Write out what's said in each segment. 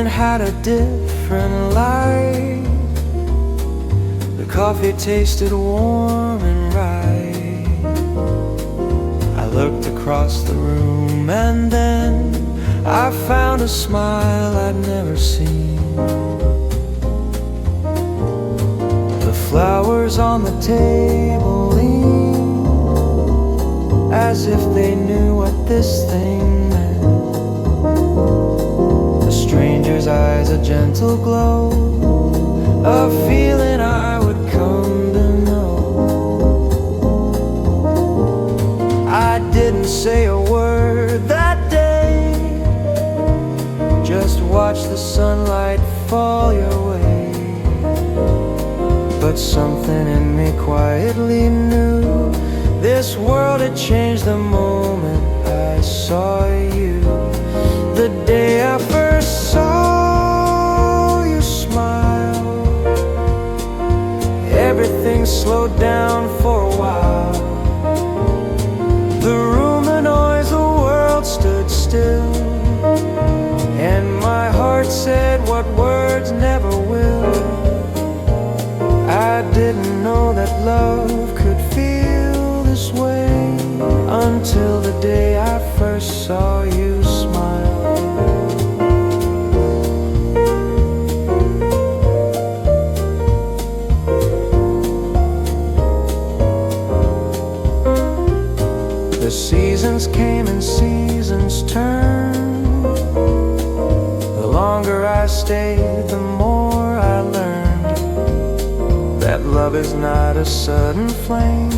evening had a different light. The coffee tasted warm and right. I looked across the room and then I found a smile I'd never seen. The flowers on the table leaned as if they knew what this thing meant. A stranger's eyes, a gentle glow, a feeling I would come to know. I didn't say a word that day, just watch the sunlight fall your way. But something in me quietly knew this world had changed the moment I saw you. The day I first saw you smile, everything slowed down for a while. The room, the noise, the world stood still, and my heart said what words never will. I didn't know that love could feel this way until the day I first saw you smile. The seasons came and seasons turned. The longer I stayed, the more I learned that love is not a sudden flame.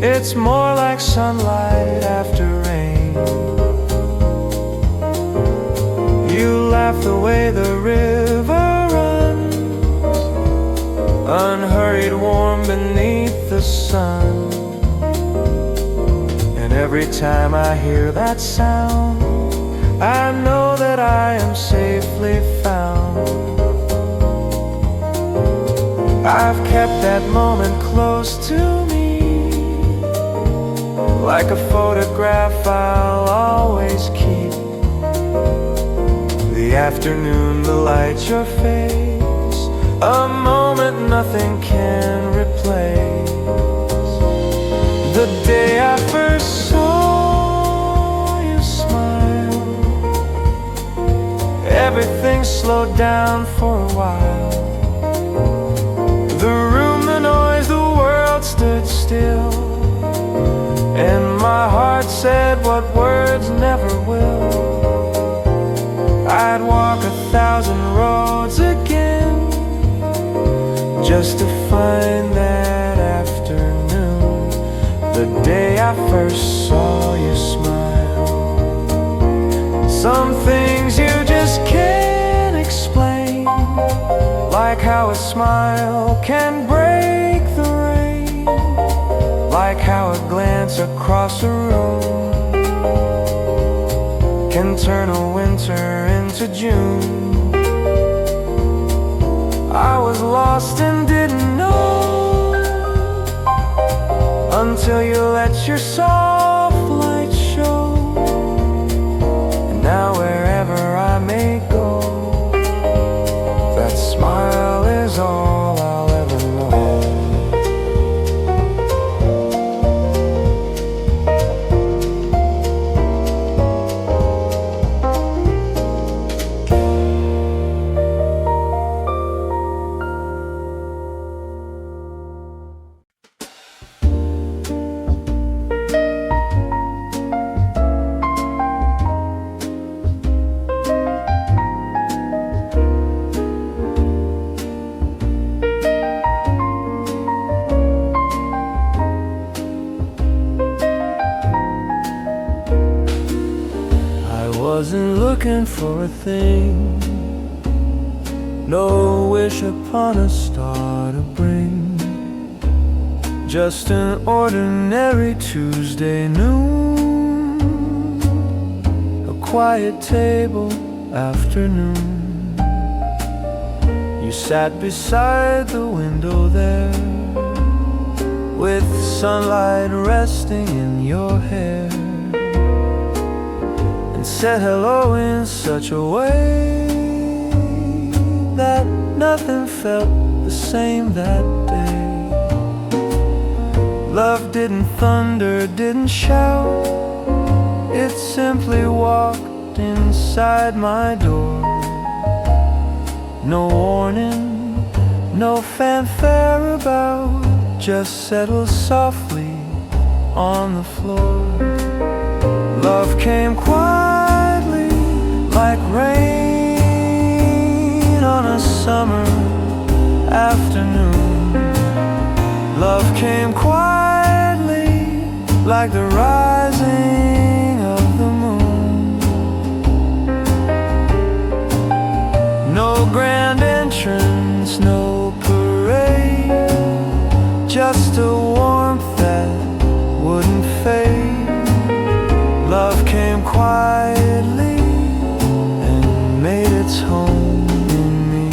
It's more like sunlight after rain. You laugh the way the river runs, unhurried, warm beneath the sun. And every time I hear that sound, I know that I am safely found. I've kept that moment close to me, like a photograph I'll always keep. The afternoon, the light, your face, a moment nothing can replace. The day I first saw you smile, everything slowed down for a while. The room, the noise, the world stood still, and my heart said what words never will. I'd walk 1,000 roads again just to find that afternoon, the day I first saw you smile. Some things you just can't explain, like how a smile can break the rain, like how a glance across a room can turn a winter into June. I was lost and didn't know until you let your soft light show. And now wherever I may go, that smile is all I'll ever know. Wasn't looking for a thing, no wish upon a star to bring, just an ordinary Tuesday noon, a quiet table afternoon. You sat beside the window there, with sunlight resting in your hair, and said hello in such a way that nothing felt the same that day. Love didn't thunder, didn't shout, it simply walked inside my door. No warning, no fanfare about, just settled softly on the floor. Love came quietly like rain on a summer afternoon. Love came quietly like the rising of the moon. No grand entrance, no parade, just a warmth that wouldn't fade. Love came quietly and made its home in me.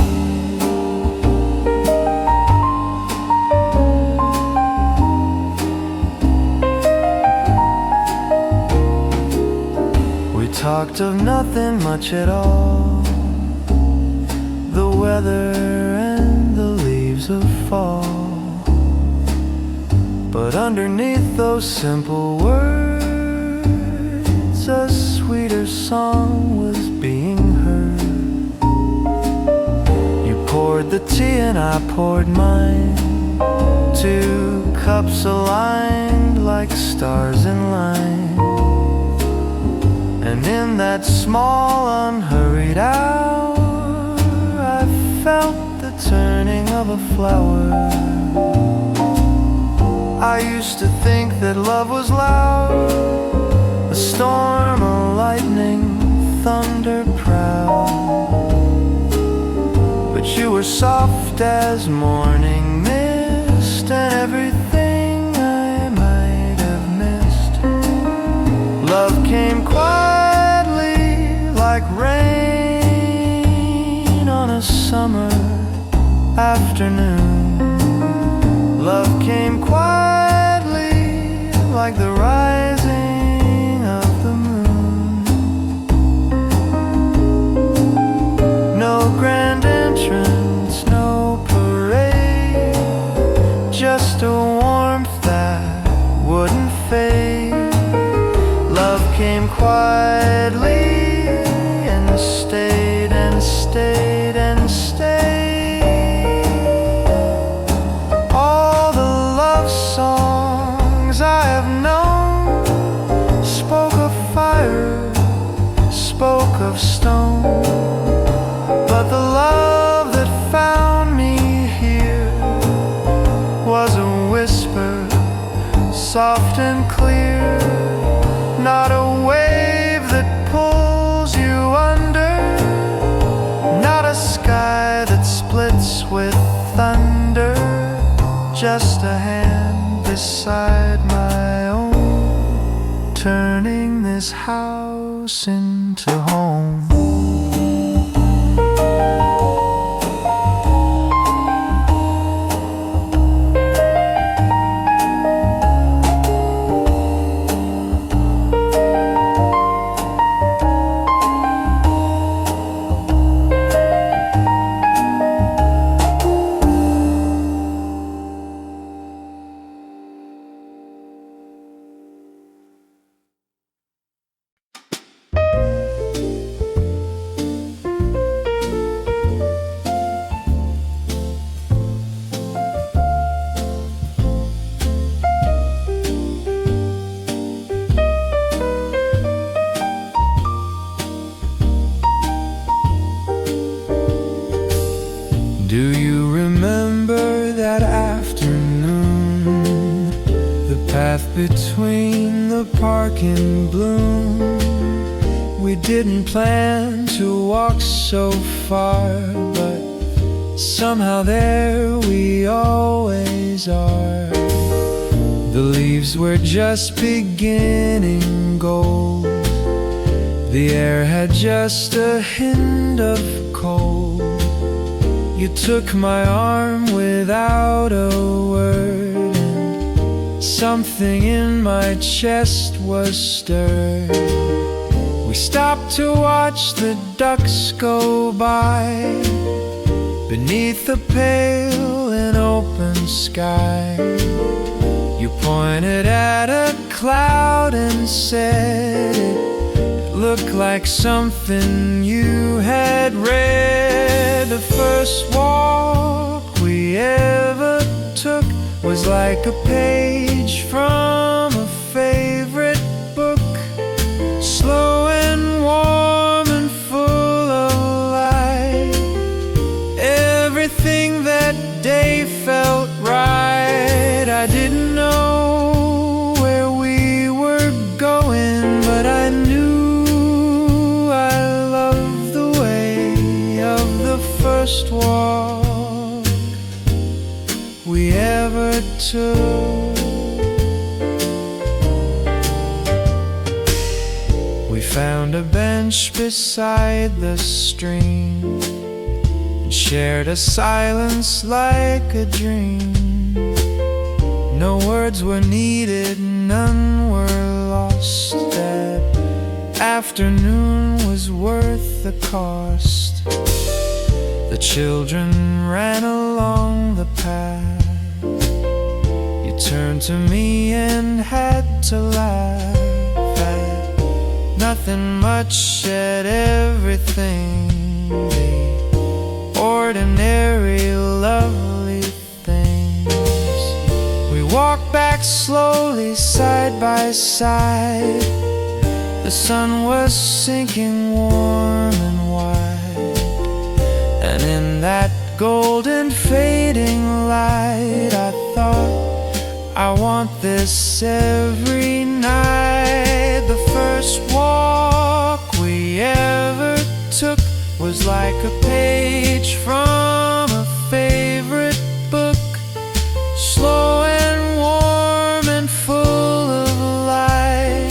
We talked of nothing much at all, the weather and the leaves of fall. But underneath those simple words, a sweeter song was being heard. You poured the tea and I poured mine, two cups aligned like stars in line. And in that small unhurried hour, I felt the turning of a flower. I used to think that love was loud, a storm, a lightning, thunder proud. But you were soft as morning mist, and everything I might have missed. Love came quietly like rain on a summer afternoon. Love came quietly like the rising of the moon. No grand entrance, no parade, just a warmth that wouldn't fade. Love came quietly and stayed and stayed and stayed. Songs I have known spoke of fire, spoke of stone. But the love that found me here was a whisper, soft and clear. Not a wave that pulls you under, not a sky that splits with thunder, just a hand beside my own, turning this house into home. Do you remember that afternoon? The path between the park and bloom. We didn't plan to walk so far, but somehow there we always are. The leaves were just beginning gold. The air had just a hint of cold. You took my arm without a word, and something in my chest was stirred. We stopped to watch the ducks go by. Beneath the pale and open sky, you pointed at a cloud and said it looked like something you had read. The first walk we ever took was like a page from a favorite book, slow and warm and full of light. Everything that day felt right. I didn't know where we were going, but I knew I loved the way of the first walk we ever took. We found a bench beside the stream and shared a silence like a dream. No words were needed, none were lost. That afternoon was worth the cost. The children ran along the path. You turned to me and had to laugh at nothing much, at everything, the ordinary lovely things. We walked back slowly side by side. The sun was sinking warm and wide, and in that golden fading light I thought, I want this every night. The first walk we ever took was like a page from a favorite book, slow and warm and full of light.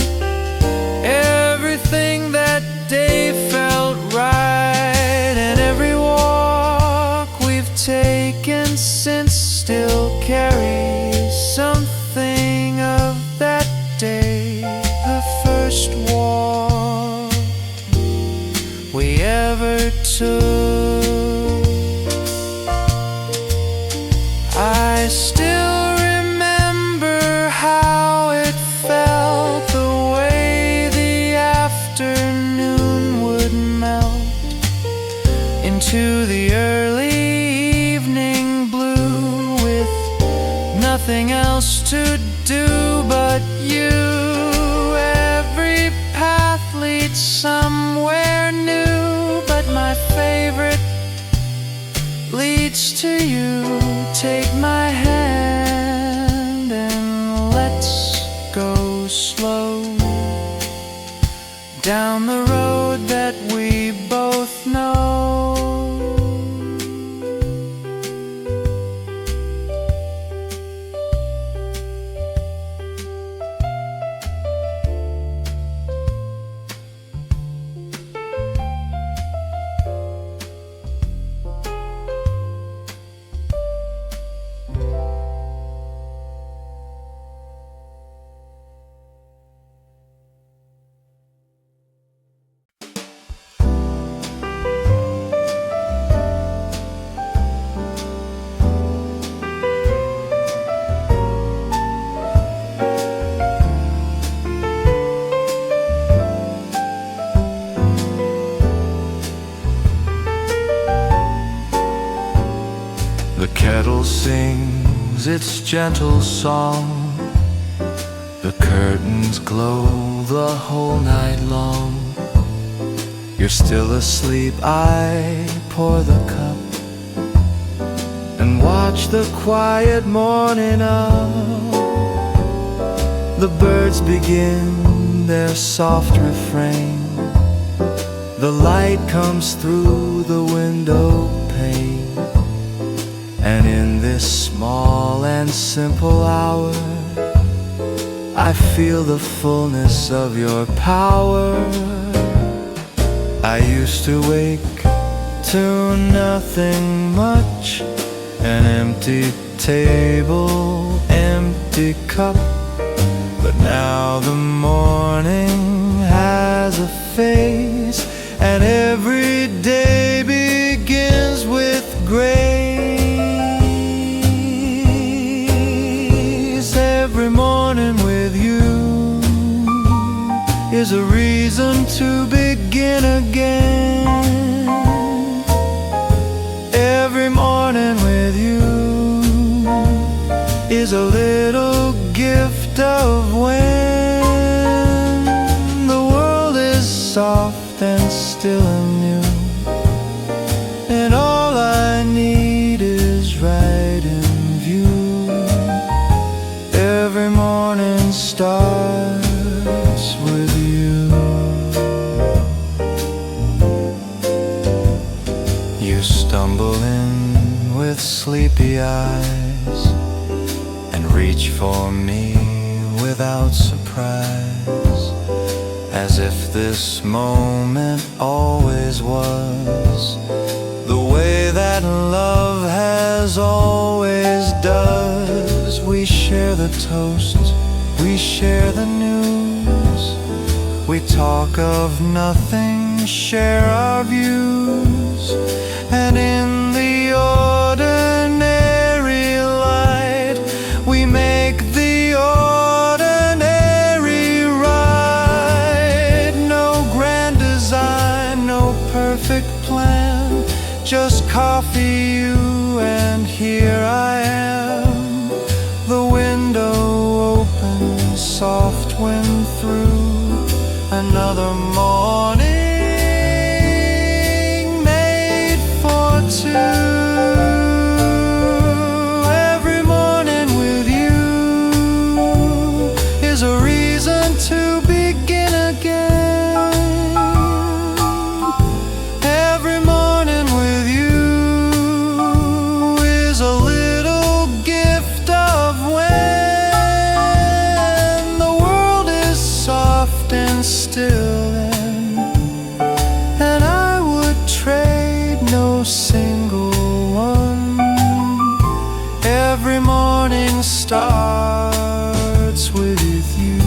Everything that day felt right, and every walk we've taken since still carries something of that day. The first walk we ever took. I still remember how it felt, the way the afternoon would melt into the early evening blue, with nothing else to do but you. Every path leads somewhere new, but my favorite leads to you. Take my hand and let's go slow down the road that we both know. The kettle sings its gentle song, the curtains glow the whole night long. You're still asleep, I pour the cup and watch the quiet morning up. The birds begin their soft refrain, the light comes through the window pane, and in this small and simple hour I feel the fullness of your power. I used to wake to nothing much, an empty table, empty cup. But now the morning has a face, and every day begins with grace. is a reason to begin again. Every morning with you is a little gift of when the world is soft and still and new, and all I need is right in view. Every morning starts with you. You stumble in with sleepy eyes and reach for me without surprise, as if this moment always was the way that love has always does. We share the toast, we share the news, we talk of nothing, share our views, and in the ordinary light we make the ordinary right. No grand design, no perfect plan, just coffee, you, and here I am. The window open, soft wind through, another morning made for two. Every morning with you is a reason to begin again. Every morning with you is a little gift of when the world is soft and still, and I would trade no single one. Every morning starts with you.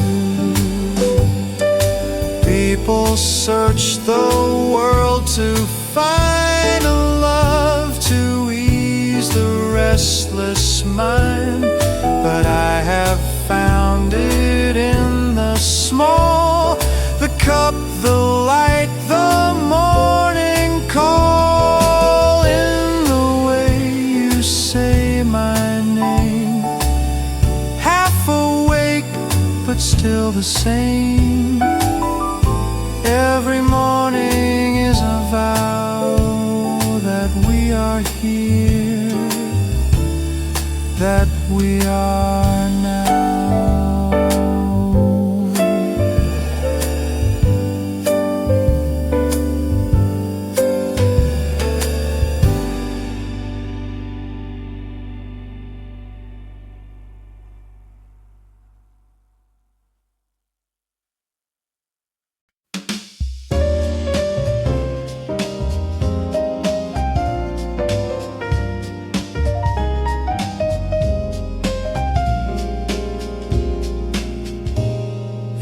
People search the world to find a love to ease the restless mind, but I have found it in the small, the cup, the light, the morning call, in the way you say my name, half awake but still the same. Every morning is a vow that we are here, that we are now.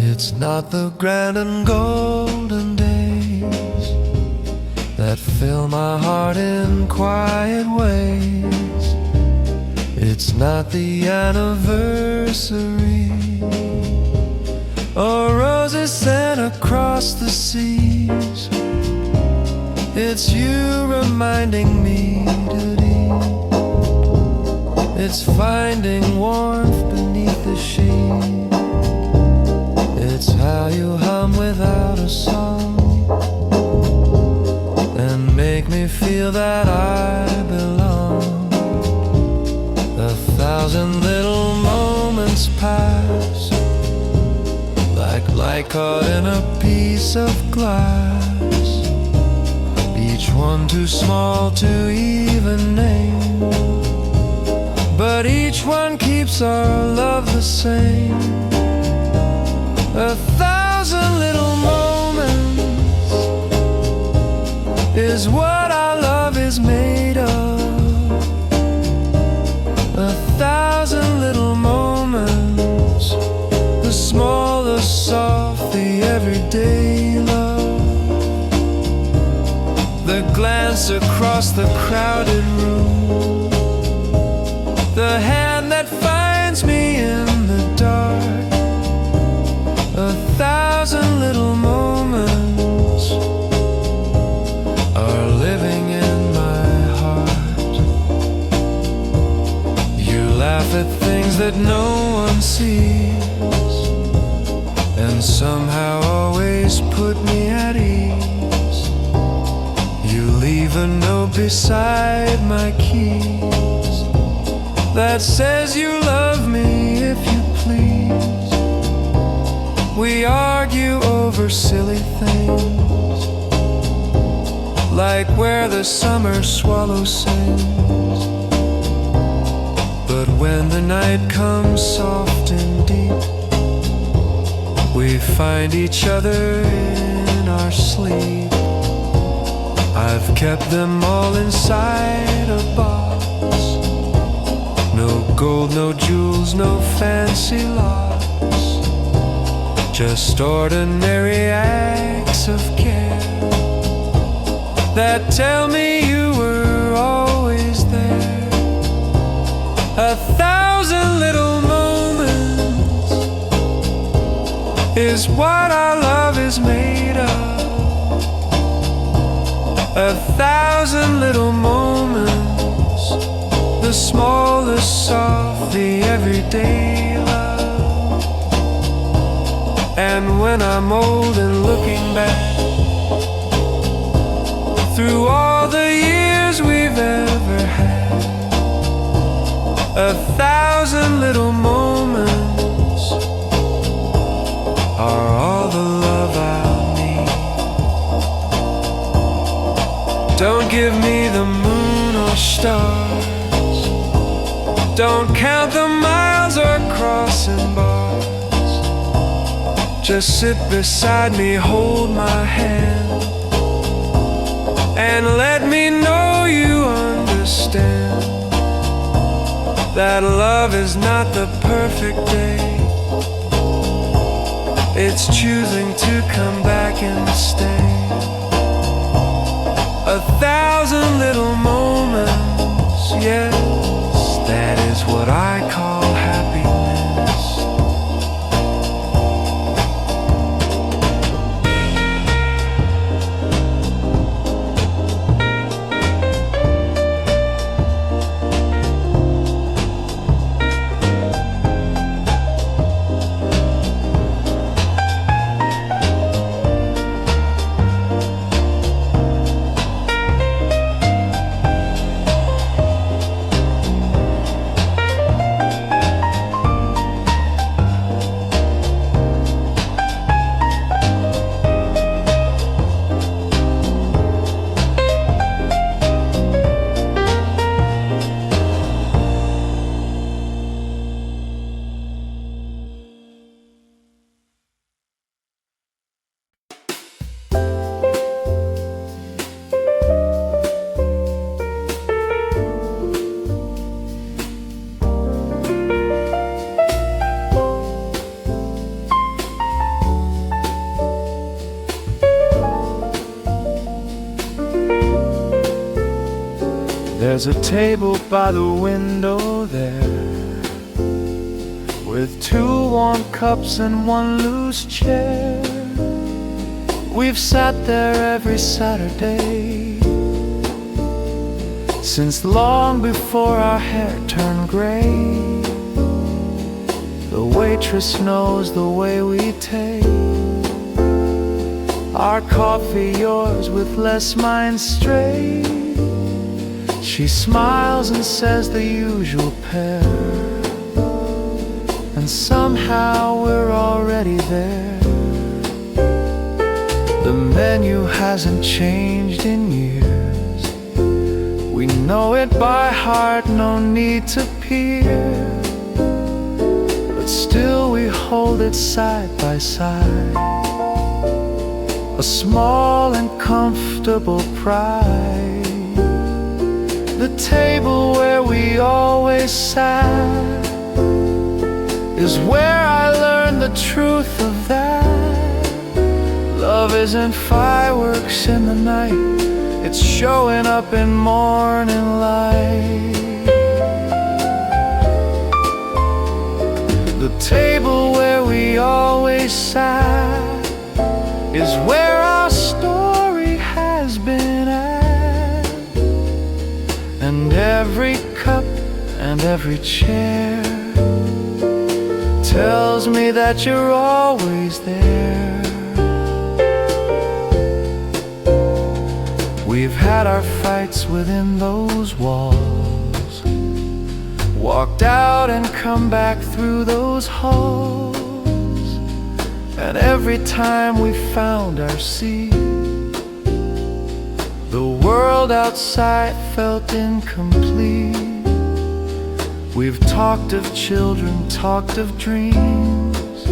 It's not the grand and golden days that fill my heart in quiet ways. It's not the anniversary or roses sent across the seas. It's you reminding me today. It's finding warmth beneath the shade. It's how you hum without a song and make me feel that I belong. 1,000 little moments pass like light caught in a piece of glass, each one too small to even name, but each one keeps our love the same. 1,000 little moments is what our love is made of. 1,000 little moments, the small, the soft, the everyday love. The glance across the crowded room, the hand that finds me in the dark. 1,000 little laugh at things that no one sees, and somehow always put me at ease. You leave a note beside my keys that says you love me if you please. We argue over silly things, like where the summer swallow sings. But when the night comes soft and deep, we find each other in our sleep. I've kept them all inside a box. No gold, no jewels, no fancy locks, just ordinary acts of care that tell me you were always there. 1,000 little moments is what our love is made of. 1,000 little moments, the smallest of the everyday love. And when I'm old and looking back through all the years we've ever had, 1,000 little moments are all the love I'll need. Don't give me the moon or stars, don't count the miles or crossing bars. Just sit beside me, hold my hand, and let me know you understand that love is not the perfect day. It's choosing to come back and stay. 1,000 little moments, yes, that is what I call happiness. There's a table by the window there, with 2 warm cups and 1 loose chair. We've sat there every Saturday since long before our hair turned gray. The waitress knows the way we take our coffee, yours with less, mine straight. She smiles and says the usual pair, and somehow we're already there. The menu hasn't changed in years, we know it by heart, no need to peer. But still we hold it side by side, a small and comfortable pride. The table where we always sat is where I learned the truth of that. Love isn't fireworks in the night, it's showing up in morning light. The table where we always sat is where our story has been at. And every cup and and every chair tells me that you're always there. We've had our fights within those walls, walked out and come back through those halls, and every time we found our seat, the world outside felt incomplete. We've talked of children, talked of dreams,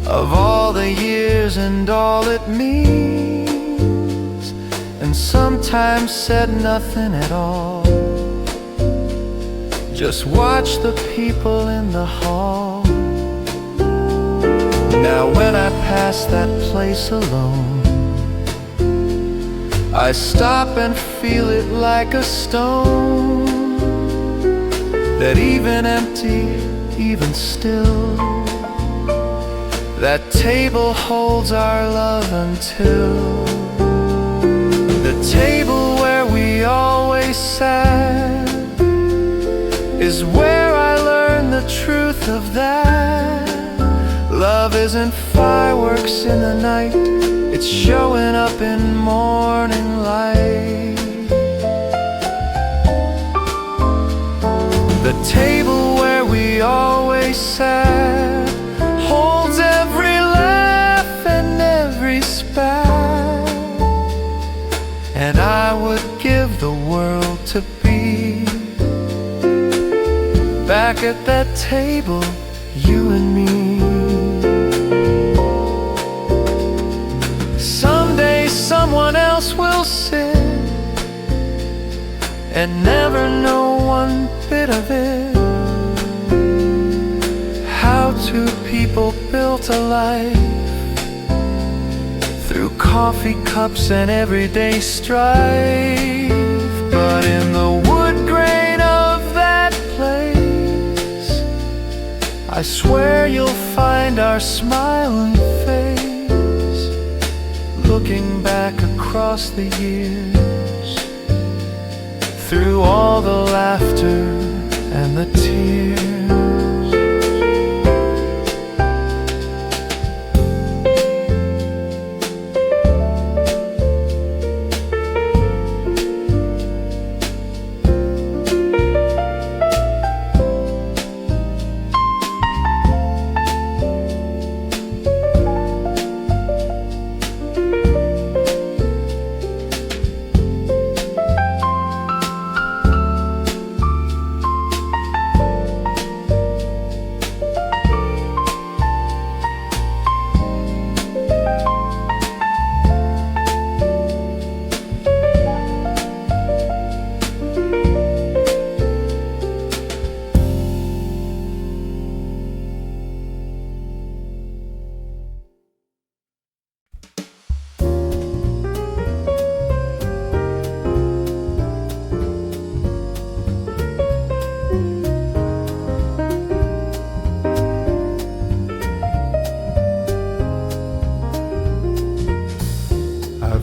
of all the years and all it means, and sometimes said nothing at all. Just watch the people in the hall. Now when I pass that place alone, I stop and feel it like a stone, that even empty, even still, that table holds our love until the table where we always sat is where I learned the truth of that. Love isn't fireworks in the night, it's showing up in morning light. The table where we always sat holds every laugh and every spat, and I would give the world to be back at that table, you and me. Someday someone else will sit and never know one bit of it. How two people built a life through coffee cups and everyday strife. But in the wood grain of that place, I swear you'll find our smiling face, looking back across the years, through all the laughter and the tears.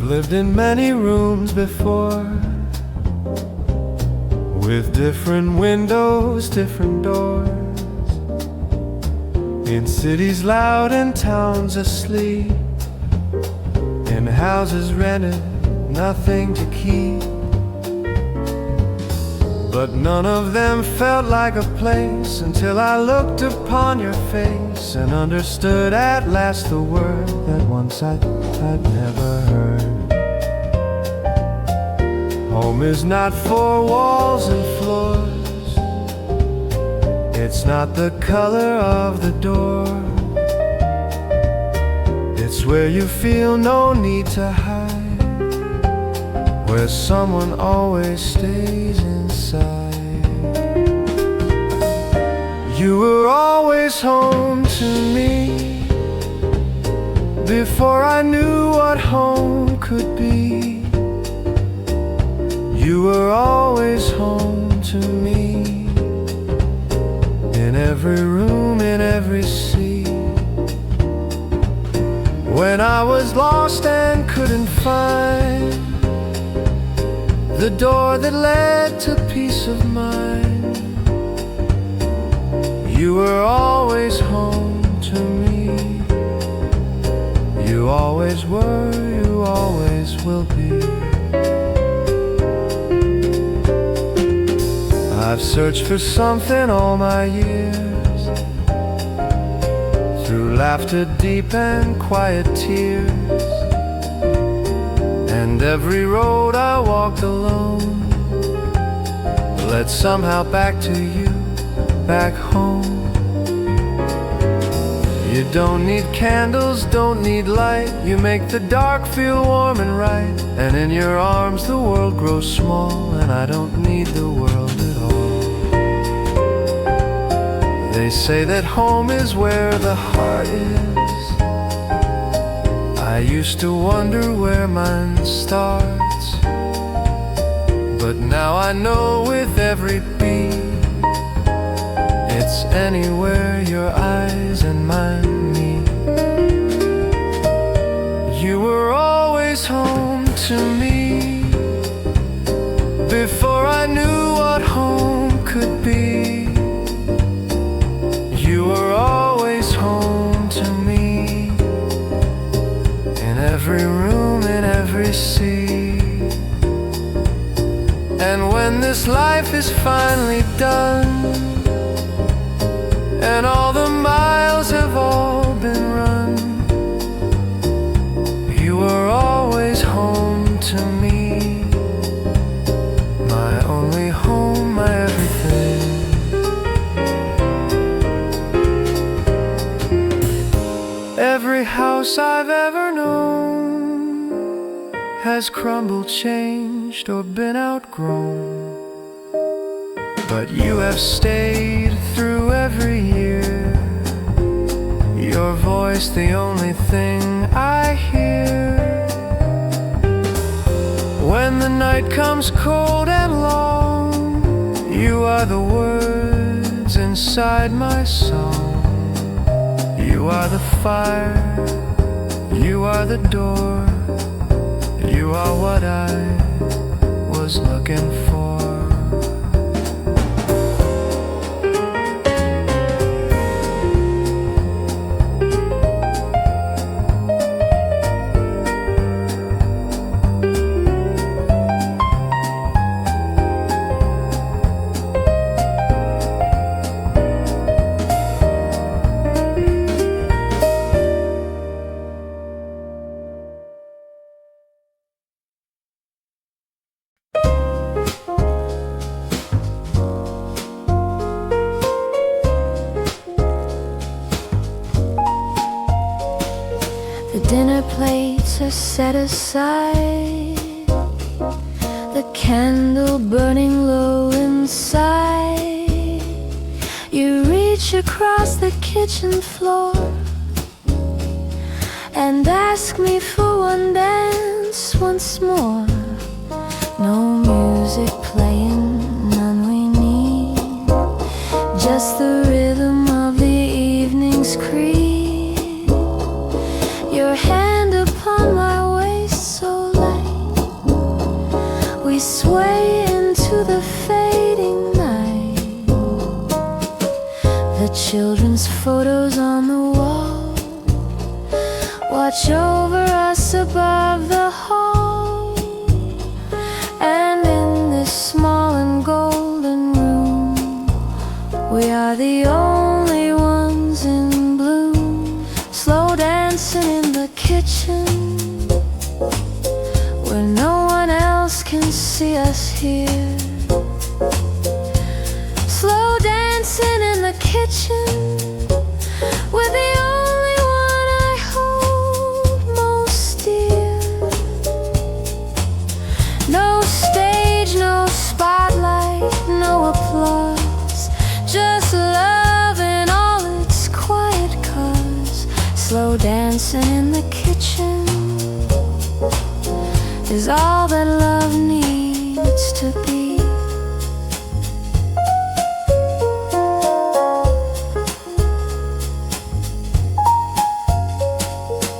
Lived in many rooms before, with different windows, different doors, in cities loud and towns asleep, in houses rented, nothing to keep. But none of them felt like a place until I looked upon your face and understood at last the word that once I'd never heard. Home is not for walls and floors, it's not the color of the door, it's where you feel no need to hide, where someone always stays inside. You were always home to me, before I knew what home could be. You were always home to me, in every room, in every seat. When I was lost and couldn't find the door that led to peace of mind, were always home to me. You always were, you always will be. I've searched for something all my years, through laughter deep and quiet tears, and every road I walked alone led somehow back to you, back home. You don't need candles, don't need light. You make the dark feel warm and right. And in your arms the world grows small, and I don't need the world at all. They say that home is where the heart is. I used to wonder where mine starts, but now I know with every beat, it's anywhere your eyes and mine meet. You were always home to me, before I knew what home could be. You were always home to me, in every room, in every sea. And when this life is finally done, and all the miles have all been run, you were always home to me, my only home, my everything. Every house I've ever known has crumbled, changed, or been outgrown, but you have stayed through every year. Your voice the only thing I hear. When the night comes cold and long, you are the words inside my song. You are the fire, you are the door, you are what I was looking for. The dinner plates are set aside, the candle burning low inside. You reach across the kitchen floor and ask me for one dance once more. No music playing, none we need, just the rhythm of the evening's creed. Your hand upon my waist so light, we sway into the fading night. The children's photos on the wall watch over us above the hall. And in this small and golden room, we are the only ones in bloom, slow dancing in the kitchen, where no one else can see us here. Slow dancing in the kitchen, with the only one I hold most dear. No stage, no spotlight, no applause, just love in all its quiet cause. Slow dancing in the kitchen is all that love needs to be.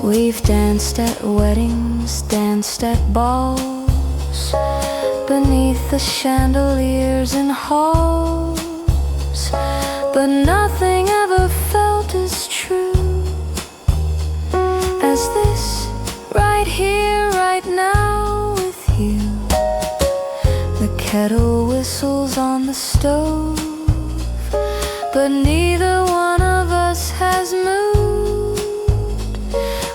We've danced at weddings, danced at balls, beneath the chandeliers in halls, but nothing ever kettle whistles on the stove, but neither one of us has moved.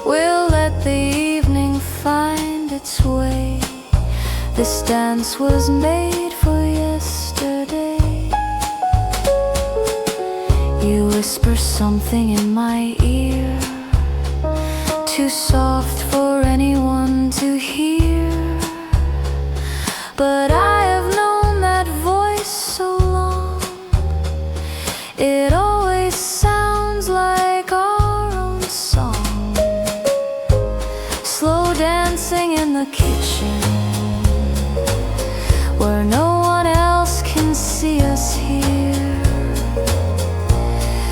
We'll let the evening find its way. This dance was made for yesterday. You whisper something in my ear, too soft for anyone to hear, but I have known that voice so long. It always sounds like our own song. Slow dancing in the kitchen, where no one else can see us here.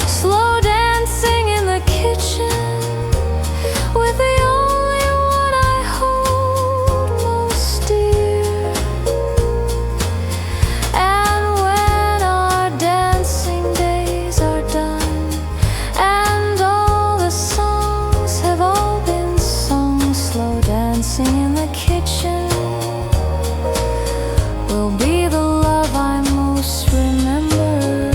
Slow dancing in the kitchen with the only one I hold most dear. And when our dancing days are done, and all the songs have all been sung, slow dancing in the kitchen will be the love I most remember.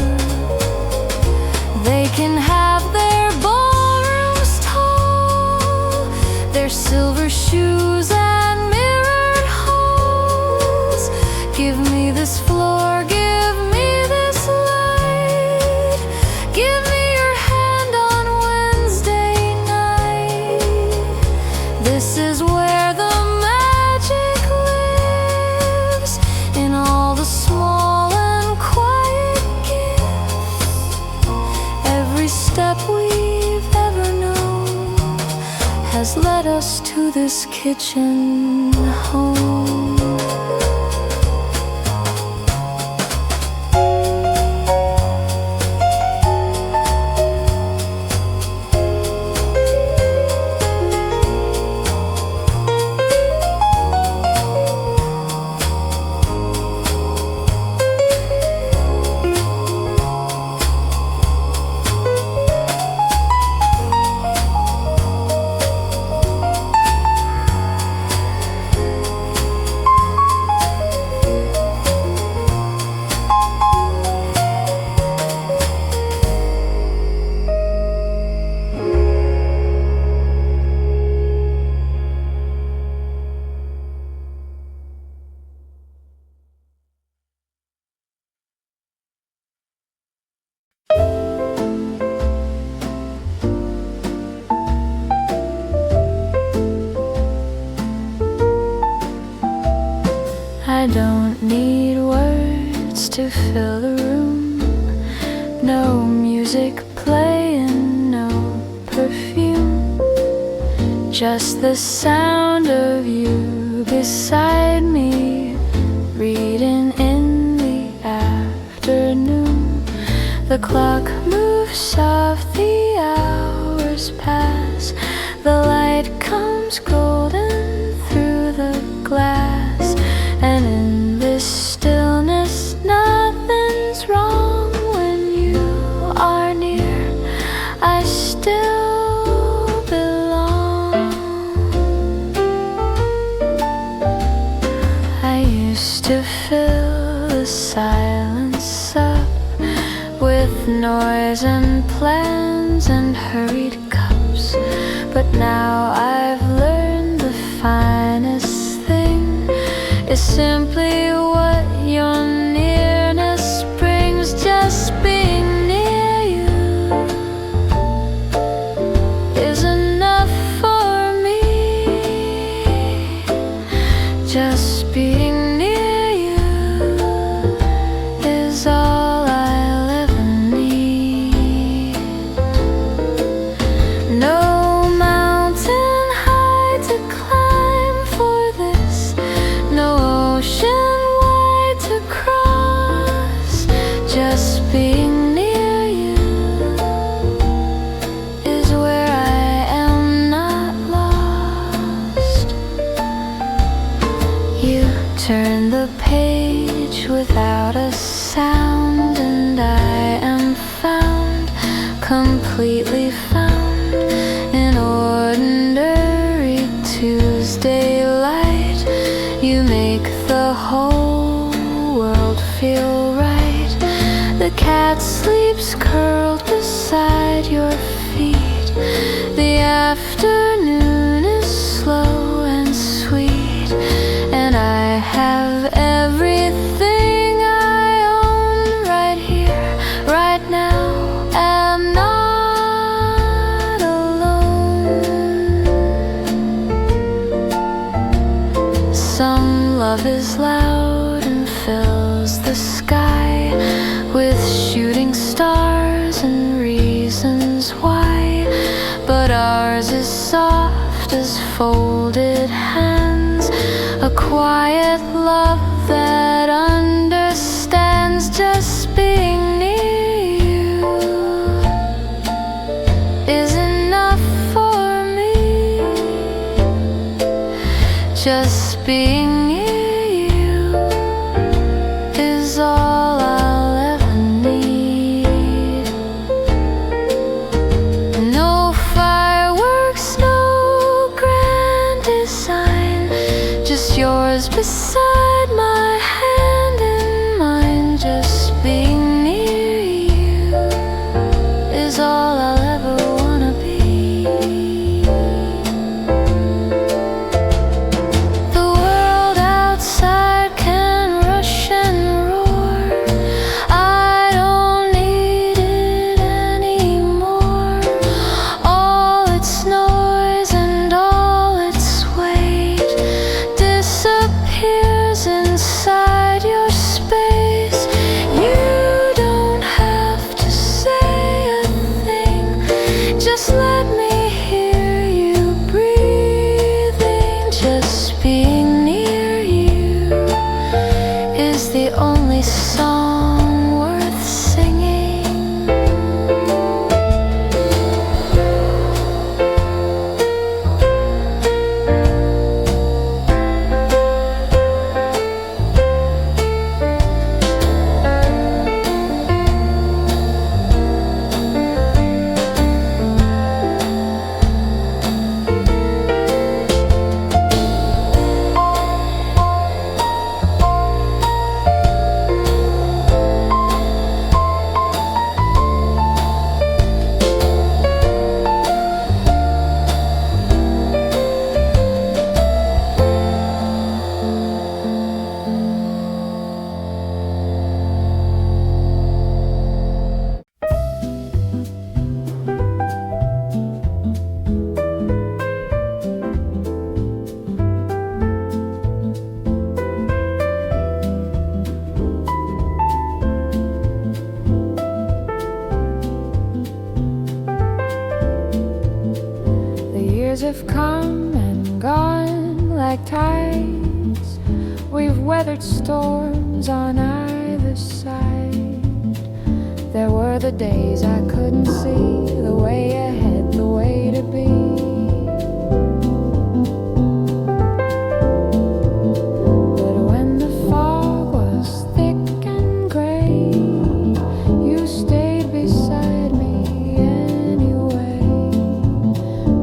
They can have their ballrooms tall, their silver shoes and mirrored halls. Give me this floor, give me this light, give me your hand on Wednesday night. This is where the magic lives, in all the small and quiet gifts. Every step we've ever known has led us to this kitchen home. I don't need words to fill the room. No music playing, no perfume, just the sound of you beside me, reading in the afternoon. The clock moves soft, the hours pass, the light comes golden through the glass, and in this stillness nothing's wrong. When you are near, I still belong. I used to fill the silence up with noise and plans and hurried cups, but now I've learned the finest thing is simply what your nearness brings. Just being near you is enough for me. Just being near you is all I'll ever need. No mountain high to climb for this, no ocean wide to cross. Just being near you is where I am not lost. You turn the page without a sound, and I am found, completely found, in ordinary Tuesday light. You make the whole sleeps curled beside your feet. The afternoon is slow and sweet, and I have everything I own right here, right now. I'm not alone. Some love is loud and fills the sky with shooting stars and reasons why, but ours is soft as folded hands, a quiet love that understands just being near you is enough for me. Just being near you is all I'll ever need. No fireworks, no grand design, just yours beside my hand in mine. Just being near you is all I'll ever wanna be. The world outside can rush and roar, I don't need it anymore. All its noise and all its weight disappears inside your space. You don't have to say a thing, just let me hear you breathing. Just being near you is the only song worth singing. The years have come and gone like tides. We've weathered storms on either side. There were the days I couldn't see the way ahead, the way to be. But when the fog was thick and gray, you stayed beside me anyway.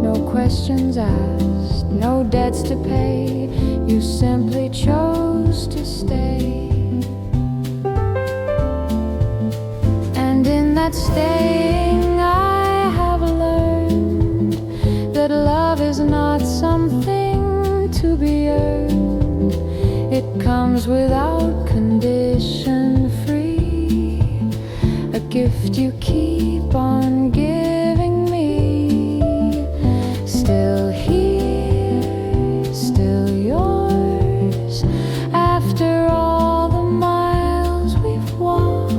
No questions asked, no debts to pay, you simply chose to stay. And in that staying I have learned that love is not something to be earned. It comes without condition, free, a gift you keep on giving me. Still here, still yours, after all the miles we've walked.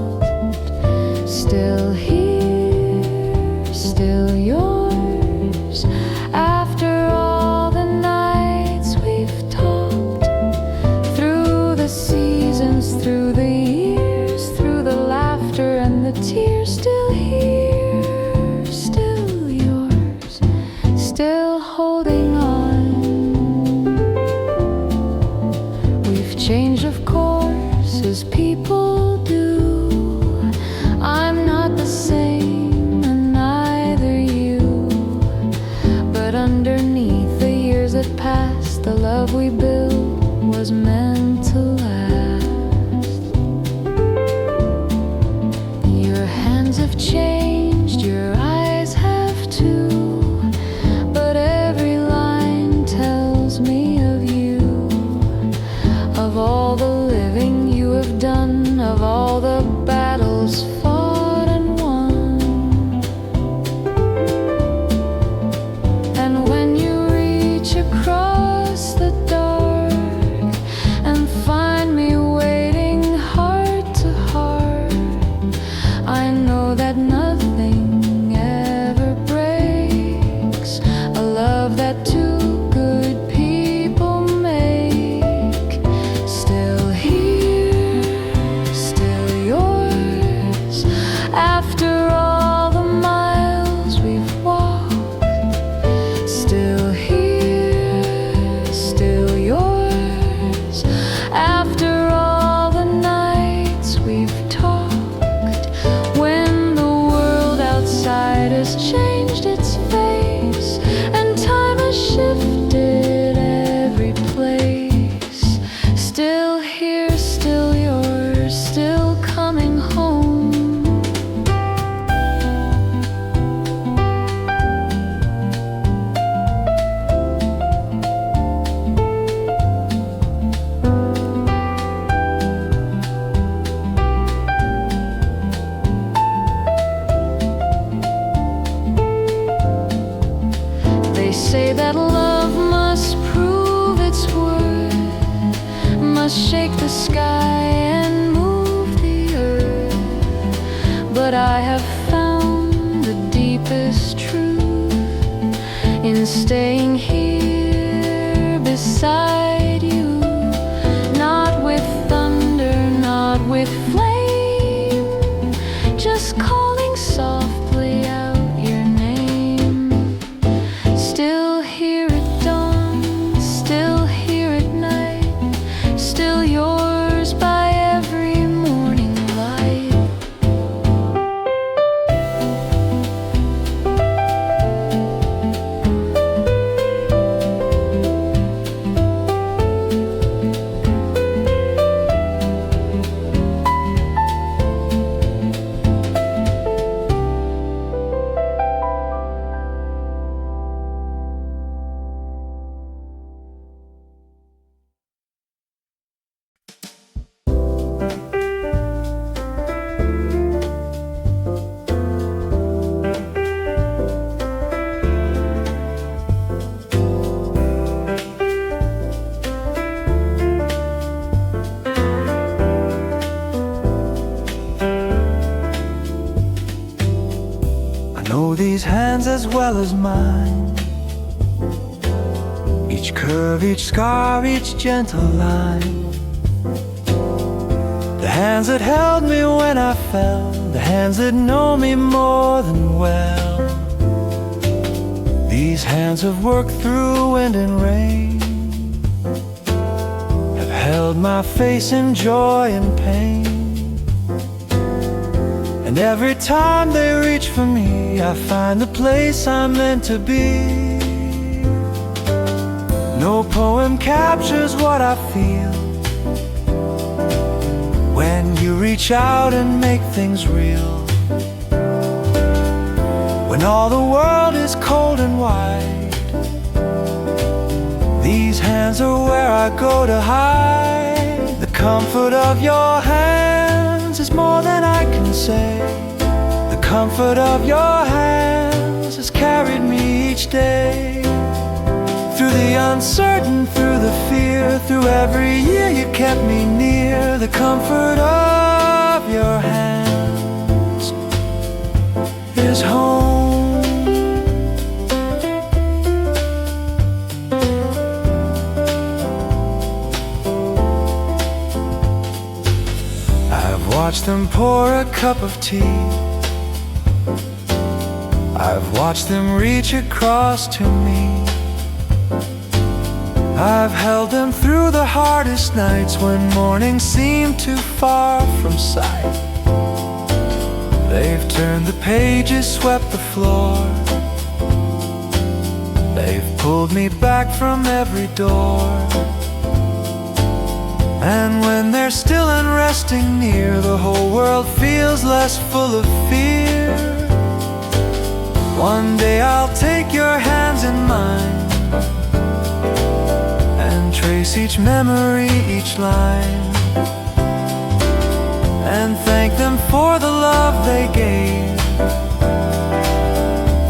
Still here, still yours, after all the nights we've talked. Through the seasons, through the years, through the laughter and the tears. Still here, still yours, still holding on. We've changed, of course, as people do. I'm not the same, and neither you. But underneath the years that passed, the love we built was meant to last. Your hands have changed, your eyes have too, but every line tells me of you, of all the living you have done, of all the battles fought and won. And when you reach across the dark and find me waiting heart to heart, I know that nothing ever breaks a love that two good people make. Still here, still yours, after all the miles we've walked. Still here, still yours, after all the nights we've talked. When the world outside has changed its face and time has shifted every place, still here, still yours, still coming home. They say that love must prove its worth, must shake the sky and move the earth. But I have found the deepest truth in staying here beside you, not with thunder, not with flame, just calling softly out your name. Still here at dawn, still here at night, still yours by every morning light. I know these hands as well as mine, each curve, each scar, each gentle line. The hands that held me when I fell, the hands that know me more than well. These hands have worked through wind and rain, have held my face in joy and pain. And every time they reach for me, I find the place I'm meant to be. No poem captures what I feel when you reach out and make things real. When all the world is cold and wide, these hands are where I go to hide. The comfort of your hands is more than I can say. The comfort of your hands has carried me each day. Through the uncertain, through the fear, through every year you kept me near. The comfort of your hands is home. I've watched them pour a cup of tea, I've watched them reach across to me. I've held them through the hardest nights when morning seemed too far from sight. They've turned the pages, swept the floor. They've pulled me back from every door. And when they're still and resting near, the whole world feels less full of fear. I'll take your hands in mine and trace each memory, each line, and thank them for the love they gave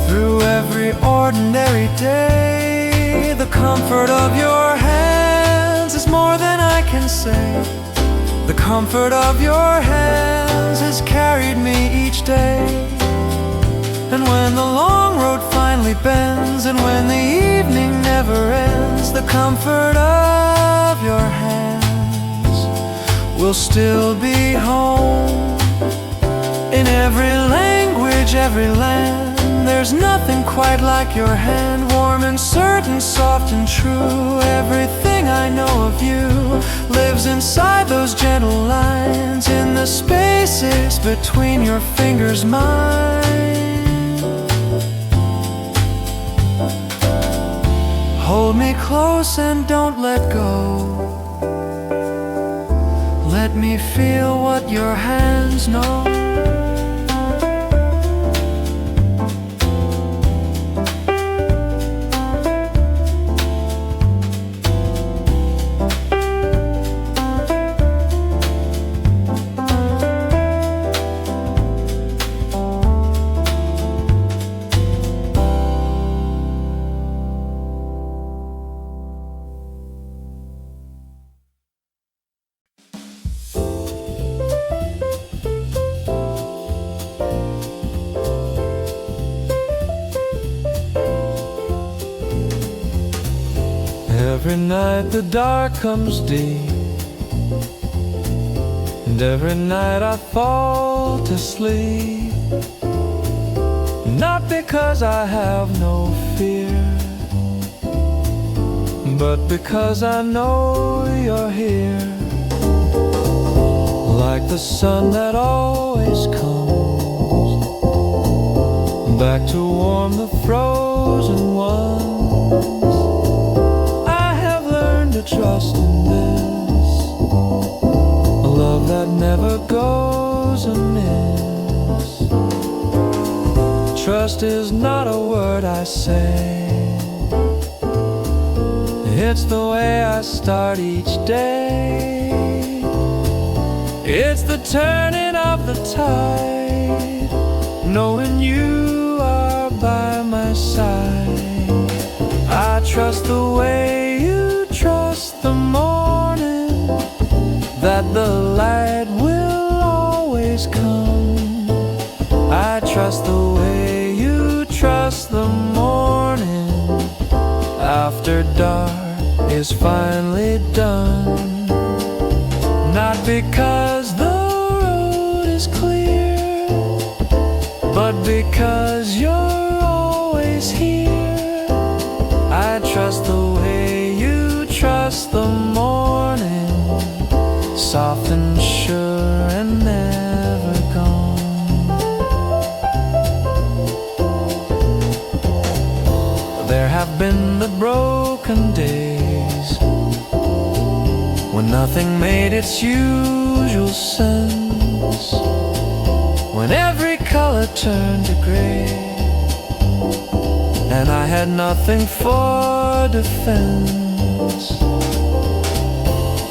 through every ordinary day. The comfort of your hands is more than I can say. The comfort of your hands has carried me each day. And when the long road finally bends, and when the evening never ends, the comfort of your hands will still be home. In every language, every land, there's nothing quite like your hand. Warm and certain, soft and true. Everything I know of you lives inside those gentle lines, in the spaces between your fingers, mine. Hold me close and don't let go. Let me feel what your hands know. Every night the dark comes deep, and every night I fall to sleep. Not because I have no fear, but because I know you're here. Like the sun that always comes back to warm the frozen ones. Trust in this, a love that never goes amiss. Trust is not a word I say, it's the way I start each day. It's the turning of the tide, knowing you are by my side. I trust the way you trust the morning, that the light will always come. I trust the way you trust the morning, after dark is finally done. Not because the road is clear, but because you're always here. I trust the way you trust the morning, soft and sure and never gone. There have been the broken days when nothing made its usual sense, when every color turned to gray, and I had nothing for defense.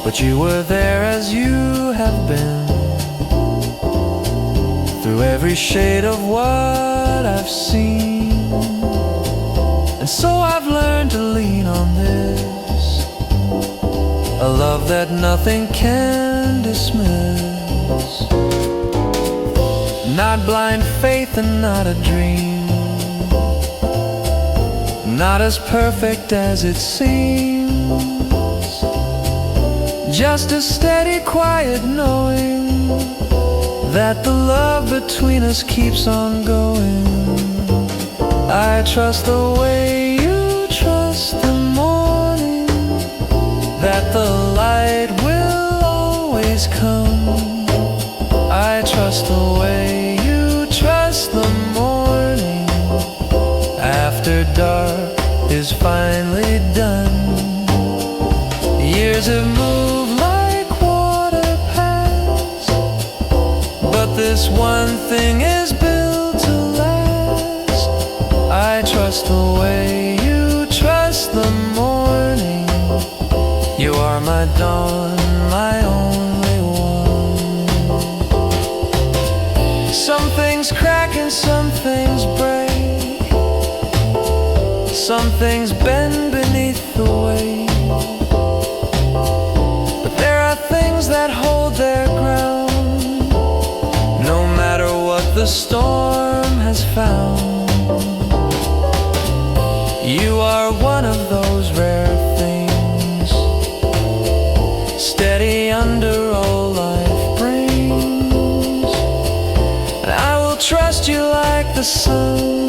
But you were there as you have been, through every shade of what I've seen. And so I've learned to lean on this, a love that nothing can dismiss. Not blind faith and not a dream, not as perfect as it seems, just a steady, quiet knowing that the love between us keeps on going. I trust the way you trust the morning, that the light will always come. I trust the way you trust the morning, after dark is finally done. Years have moved like water past, but this one thing is built to last. I trust some things break, some things bend beneath the weight, but there are things that hold their ground, no matter what the storm has found. You are one of those rare things, steady under all life brings, and I will trust you like the sun,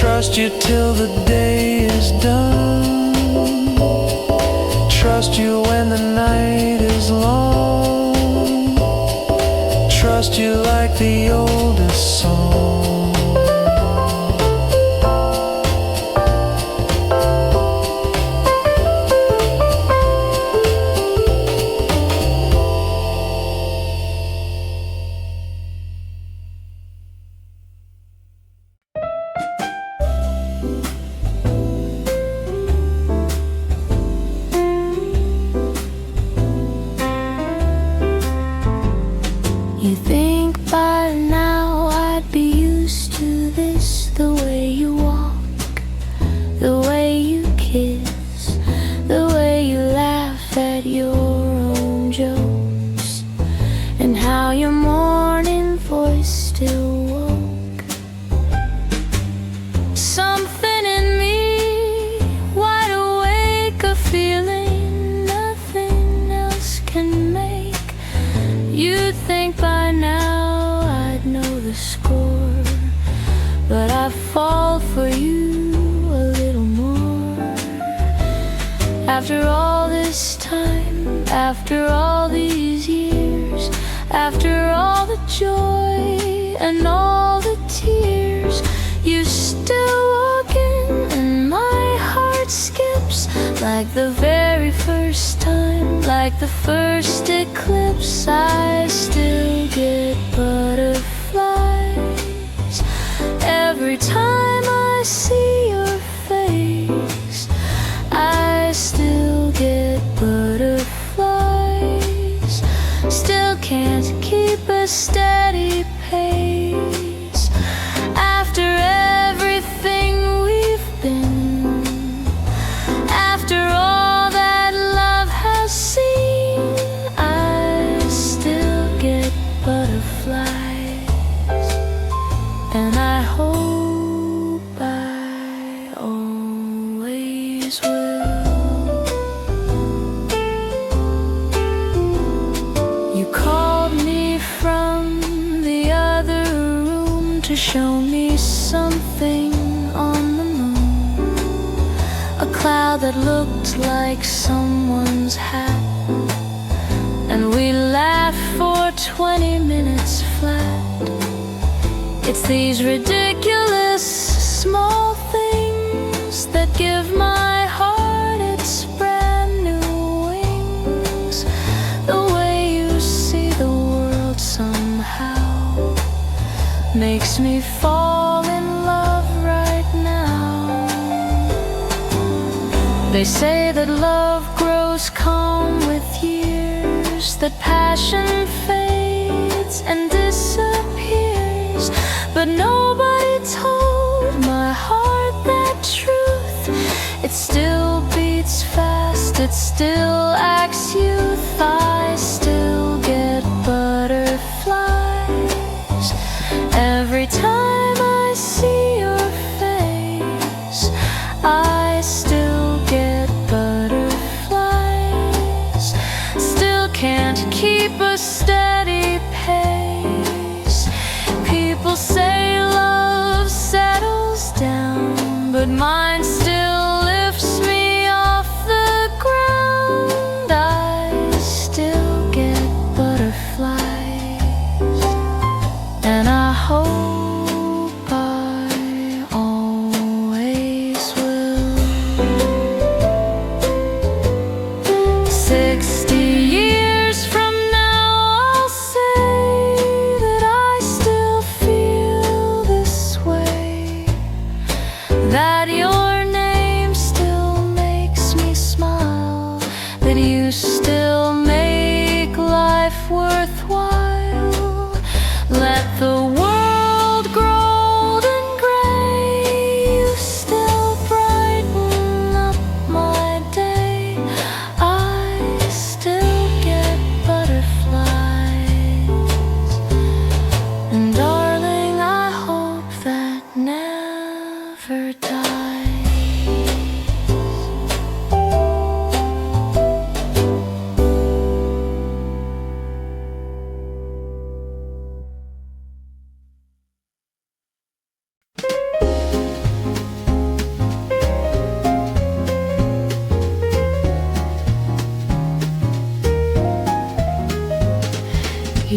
trust you till the day is done, trust you when the night is long, trust you like the oldest song. You think by now I'd be used to this, the way you walk, the way you kiss, the way you laugh at your own jokes, and how your morning voice still woke something in me, wide awake, a feeling nothing else can make. You'd think by now I'd know the score, but I fall for you a little more. After all this time, after all these years, after all the joy and all the tears, you still walking and my heart skips like the very first time, like the first eclipse. I still get butterflies every time I see your face. I still get butterflies, still can't keep a steady pace. After everything we've been, after all that love has seen, I still get butterflies, and I hope I always will. You called me from the other room to show me something on the moon, a cloud that looked like someone's hat, and we laughed for 20 minutes flat. It's these ridiculous small things that give my heart its brand new wings. The way you see the world somehow makes me fall in love right now. They say that love grows calm with years, that passion fades and disappears, but nobody told my heart that truth. It still beats fast, it still acts youth. I still get butterflies every time I see your face. I still get butterflies, still can't keep a steady pace. People say love settles down, but mine still lifts me off the ground. I still get butterflies, and I hope I always will. 60 years from now I'll say that I still feel this way, that your name still makes me smile, that you still make life worthwhile. Let the world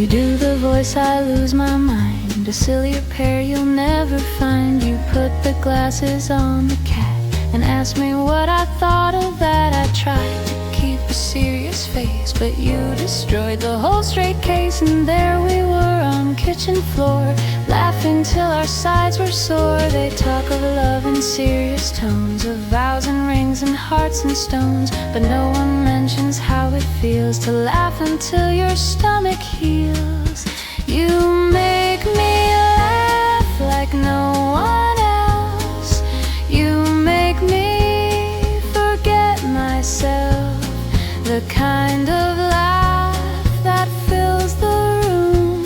You do the voice, I lose my mind. A sillier pair you'll never find. You put the glasses on the cat and asked me what I thought of that. I tried to keep a serious face, but you destroyed the whole straight case. And there we were on kitchen floor, laughing till our sides were sore. They talk of love in serious tones, of vows and rings and hearts and stones, but no one mentions how it feels to laugh until your stomach heals. You make me laugh like no one else. You make me forget myself. The kind of laugh that fills the room,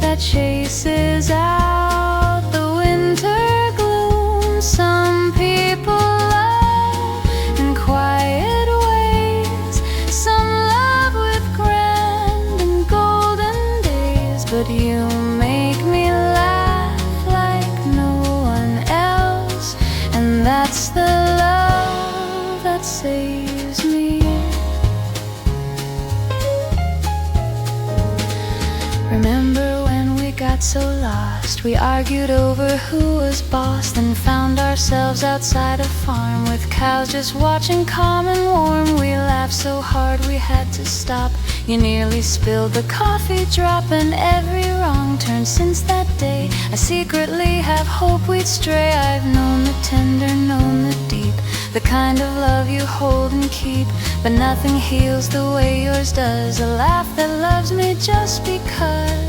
that chases out the winter gloom. Some people love in quiet ways, some love with grand and golden days, but you make me laugh like no one else, and that's the love that saves me. Remember when we got so lost? We argued over who was boss, then found ourselves outside a farm with cows just watching calm and warm. We laughed so hard we had to stop. You nearly spilled the coffee drop, and every wrong turn since that day I secretly have hope we'd stray. I've known the tender, known the deep, the kind of love you hold and keep, but nothing heals the way yours does. A laugh that loves me just because.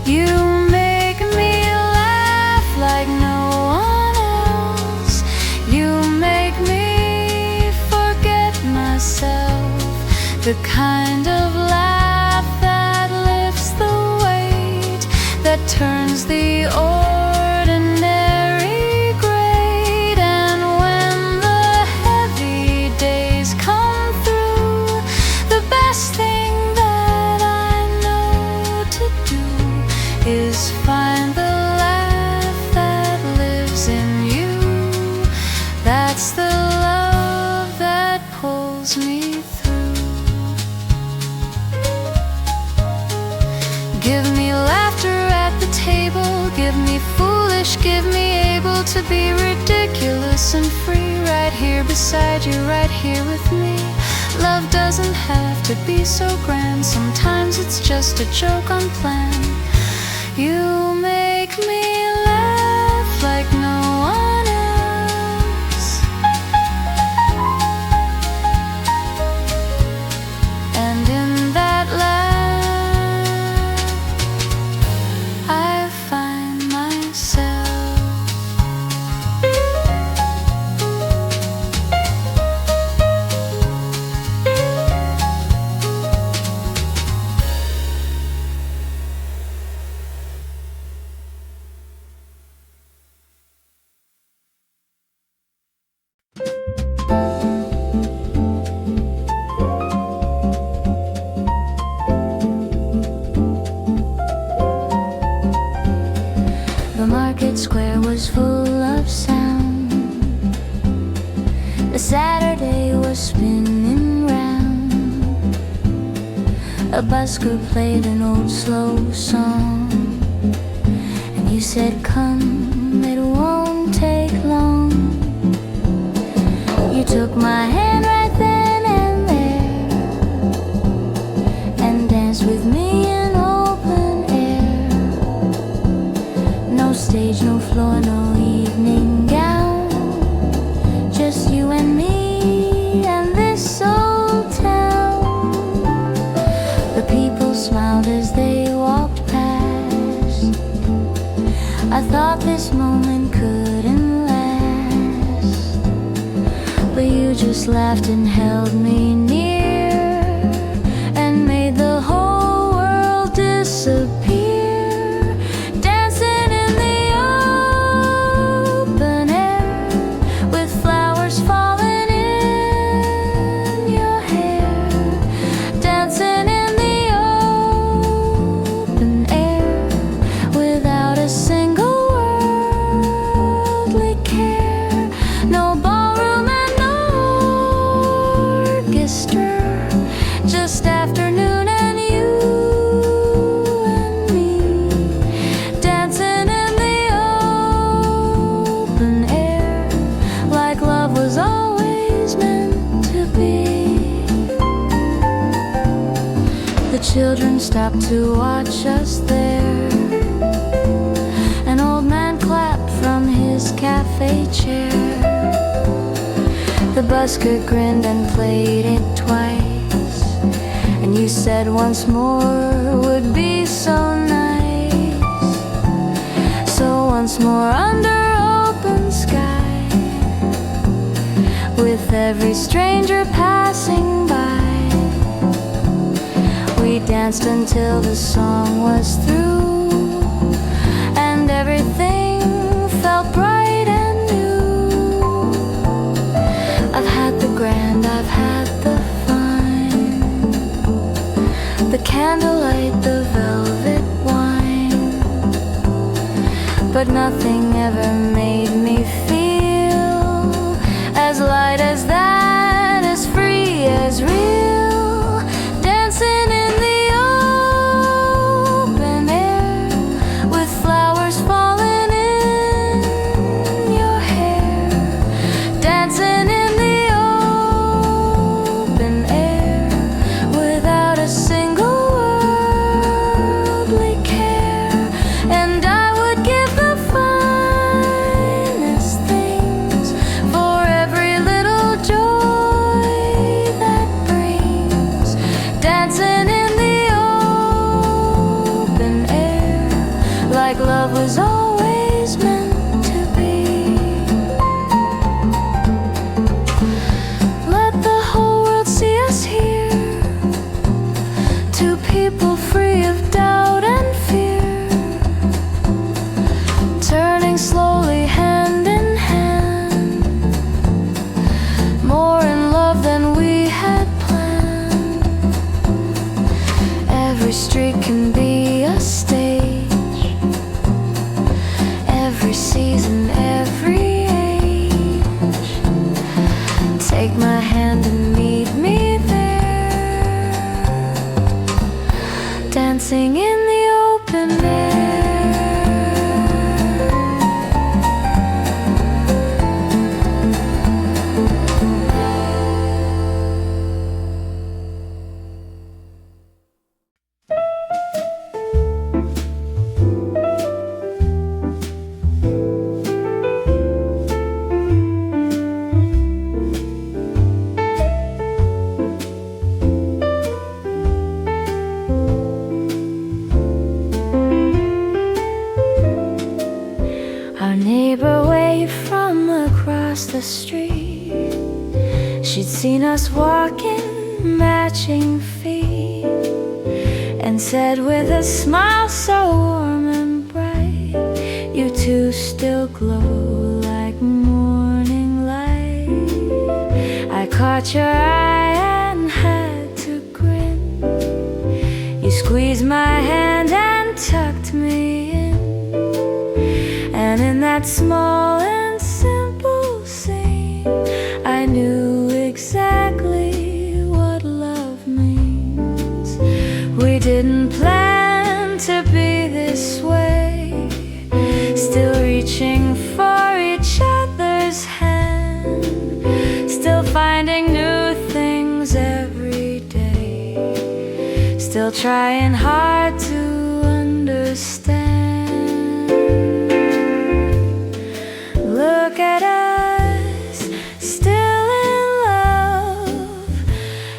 You make me laugh like no one else. You make me forget myself. The kind of laugh that lifts the weight, that turns the ordinary great. And when the heavy days come through, the best thing that I know to do is find the laugh that lives in you. That's the love that pulls me through. Give me laughter at the table, give me foolish, give me able to be ridiculous and free. Right here beside you, right here with me. Love doesn't have to be so grand, sometimes it's just a joke unplanned. You make me laugh like no one else, and in that laugh I find myself. The market square was full of sound. The Saturday was spinning round. A busker played an old slow song, and you said, come, it won't take long. You took my hand right then and there, and danced with me in open air. No stage, no floor, no evening gown, just you and me and this old town. The people smiled as they walked past. I thought this moment couldn't last, but you just laughed and held me near, and made the whole world disappear. Dancing in the open air, with flowers falling in your hair. Dancing in the open air, without a single worldly care. No ballroom and no orchestra, children stopped to watch us there. An old man clapped from his cafe chair. The busker grinned and played it twice, and you said once more would be so nice. So once more under open sky, with every stranger passing by, we danced until the song was through, and everything felt bright and new. I've had the grand, I've had the fine, the candlelight, the velvet wine, but nothing ever made me feel as light as that, as free as real. Dancing in the open air, with flowers falling in your hair. Dancing in the open air, without a single worldly care. And I would give the finest things for every little joy that brings. Dancing in the open air, like love was always meant to be. Let the whole world see us here, two people free of doubt and fear, turning slowly hand in hand, more in love than we had planned. Every street can be a stage, every season, every age. Take my hand and meet me there, dancing in the open air. Our neighbor waved from across the street. She'd seen us walking, matching feet, and said with a smile so warm and bright, you two still glow like morning light. I caught your eye and had to grin. You squeezed my hand and tucked me in, and in that small and simple scene, I knew exactly what love means. We didn't plan to be this way, still reaching for each other's hand, still finding new things every day, still trying hard to understand. Look at us, still in love,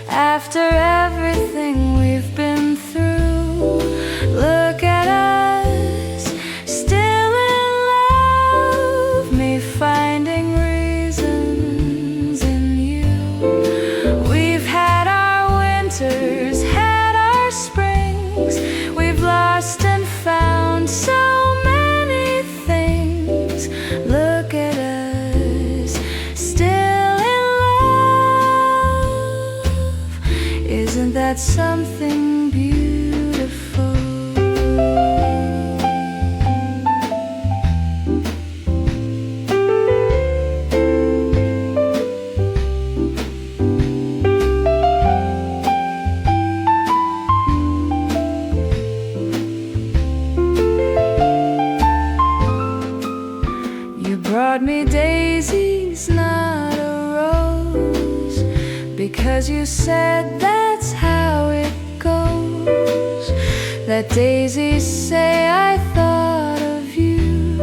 after everything we've been through. Look at us, still in love, me finding reasons in you. We've had our winters, had our springs, we've lost and found so many things. Look at us, still in love. Isn't that something beautiful? You brought me daisies, not a rose, because you said that's how it goes. Let daisies say I thought of you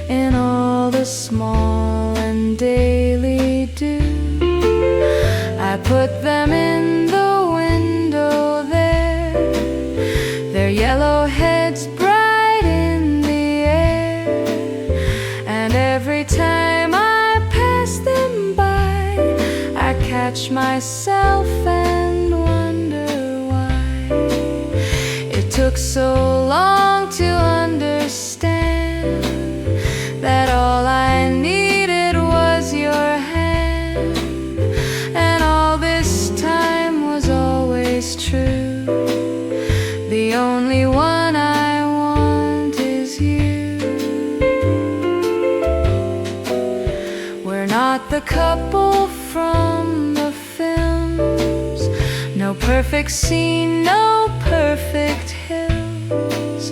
in all the small and daily dew. I put them in the window there, their yellow heads bright in the air. And every time I pass them by, I catch myself and wonder why it took so long to understand that all I needed was your hand. And all this time was always true. The only one I want is you. We're not the couple from the films, no perfect scene, no perfect hills,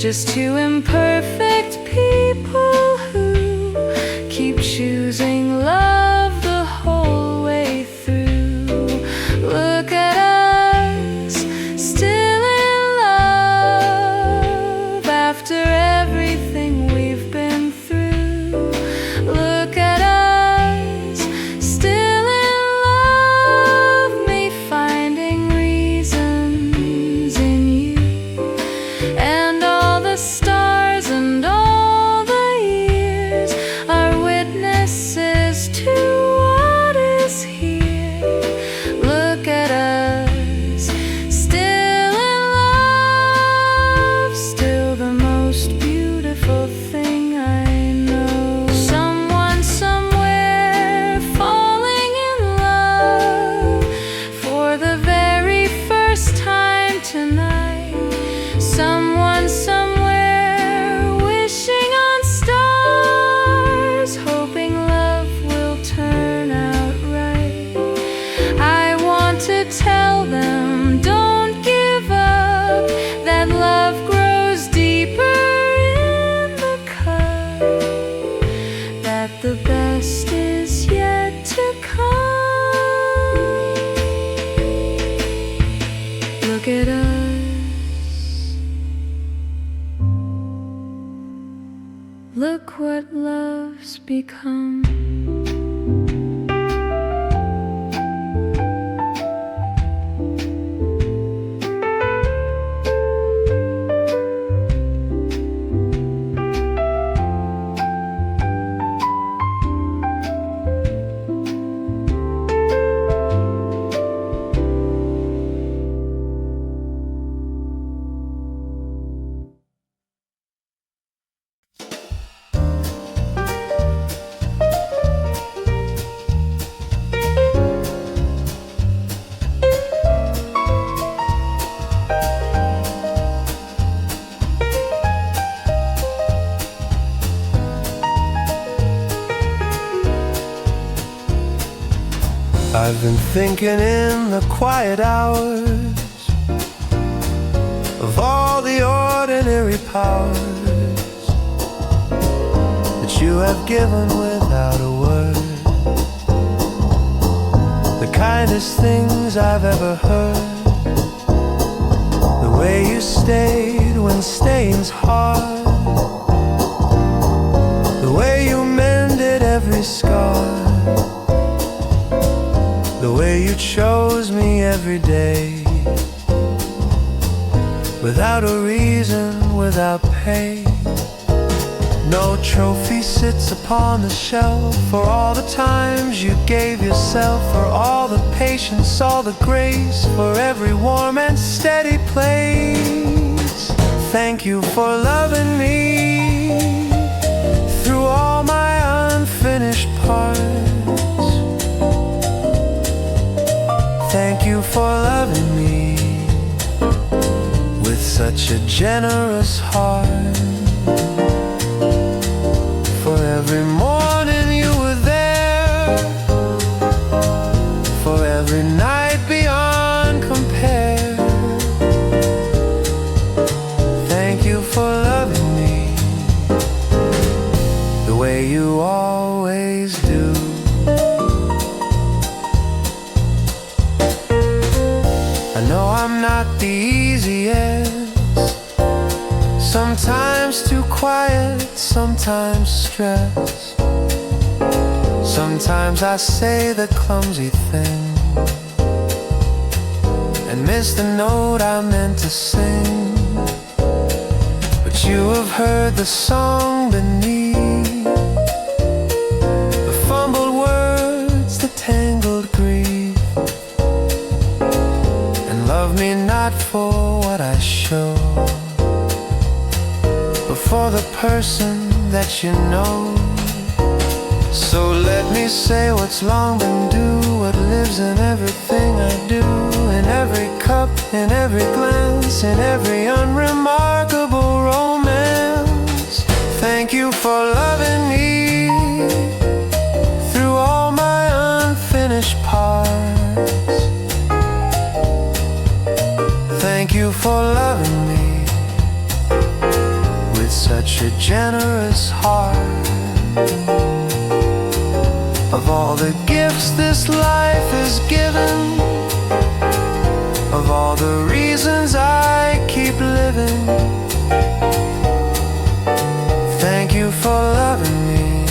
just two imperfect people who keep choosing love the whole way through. Look at us, still in love after everything we've been through. Look at us, still in love, me finding reasons in you. And all the stars and all the years are witnesses to what is here. Look at us, still in love, still the most beautiful thing I know. Someone somewhere falling in love for the very first time tonight. Someone somewhere wishing on stars, hoping love will turn out right. I want to tell them, don't give up, that love grows deeper in the cut, that the best is yet to come. Look at us, look what love's become. I've been thinking in the quiet hours of all the ordinary powers that you have given without a word. The kindest things I've ever heard. The way you stayed when staying's hard. The way you mended every scar. The way you chose me every day, without a reason, without pay. No trophy sits upon the shelf for all the times you gave yourself, for all the patience, all the grace, for every warm and steady place. Thank you for loving me through all my unfinished parts. Thank you for loving me with such a generous heart. For every morning you were there, for every night beyond compare. Thank you for loving me the way you always do. I know I'm not the easiest, Sometimes too quiet, sometimes stressed. Sometimes I say the clumsy thing and miss the note I meant to sing. But you have heard the song beneath, the fumbled words, the tangled grief. And love me not for what I show, but for the person that you know. So let me say what's long been due, what lives in everything I do, in every cup, in every glance, in every unremarkable romance. Thank you for loving me through all my unfinished parts. Thank you for loving me with such a generous heart. Of all the gifts this life has given, of all the reasons I keep living, thank you for loving me.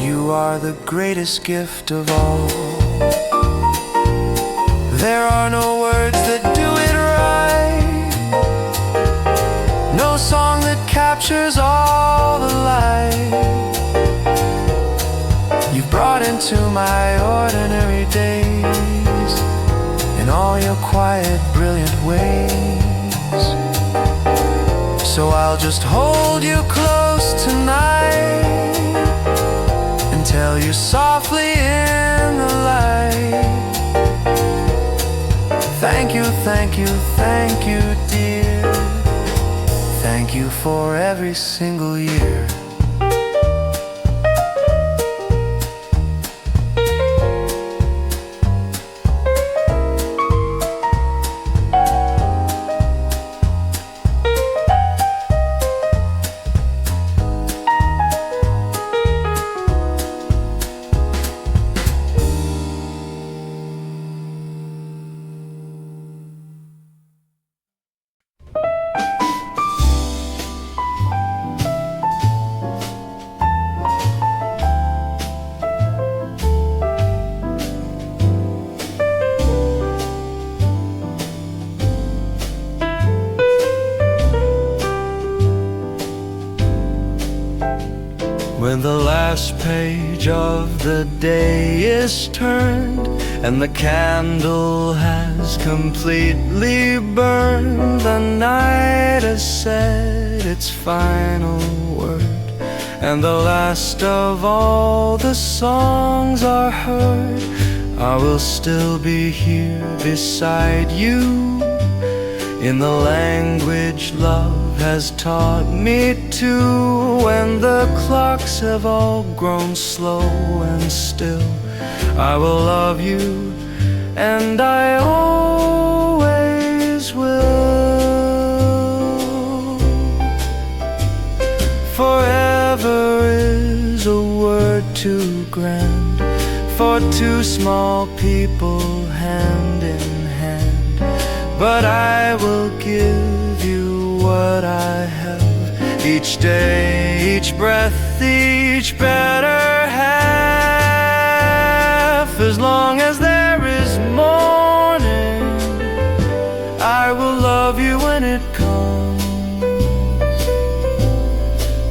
You are the greatest gift of all. There are no words that do it right, no song that captures all the light you've brought into my ordinary days, in all your quiet, brilliant ways. So I'll just hold you close tonight and tell you softly in the light, thank you, thank you, thank you, dear. Thank you for every single year. When the last page of the day is turned and the candle has completely burned, the night has said its final word, and the last of all the songs are heard, I will still be here beside you in the language love has taught me to. When the clocks have all grown slow and still, I will love you, and I always will. Forever is a word too grand for two small people hand in hand, but I will give you what I have, each day, each breath, each better half. As long as there is morning, I will love you when it comes.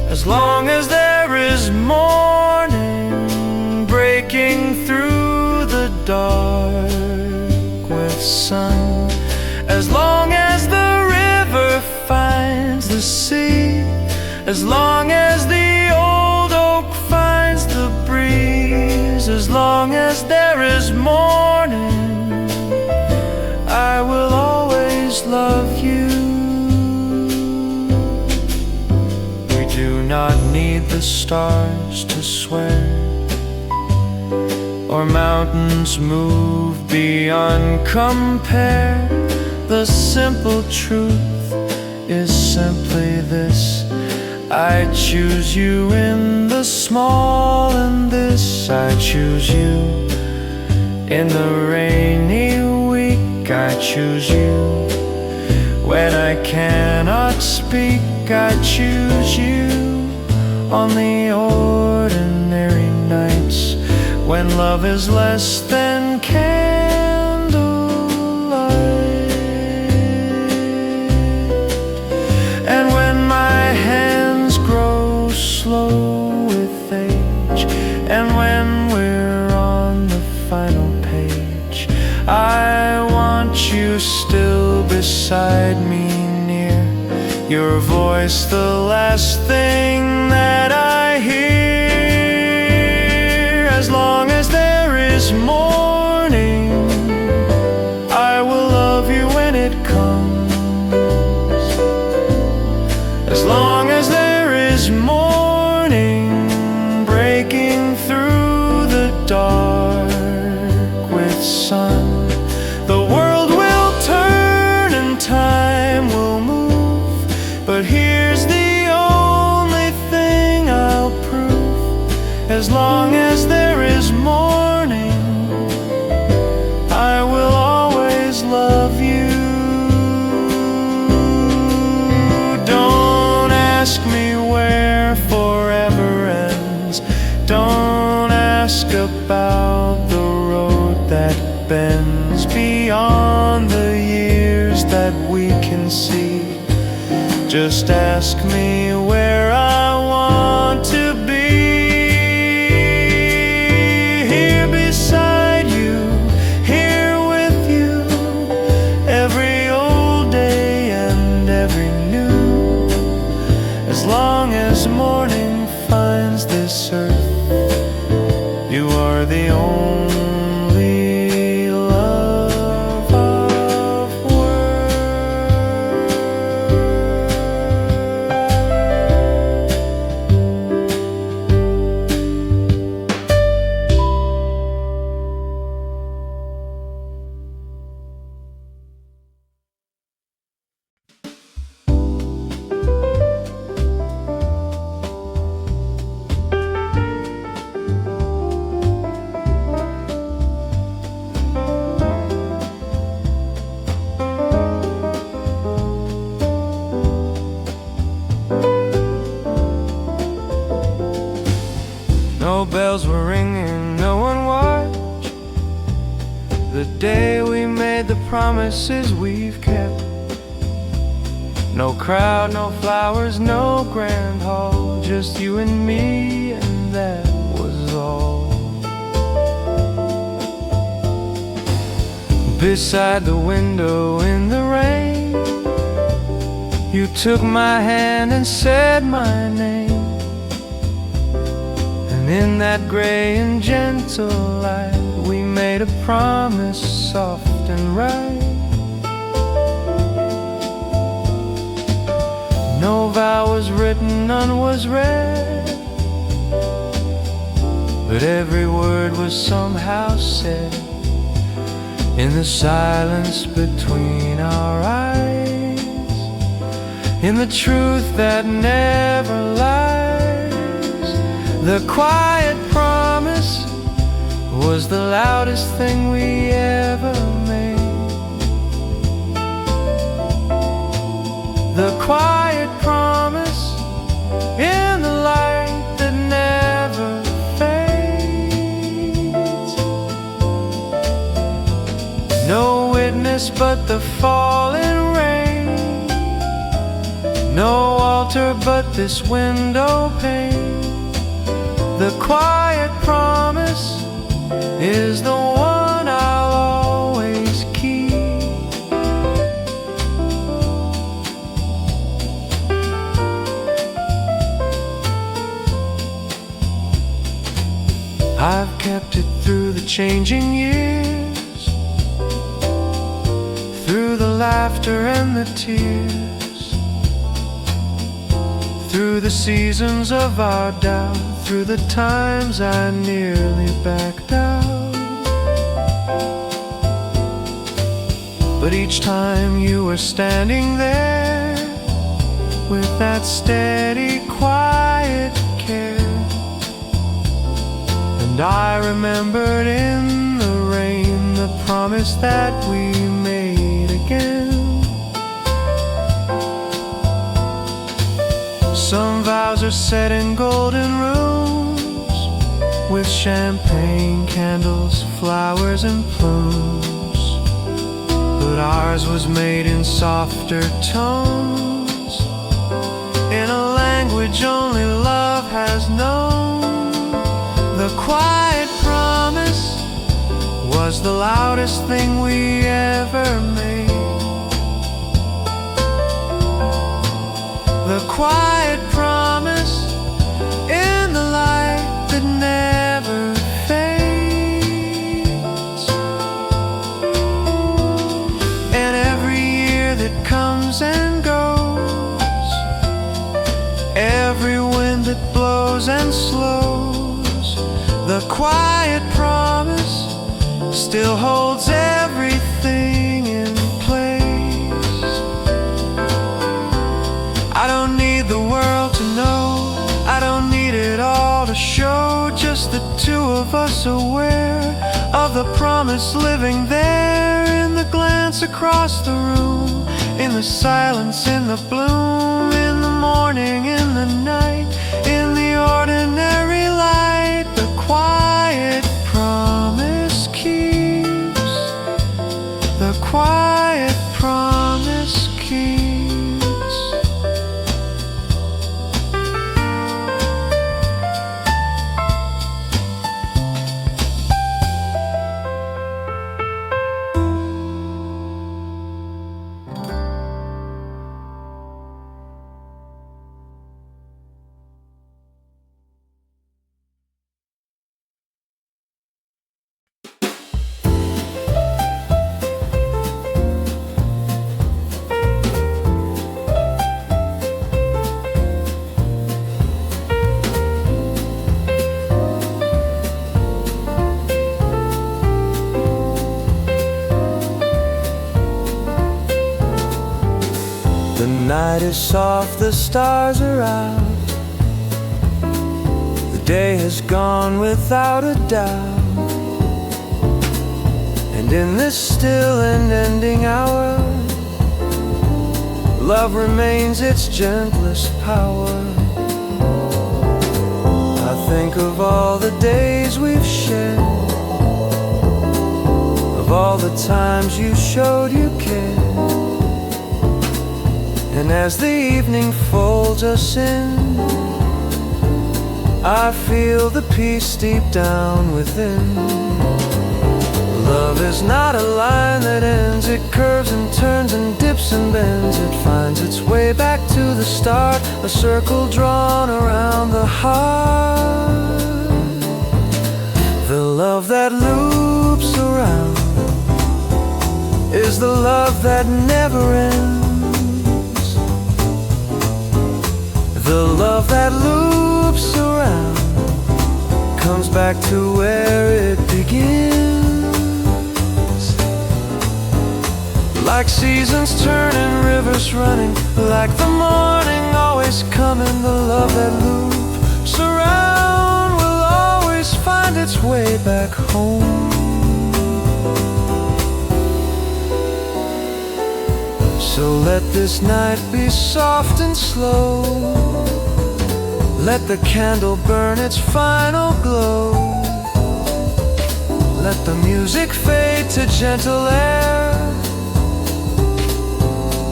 As long as there is morning, breaking through the dark with sun. As long as the river finds the sea, as long as the old oak finds the breeze, as long as there is morning, I will always love you. We do not need the stars to swear, or mountains move beyond compare. The simple truth is simply this: I choose you in the small and this. I choose you in the rainy week. I choose you When I cannot speak, I choose you on the ordinary nights, when love is less than candlelight, and when my hands grow slow with age, and when we're on the final page, I want you still beside me, near, your voice the last thing that I hear. As long as there is morning, I will love you when it comes. As long as there is morning, breaking through the dark with sun, the world will turn and time will move, but here's the only thing I'll prove. As long as there is morning, I will always love you. Don't ask me where forever ends. Don't ask about the road that bends beyond the years that we can see. Just ask me where I want to be. Here beside you, here with you, every old day and every new. As long as morning finds this earth, you are the only love of worth. No bells were ringing, no one watched the day we made the promises we've kept. No crowd, no flowers, no grand hall, just you and me, and that was all. Beside the window in the rain, you took my hand and said my name. In that gray and gentle light, we made a promise soft and right. No vow was written, none was read, but every word was somehow said in the silence between our eyes, in the truth that never lies. The quiet promise was the loudest thing we ever made. The quiet promise in the light that never fades. No witness but the falling rain, no altar but this window pane. The quiet promise is the one I'll always keep. I've kept it through the changing years, through the laughter and the tears, through the seasons of our doubt, through the times I nearly backed out. But each time you were standing there with that steady, quiet care, and I remembered in the rain the promise that we made again. set in golden rooms with champagne, candles, flowers and plumes. But ours was made in softer tones, in a language only love has known. The quiet promise was the loudest thing we ever made. The quiet promise in the light that never fades. And every year that comes and goes, every wind that blows and slows, the quiet promise still holds everything in place. I don't need the world to know, I don't need it all to show, just the two of us aware of the promise living there, in the glance across the room, in the silence, in the bloom, in the morning, in the night, in the ordinary light. The quiet promise keeps, the quiet promise keeps. The night is soft, the stars are out, the day has gone without a doubt. And in this still and ending hour, love remains its gentlest power. I think of all the days we've shared, of all the times you showed you cared. And as the evening folds us in, I feel the peace deep down within. Love is not a line that ends, it curves and turns and dips and bends. It finds its way back to the start, a circle drawn around the heart. The love that loops around is the love that never ends. The love that loops around comes back to where it begins. Like seasons turning, rivers running, like the morning always coming. The love that loops around will always find its way back home. So let this night be soft and slow, let the candle burn its final glow, let the music fade to gentle air,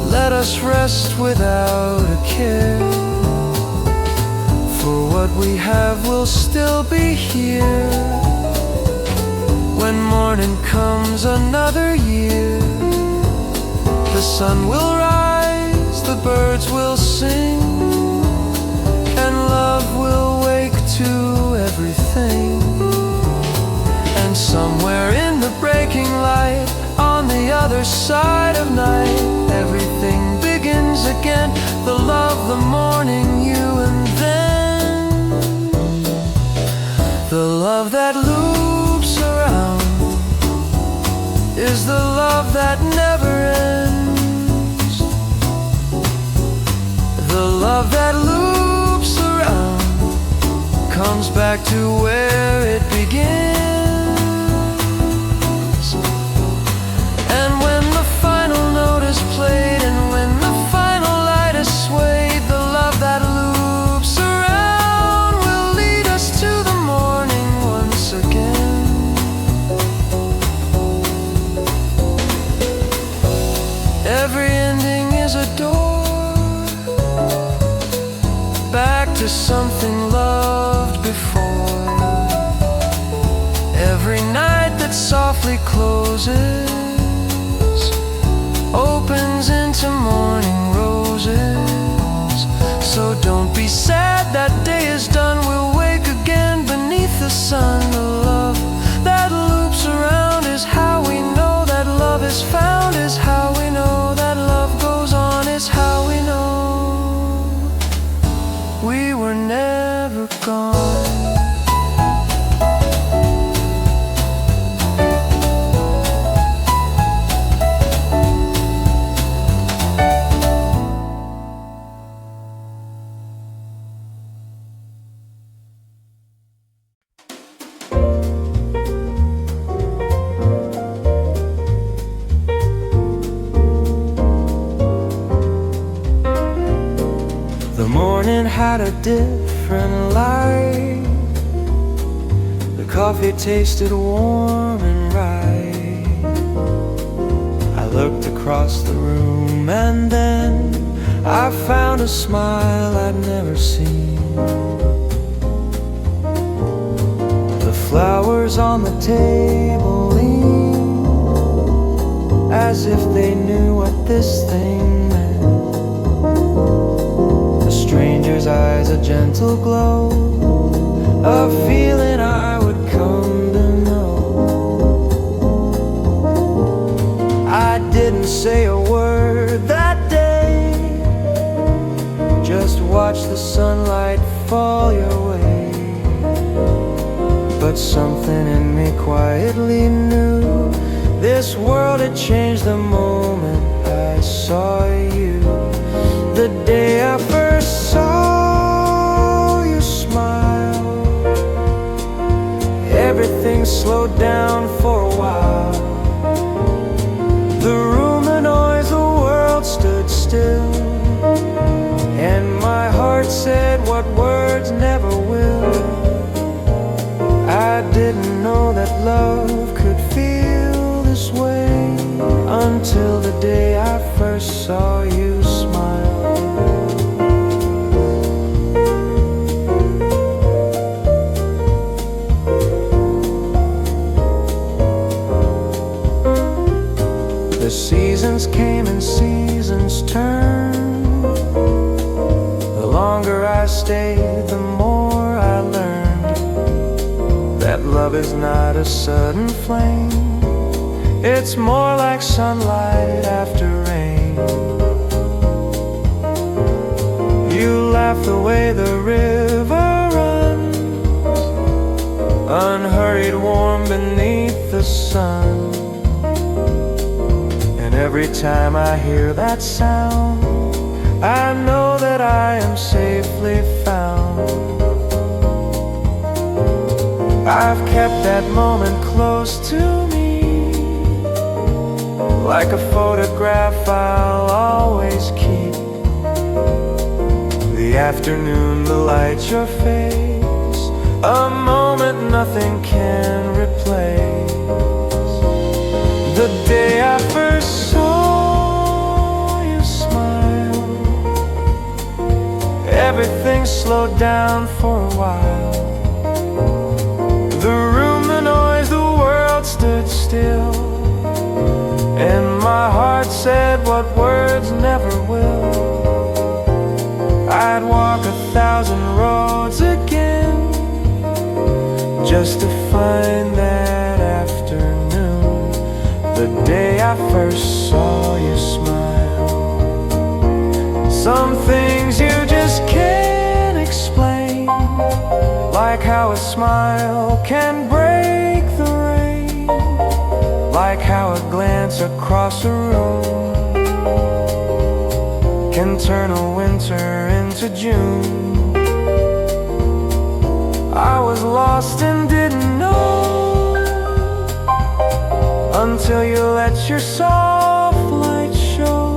let us rest without a care. For what we have will still be here when morning comes another year. The sun will rise, the birds will sing, and love will wake to everything. And somewhere in the breaking light, on the other side of night, everything begins again. The love, the morning, you and then. The love that loops around is the love that never ends. The love that loops around comes back to where it begins. And when the final note is played, and when the final light is swayed, the love that loops around to something loved before. Every night that softly closes opens into morning roses. So don't be sad, that day is done. We'll wake again beneath the sun. The love that loops around is how we know that love is found. Is how we know that love goes on. Is how we know we were never gone. Had a different light. The coffee tasted warm and right. I looked across the room and then I found a smile I'd never seen. The flowers on the table leaned as if they knew what this thing meant. Stranger's eyes, a gentle glow, a feeling I would come to know. I didn't say a word that day, just watched the sunlight fall your way. But something in me quietly knew this world had changed the moment I saw you. The day I first saw you smile, everything slowed down for a while. The room, the noise, the world stood still, and my heart said what words never will. I didn't know that love could feel this way until the day I first saw you smile. The seasons came and seasons turned. The longer I stayed, the more I learned that love is not a sudden flame. It's more like sunlight after rain. You laugh the way the river runs, unhurried, warm beneath the sun. Every time I hear that sound, I know that I am safely found. I've kept that moment close to me, like a photograph I'll always keep. The afternoon, the light, your face, a moment nothing can replace. The day I first saw you smile, everything slowed down for a while. The room, the noise, the world stood still, and my heart said what words never will. I'd walk 1,000 roads again just to find that afternoon, the day I first saw you smile. Some things you just can't explain, like how a smile can break the rain, like how a glance across a room can turn a winter into June. I was lost and didn't know until you let your soft light show.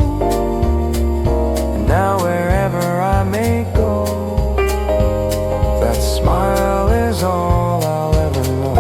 And now wherever I may go, that smile is all I'll ever know.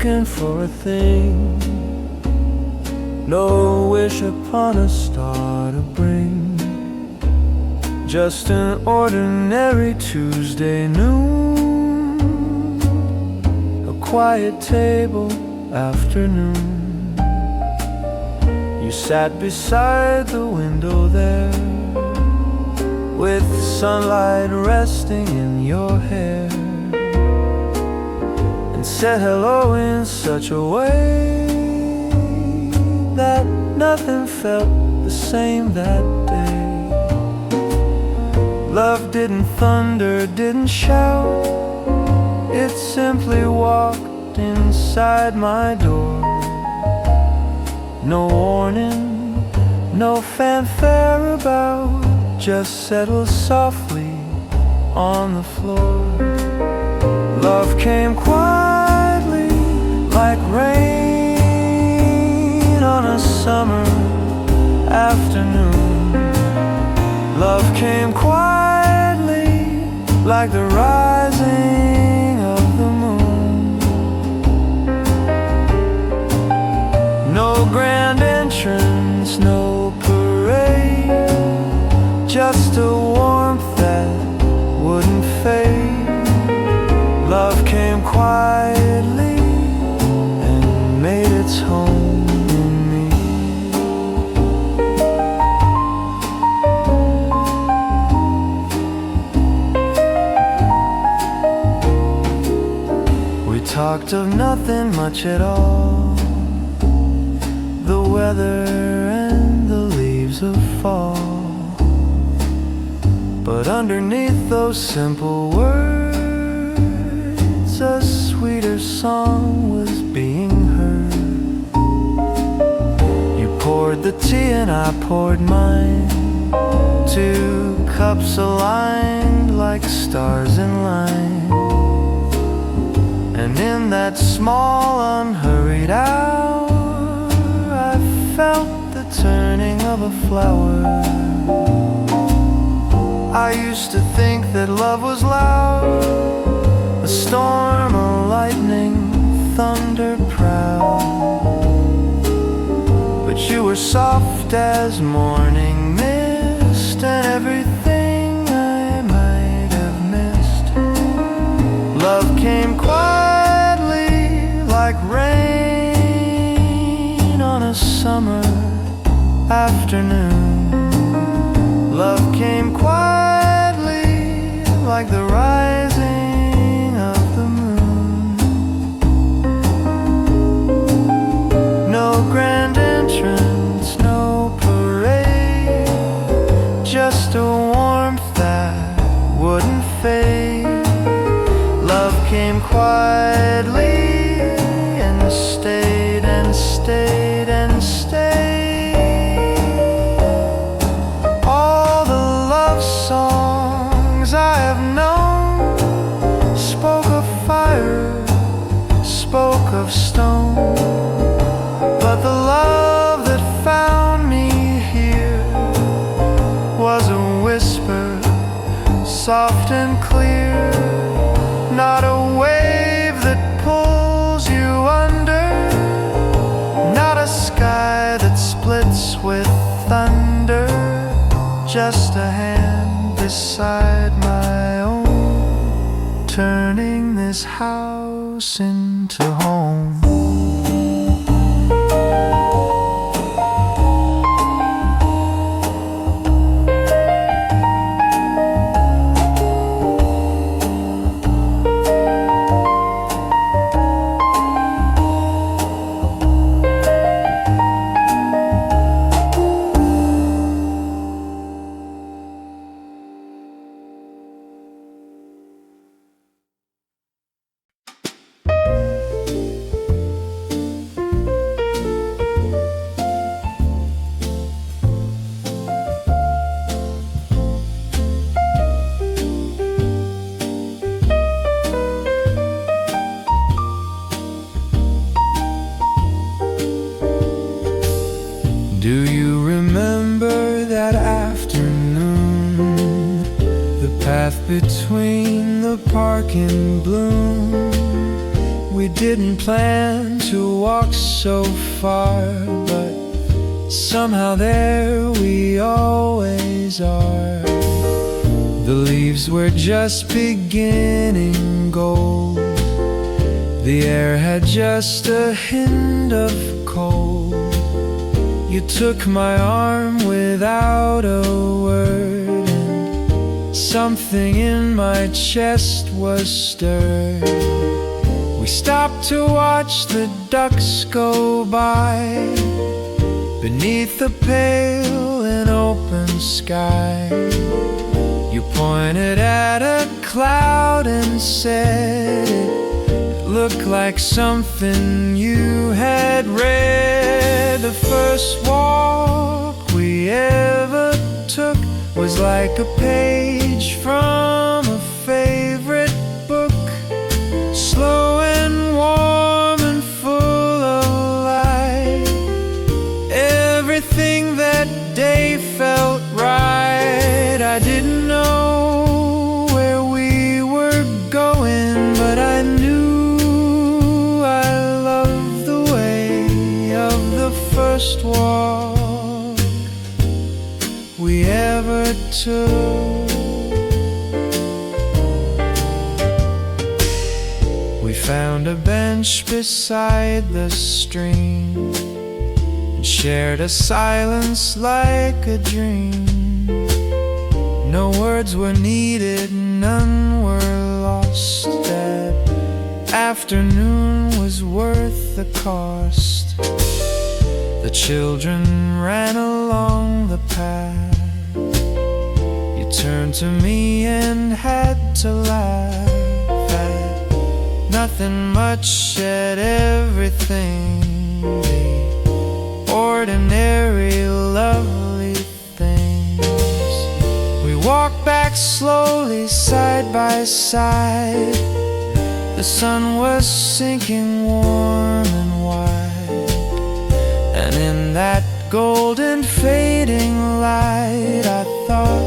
looking for a thing, no wish upon a star to bring, just an ordinary Tuesday noon, a quiet table afternoon. You sat beside the window there, with sunlight resting in your hair, and said hello in such a way that nothing felt the same that day. Love didn't thunder, didn't shout, it simply walked inside my door. No warning, no fanfare about, just settled softly on the floor. Love came quietly like rain on a summer afternoon. Love came quietly like the rising of the moon. No grand entrance, no parade, just a warmth that wouldn't fade. Love came quietly and made its home in me. We talked of nothing much at all, the weather and the leaves of fall. But underneath those simple words, a sweeter song was being heard. You poured the tea and I poured mine, two cups aligned like stars in line. And in that small unhurried hour, I felt the turning of a flower. I used to think that love was loud, a storm, a lightning, thunder proud. But you were soft as morning mist, and everything I might have missed. Love came quietly like rain on a summer afternoon. Love came quietly like the rising of the moon. No grand entrance, no parade, just a warmth that wouldn't fade. Love came quietly and stayed and stayed and stayed. Songs I have known spoke of fire, spoke of stone, but the love that found me here was a whisper, soft and clear, not a wave that pulls you under, not a sky that splits with thunder, just a hand beside my own, turning this house into home. Do you remember that afternoon? The path between the park and bloom. We We didn't plan to walk so far, but somehow there we always are. The leaves were just beginning gold. The air had just a hint of cold. You took my arm without a word, and something in my chest was stirred. We stopped to watch the ducks go by beneath the pale and open sky. You pointed at a cloud and said it looked like something you had read. The first walk we ever took was like a page from a favorite book, slow and warm and full of light. Everything that day felt right. I didn't know where we were going, but I knew I loved the way of the first walk we ever took. We found a bench beside the stream and shared a silence like a dream. No words were needed, none were lost. That afternoon was worth the cost. The children ran along the path. You turned to me and had to laugh at nothing much, at everything, the ordinary lovely things. We walked back slowly side by side. The sun was sinking warm and wide, and in that golden fading light I thought,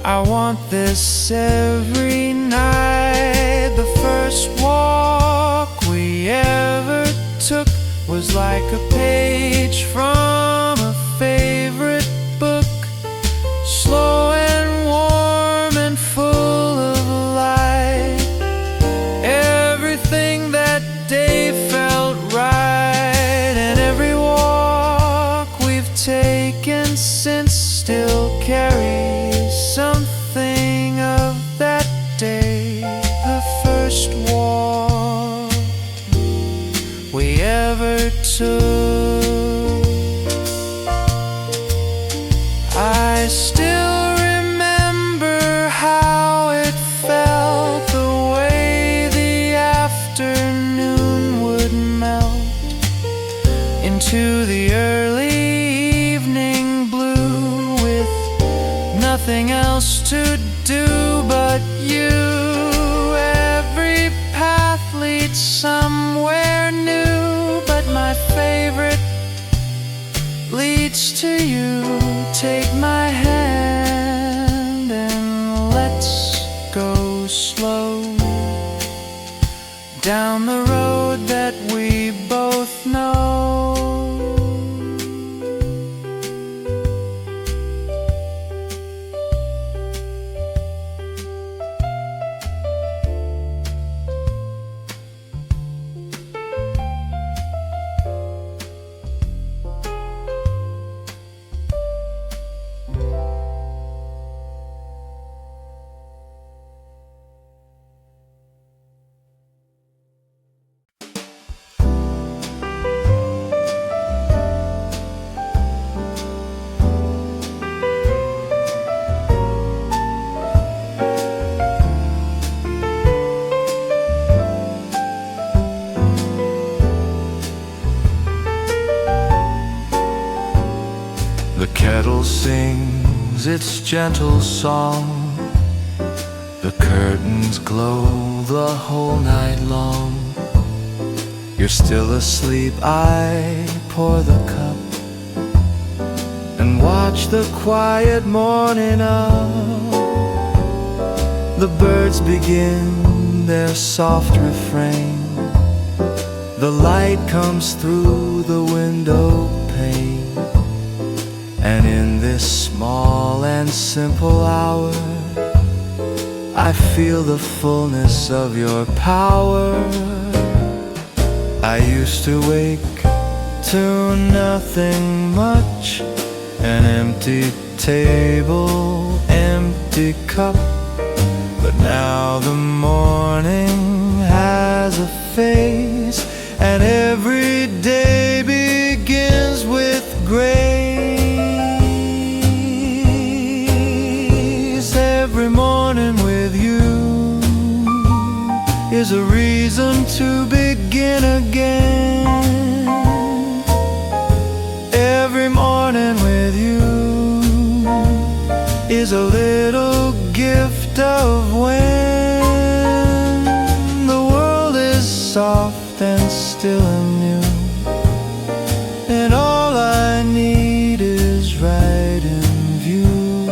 I want this every night. The first walk we ever took was like a page from a favorite book, slow and warm and full of light. Everything that day felt right, and every walk we've taken since still carries something of that day. The first walk we ever took. I still remember how it felt, the way the afternoon would melt into the early evening blue, with nothing else to do but you. Every path leads somewhere new, but my favorite leads to you. Take my hand and let's go slow down the road that we both know. The kettle sings its gentle song, the curtains glow the whole night long. You're still asleep, I pour the cup and watch the quiet morning up. The birds begin their soft refrain, The light comes through the window pane, and in this small and simple hour I feel the fullness of your power. I used to wake to nothing much, an empty table, empty cup. But now the morning has a face, and every day begins with grace. Every morning with you is a reason to begin again. Every morning with you is a little gift of when the world is soft and still and new, and all I need is right in view.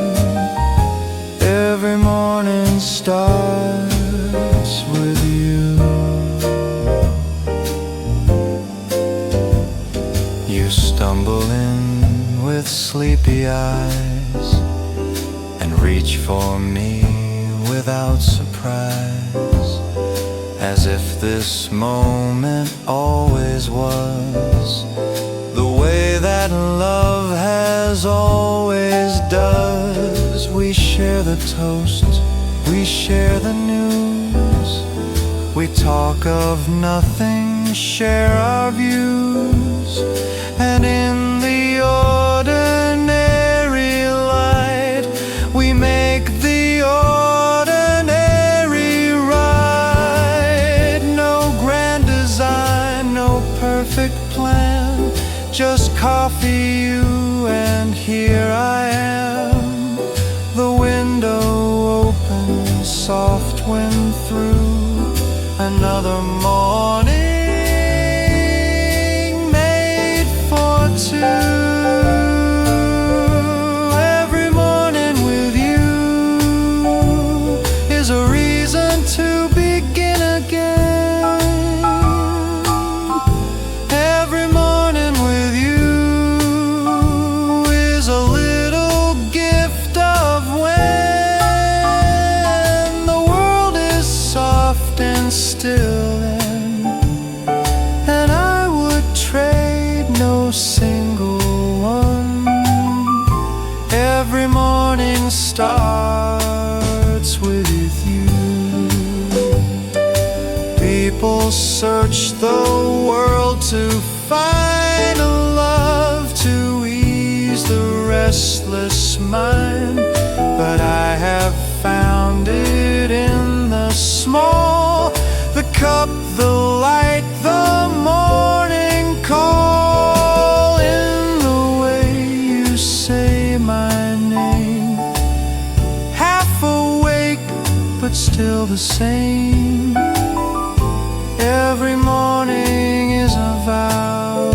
Every morning starts with you. You stumble in with sleepy eyes and reach for me without surprise, as if this moment always was the way that love has always does. We share the toast, we share the news, we talk of nothing, share our views, and in the ordinary light we make the ordinary right. No grand design, no perfect plan, just coffee, you, and here I am. The window open, soft wind through, another morning made for two. Every morning with you is a reason to begin again. Every morning with you is a little gift of when the world is soft and still, and I would trade no single one. Every morning starts with you. People search the world to find a love to ease the restless mind, but I have found it in the small, the cup, the light, the morning call, in the way you say my name, half awake but still the same. Every morning is a vow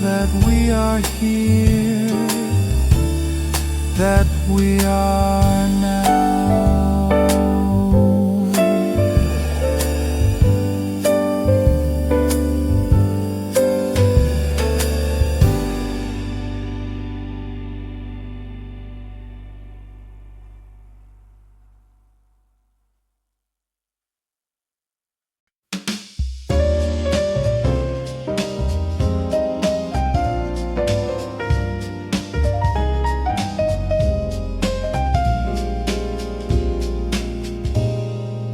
that we are here, that we are now.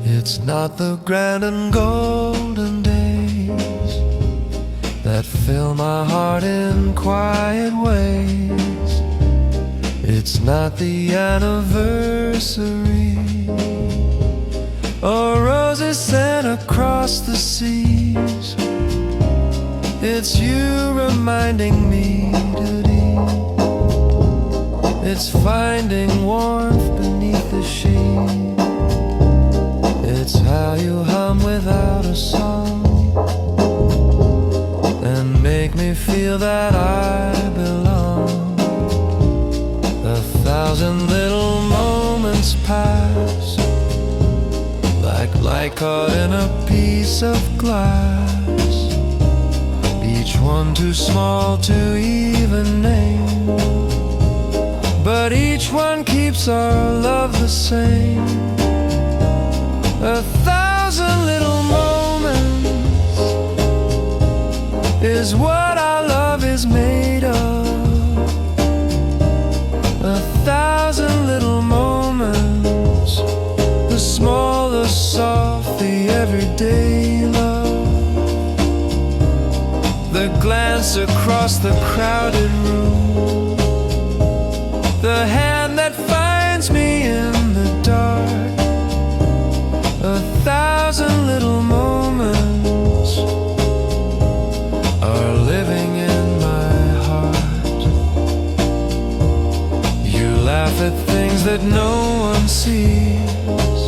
It's not the grand and golden days that fill my heart in quiet ways. It's not the anniversary or roses sent across the seas. It's you reminding me today. It's finding warmth beneath the shade. It's how you hum without a song and make me feel that I belong. 1,000 little moments pass like light caught in a piece of glass. one too small to even name, but each one keeps our love the same. 1,000 little moments is what our love is made of. 1,000 little moments, the small, the soft, the everyday love. The glance across the crowded room, the hand that finds me in the dark. 1,000 little moments are living in my heart. You laugh at things that no one sees,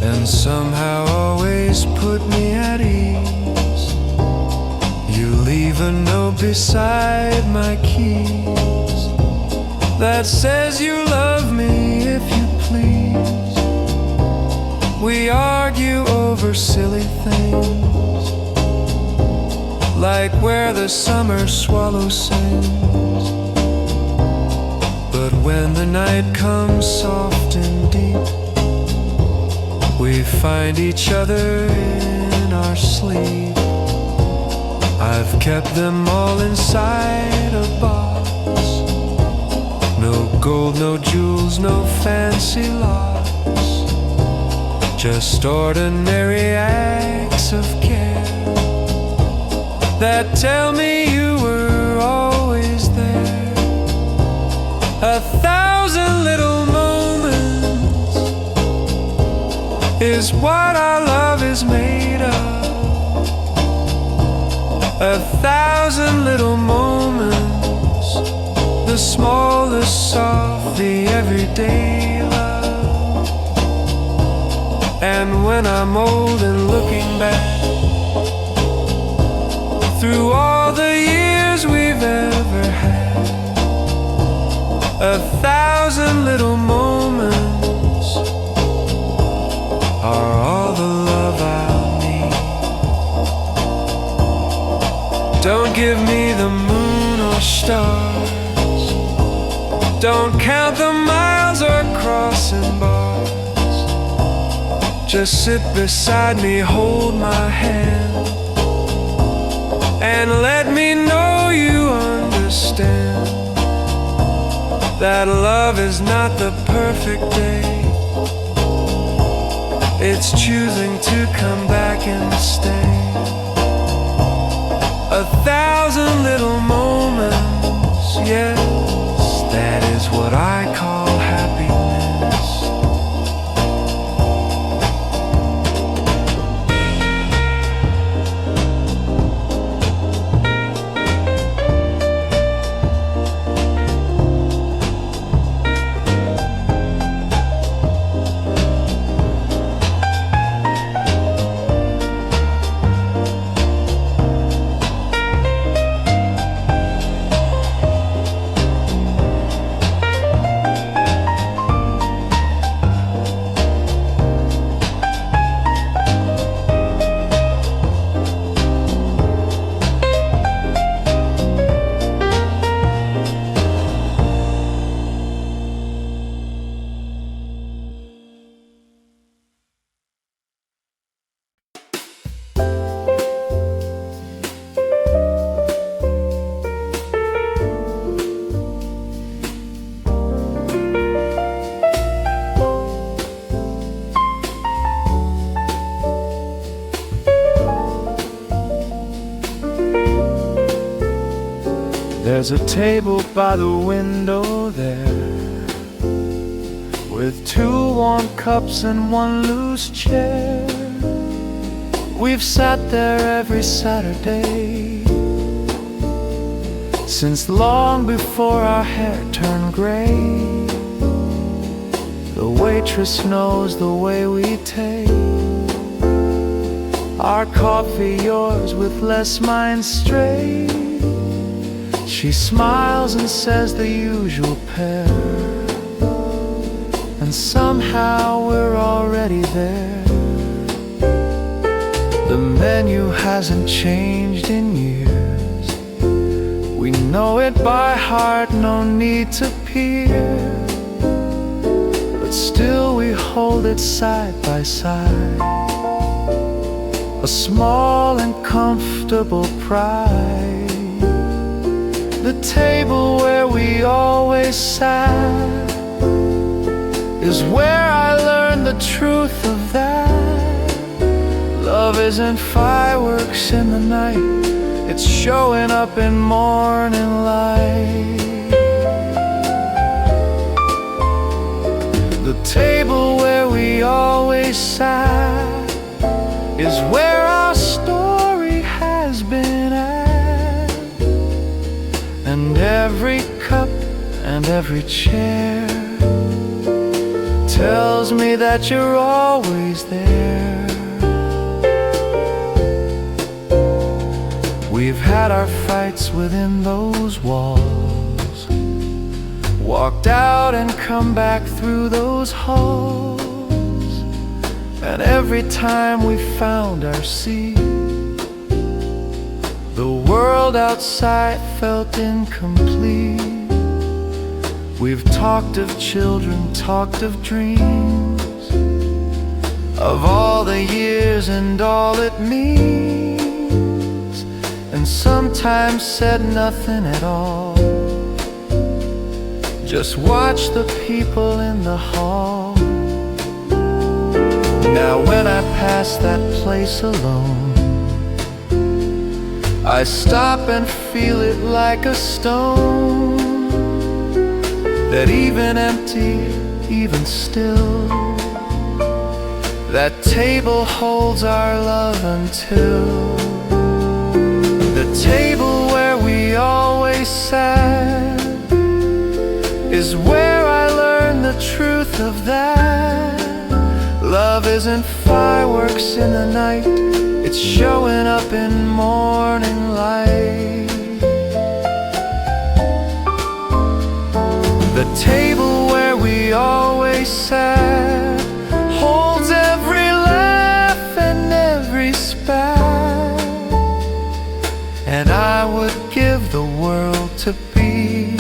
and somehow always put me at ease. You leave a note beside my keys that says you love me if you please. We argue over silly things, like where the summer swallow sings. But when the night comes soft and deep, we find each other in our sleep. I've kept them all inside a box. No gold, no jewels, no fancy locks, just ordinary acts of care that tell me you were always there. 1,000 little moments is what our love is made of. 1,000 little moments, the small, the soft, the everyday love. And when I'm old and looking back through all the years we've ever had, 1,000 little moments are all the love I'll need. Don't give me the moon or stars, don't count the miles or crossing bars. Just sit beside me, hold my hand, and let me know you understand that love is not the perfect day. It's choosing to come back and stay. 1,000 little moments, yes, that is what I call happiness. There's a table by the window there, with 2 warm cups and 1 loose chair. We've sat there every Saturday since long before our hair turned gray. The waitress knows the way we take our coffee, yours with less, mine straight. She smiles and says the usual pair, and somehow we're already there. The menu hasn't changed in years, know it by heart, no need to peer. But still we hold it side by side, a small and comfortable pride. The table where we always sat is where I learned the truth of that. Love isn't fireworks in the night, it's showing up in morning light. The table where we always sat is where our story has been at. And every cup and every chair tells me that you're always there. We've had our fights within those walls, walked out and come back through those halls. And every time we found our seat, the world outside felt incomplete. We've talked of children, talked of dreams, of all the years and all it means, and sometimes said nothing at all, just watch the people in the hall. Now when I pass that place alone, I stop and feel it like a stone, that even empty, even still, that table holds our love until the table where we always sat is where I learned the truth of that. Love isn't fireworks in the night, it's showing up in morning light. The table where we always sat holds every laugh and every spat, and I would give the world to be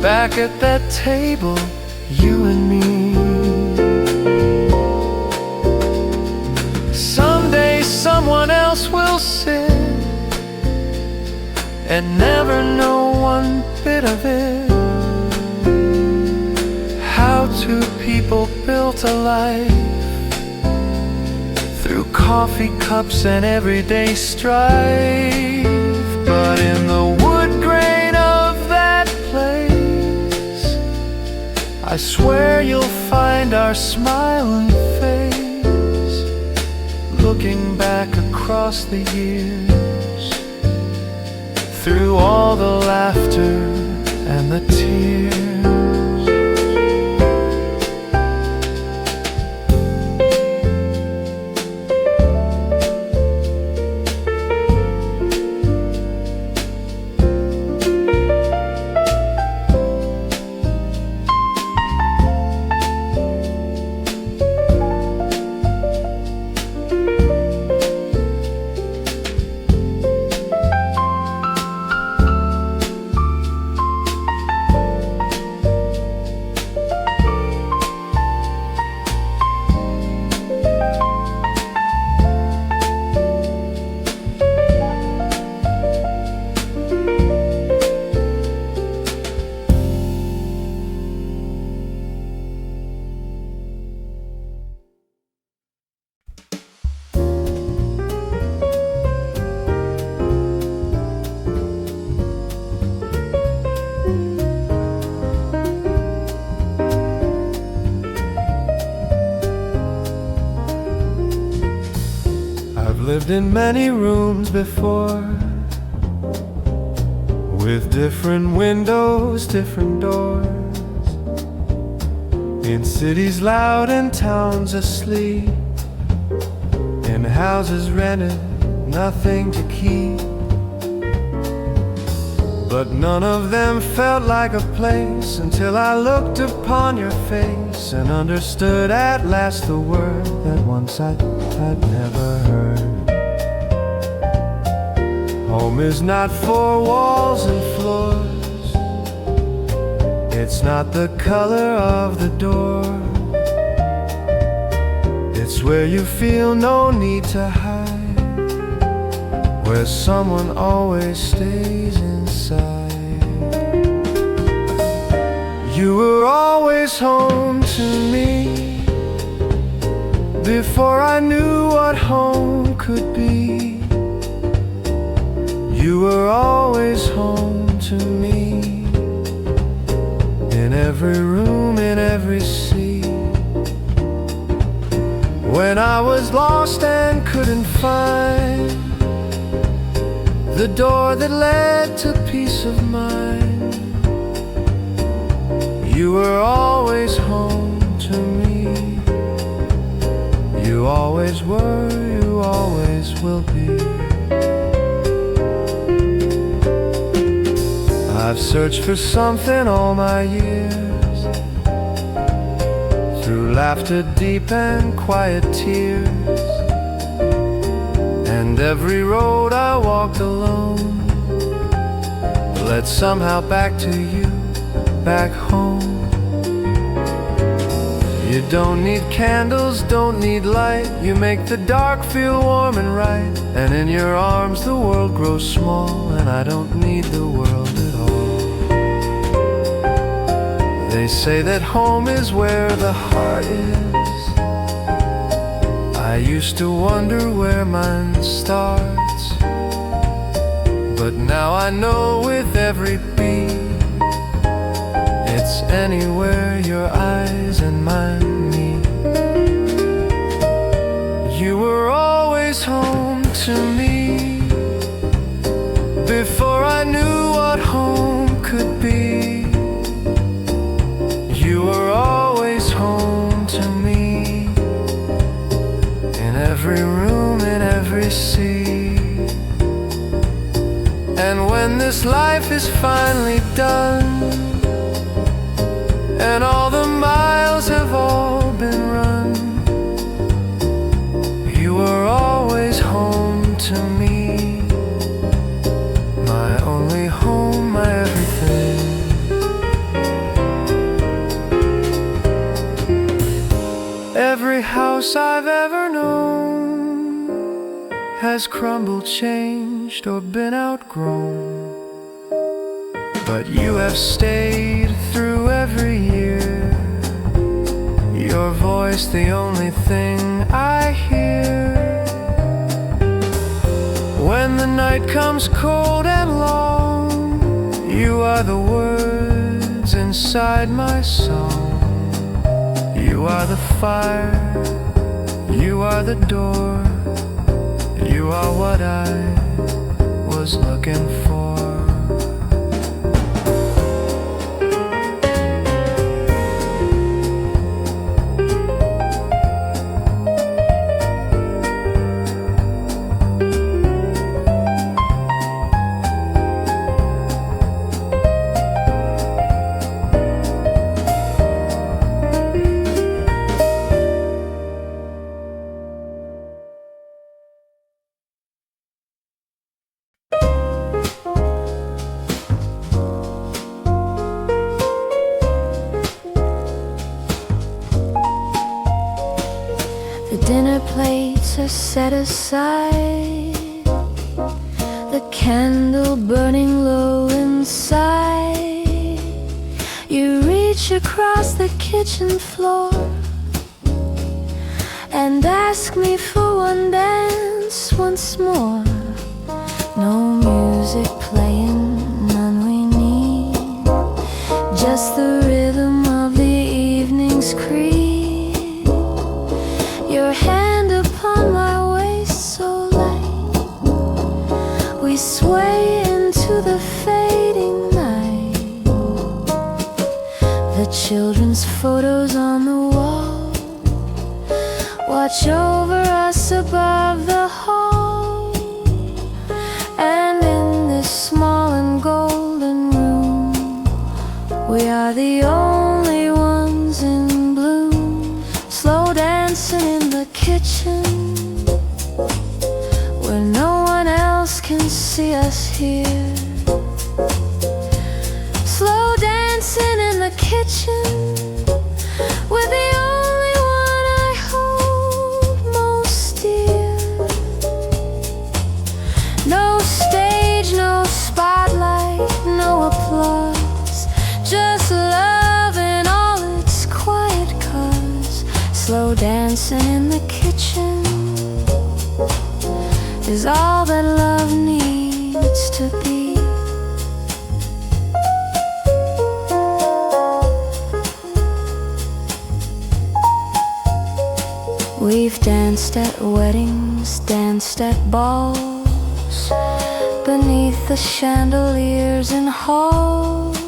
back at that table, you and me. Someday someone else will sit and never know one bit of it. How two people built a life through coffee cups and everyday strife. But in the wood grain of that place, I swear you'll find our smiling face, looking back across the years, through all the laughter and the tears. Lived in many rooms before, with different windows, different doors, in cities loud and towns asleep, in houses rented, nothing to keep. But none of them felt like a place until I looked upon your face and understood at last the word that once I'd never heard. Home is not for walls and floors. It's not the color of the door. It's where you feel no need to hide, where someone always stays inside. You were always home to me before I knew what home could be. You were always home to me, in every room, in every seat. When I was lost and couldn't find the door that led to peace of mind, you were always home to me. You always were, you always will be. I've searched for something all my years, through laughter deep and quiet tears, and every road I walked alone led somehow back to you, back home. You don't need candles, don't need light. You make the dark feel warm and right, and in your arms the world grows small, and I don't need the world at all. They say that home is where the heart is. I used to wonder where mine starts, but now I know with every beat, it's anywhere your eyes and mine meet. You were always home to me before I knew what home could be. You were always home to me, in every room, in every seat. And when this life is finally done, and all the miles have all been run, you were always home to me, my only home, my everything. Every house I've ever known has crumbled, changed, or been outgrown, but you have stayed through every year. Your voice the only thing I hear. When the night comes cold and long, you are the words inside my song. You are the fire, you are the door, you are what I was looking for. The dinner plates are set aside, the candle burning low inside. You reach across the kitchen floor and ask me for one dance once more. No music playing, none we need, just the rhythm of the evening's creed. Your hand upon my waist so light, we sway into the fading night. The children's photos on the wall watch over us above the hall, and in this small and golden room, we are the only ones in bloom, slow dancing in the kitchen where no one else can see. see us here. Slow dancing in the kitchen with the only one I hold most dear. No stage, no spotlight, no applause, just love in all its quiet cause. Slow dancing in the kitchen is all that love needs to be. We've danced at weddings, danced at balls, beneath the chandeliers in halls,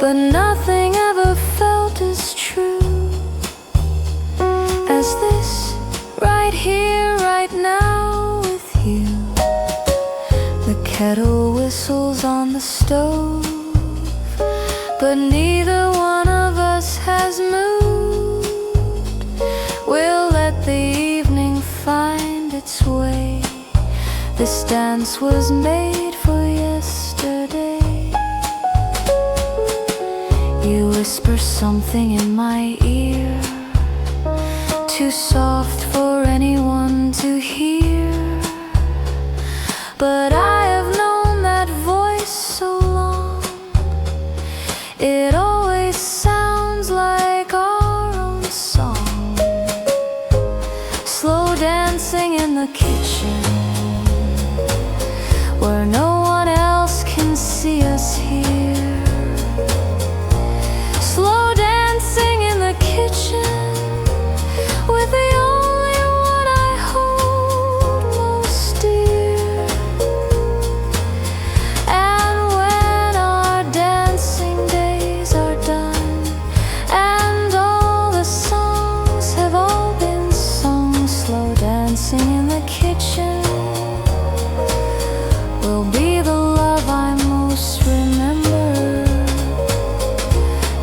but nothing ever felt as true as this right here, right now with you. The kettle whistles on the stove, but neither one of us has moved. We'll let the evening find its way. This dance was made for yesterday. You whisper something in my ear, too soft for anyone to hear, but I have known that voice so long. It always sounds like our own song. Slow dancing in the kitchen where no one else can see us here. Slow dancing in the kitchen with the only one I hold most dear. And when our dancing days are done and all the songs have all been sung, slow dancing in the kitchen will be the love I most remember.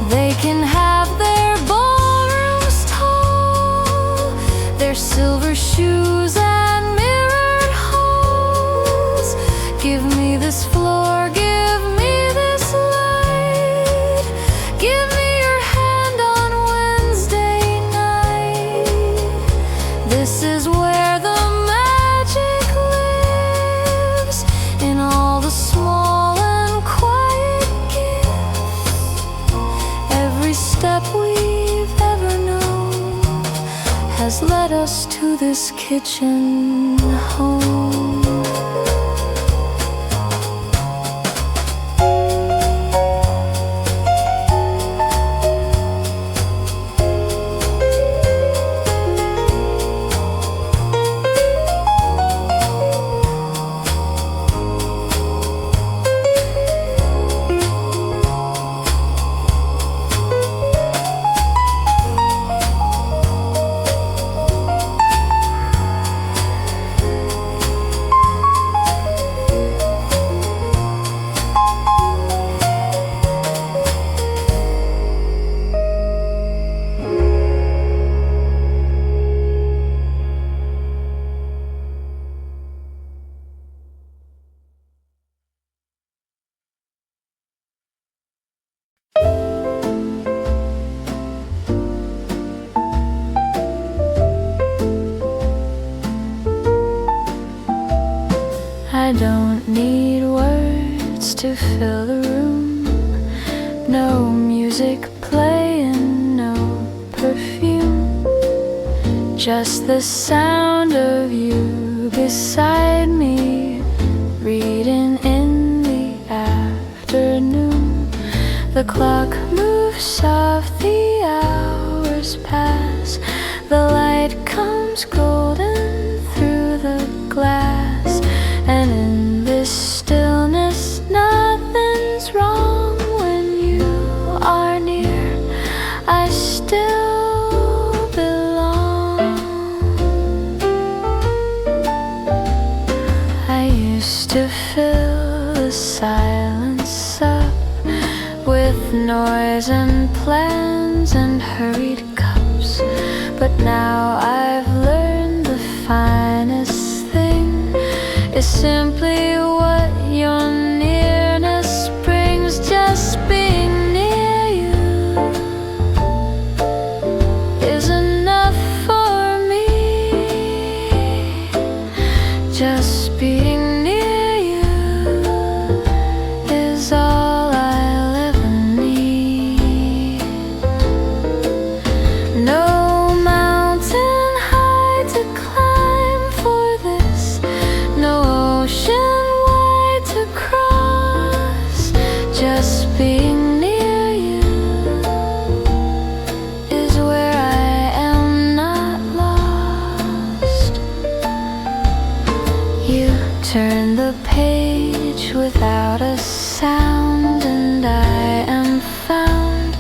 They can have their ballrooms tall, their silver shoes and mirrored halls. Give me this floor, give me this light, give me your hand on Wednesday night. This is where the magic lives, in all the small and quiet gifts. Every step we've ever known has led us to this kitchen home. I don't need words to fill the room. No music playing, no perfume, just the sound of you beside me, reading in the afternoon. The clock moves soft, the hours pass, the light comes golden through the glass, and in this stillness nothing's wrong. When you are near, I still belong. I used to fill the silence up with noise and plans and hurried cups, but now I've learned the finest thing is simply a sound, and I am found,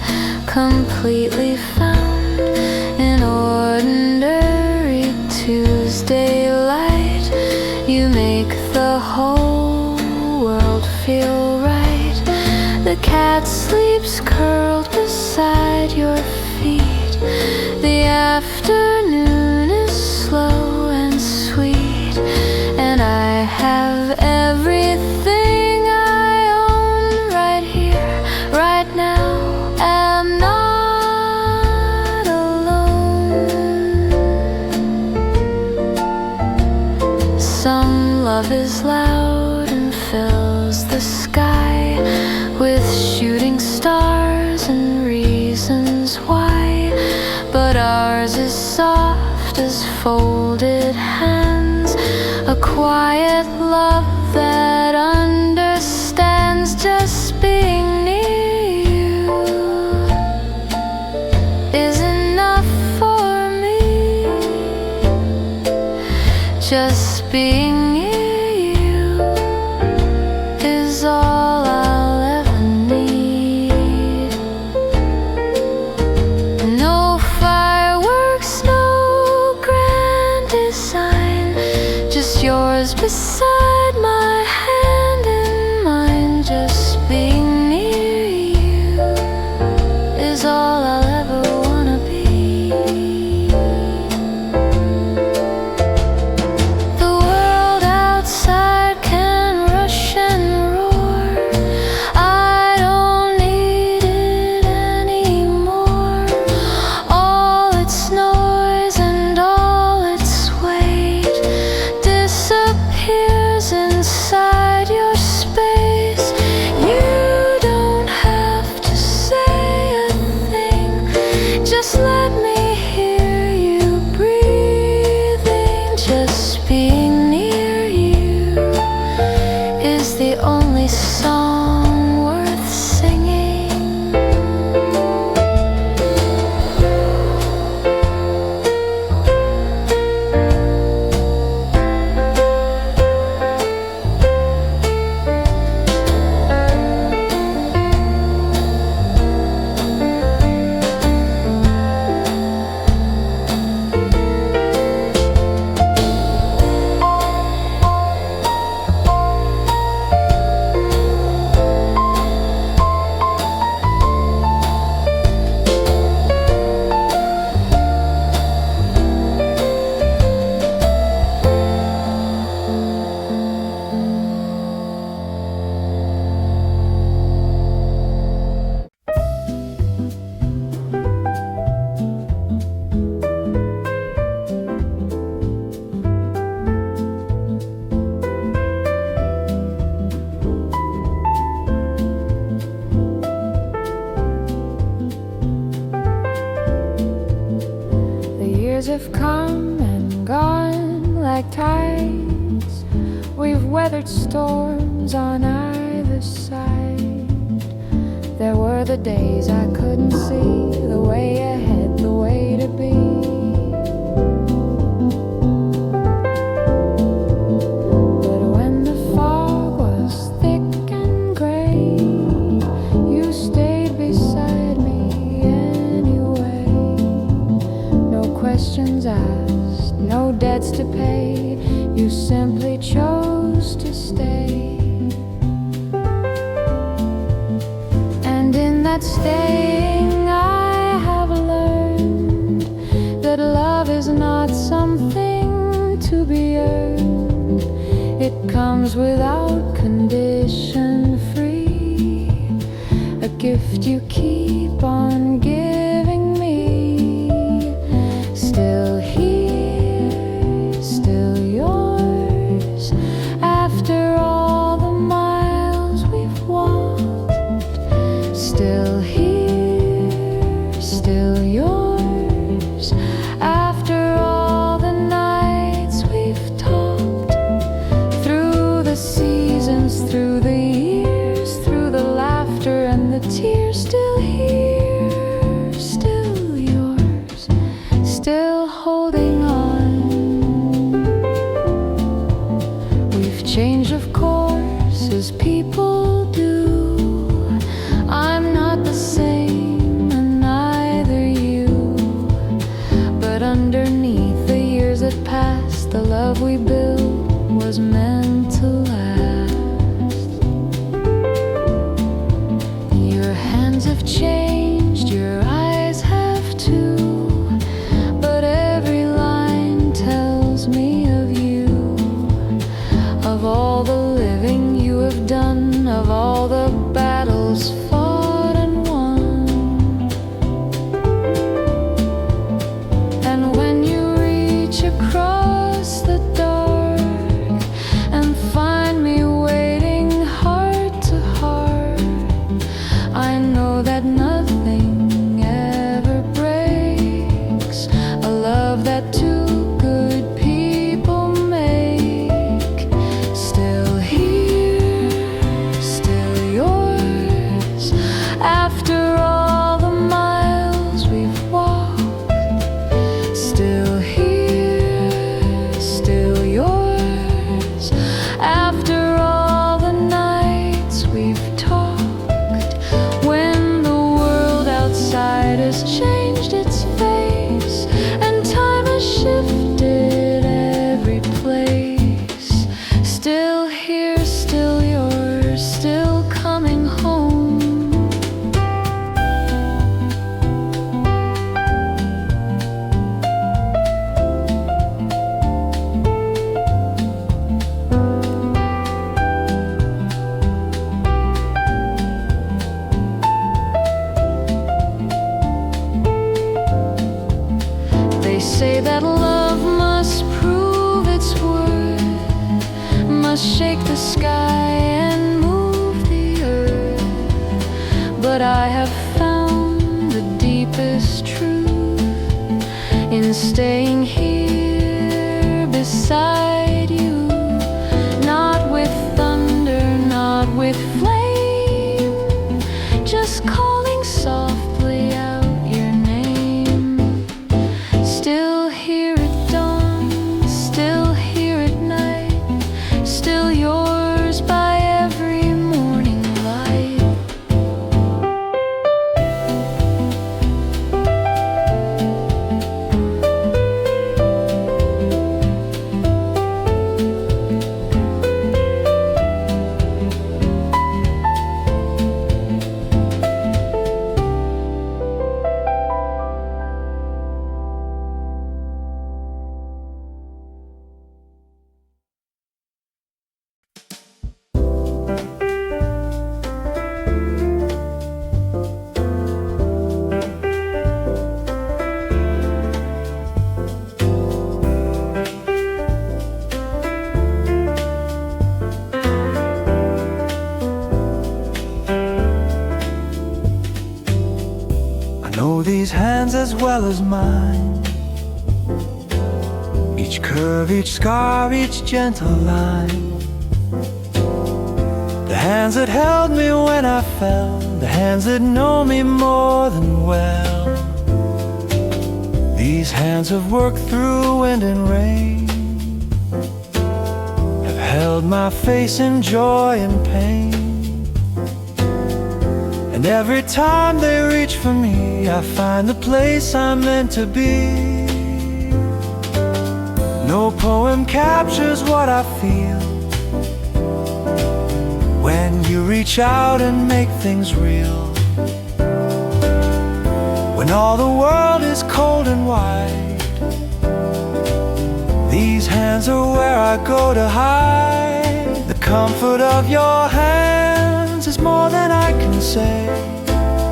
completely found in ordinary Tuesday light. You make the whole world feel right. The cat sleeps curled beside your feet. The afternoon is slow and sweet, and I have everything I own right here, right now. I'm not alone. Some love is loud and fills the sky with shooting stars and reasons why, but ours is soft as folded hands, a quiet love that understands just being near you is enough for me. Just being near you is all I'll ever need. No fireworks, no grand design, just yours beside my hand in mine. Just being near you is all I'll ever wanna be. The world outside can rush and roar. I don't need it anymore. All its noise and all its weight disappears inside your space. You don't have to say a thing, just let me hear you breathing. Just being near you is the only song worth singing. The years have come and gone like tides. We've weathered storms on either side. There were the days I couldn't see the way ahead, the way to be. But when the fog was thick and gray, you stayed beside me anyway. No questions asked, no debts to pay. You simply chose to stay. And in that staying, I have learned that love is not something to be earned. It comes without condition, free, a gift you keep on giving me. Still here, still yours, after all the miles we've walked. Still here, still yours, after all the nights we've talked. Through the seasons, through the years, through the laughter and the tears, still here. After all the miles we've walked, still here, still yours. After all the nights we've talked, when the world outside has changed its face and time has shifted every place, still here, still yours, still coming home. They say that love must prove its worth, must shake the sky and move the earth. But I have found the deepest truth in staying here beside you. Not with thunder, not with flame, just calling softly out your name. Still here at dawn, still here at night, still yours by every morning light. Know these hands as well as mine, each curve, each scar, each gentle line. The hands that held me when I fell, the hands that know me more than well. These hands have worked through wind and rain, have held my face in joy and pain. And every time they reach for me, I find the place I'm meant to be. No poem captures what I feel when you reach out and make things real. When all the world is cold and wide, these hands are where I go to hide. The comfort of your hands is more than I can say.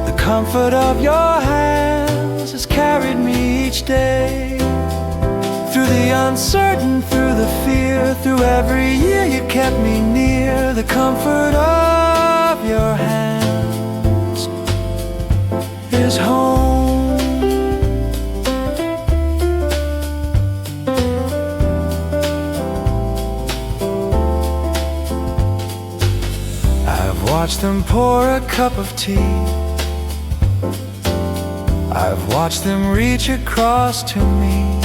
The comfort of your hands has carried me each day. Through the uncertain, through the fear, through every year you kept me near. The comfort of your hands is home. I've watched them pour a cup of tea, I've watched them reach across to me.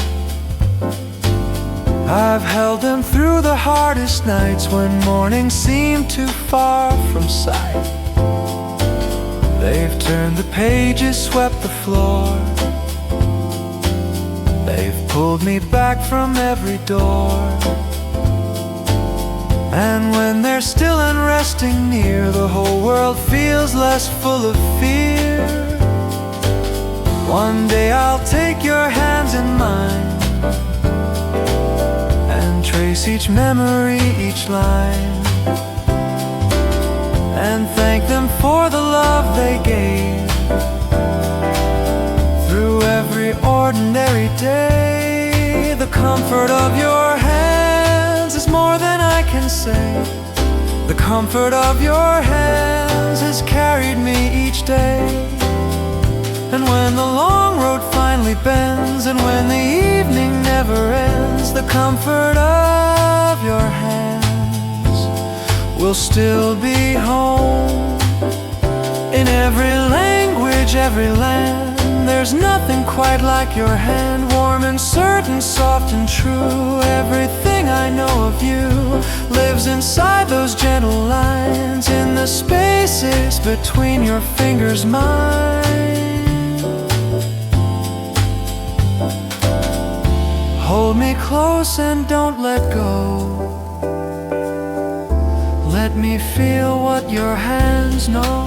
I've held them through the hardest nights when morning seemed too far from sight. They've turned the pages, swept the floor. They've pulled me back from every door. And when they're still and resting near, the whole world feels less full of fear. One day I'll take your hands in mine and trace each memory, each line, and thank them for the love they gave through every ordinary day. The comfort of your hands is more than I can say. The comfort of your hands has carried me each day. And when the long road finally bends, and when the evening never ends, the comfort of your hands will still be home in every every land. There's nothing quite like your hand, warm and certain, soft and true. Everything I know of you lives inside those gentle lines, in the spaces between your fingers, mine. Hold me close and don't let go. Let me feel what your hands know.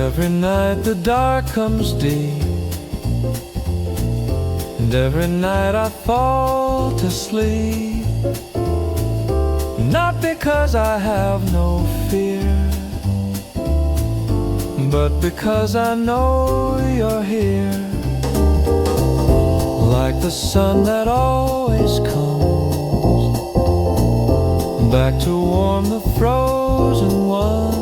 Every night the dark comes deep, and every night I fall to sleep. Not because I have no fear, but because I know you're here. Like the sun that always comes back to warm the frozen ones.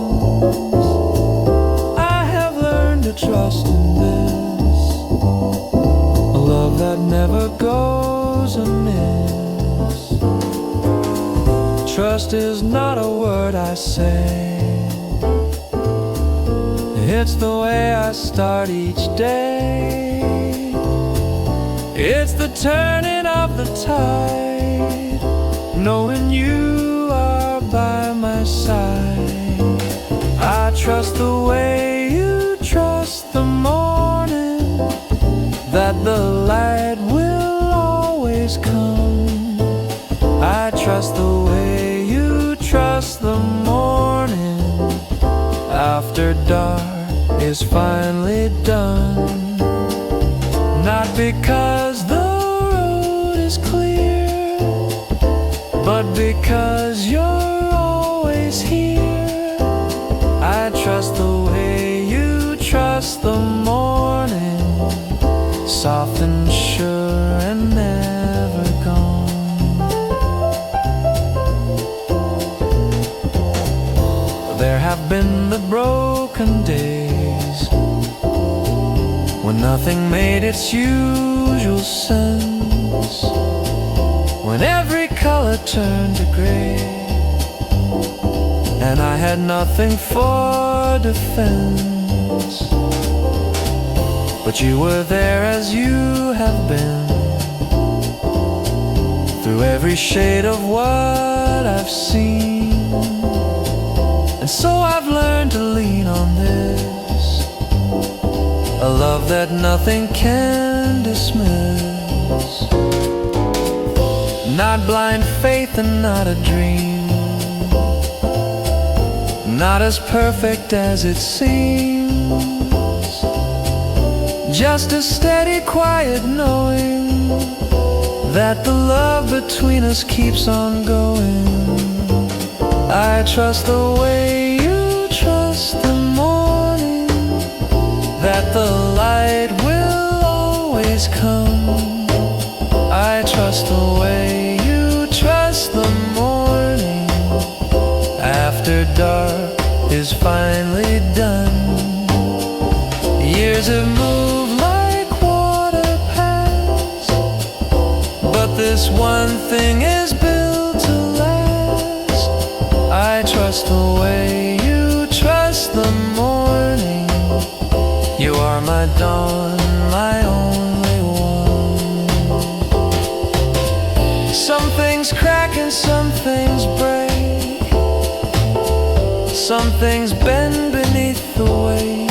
Trust in this, a love that never goes amiss. Trust is not a word I say, it's the way I start each day. It's the turning of the tide, knowing you are by my side. I trust the way you trust the morning, that the light will always come. I trust the way you trust the morning, after dark is finally done. Not because the road is clear, but because you're always here. I trust the way you trust the morning, soft and sure and never gone. There have been the broken days when nothing made its usual sense, when every color turned to gray, and I had nothing for defense. But you were there as you have been, through every shade of what I've seen. And so I've learned to lean on this, a love that nothing can dismiss. Not blind faith and not a dream, not as perfect as it seems, just a steady, quiet knowing that the love between us keeps on going. I trust the way you trust the morning, that the light will always come. I trust the way you trust the morning, after dark is finally done. Years have moved like water past, but this one thing is built to last. I trust the way you trust the morning. You are my dawn, my only one. Some things crack and some things break, some things bend beneath the weight,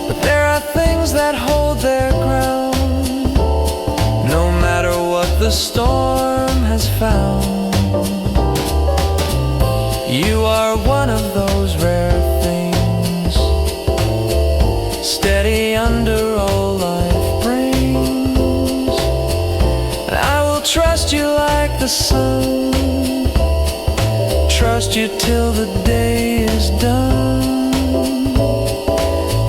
but there are things that hold their ground, no matter what the storm has found. You are one of those rare things, steady under all life brings, and I will trust you like the sun. Trust you till the day is done.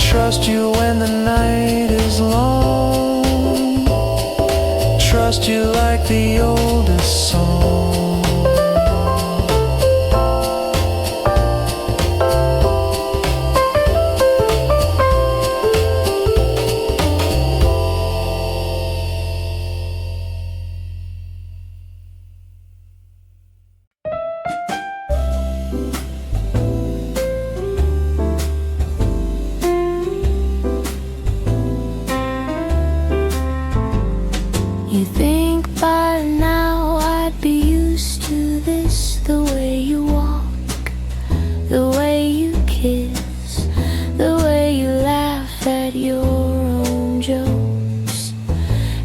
Trust you when the night is long. Trust you like the oldest song. You think by now I'd be used to this, the way you walk, the way you kiss, the way you laugh at your own jokes,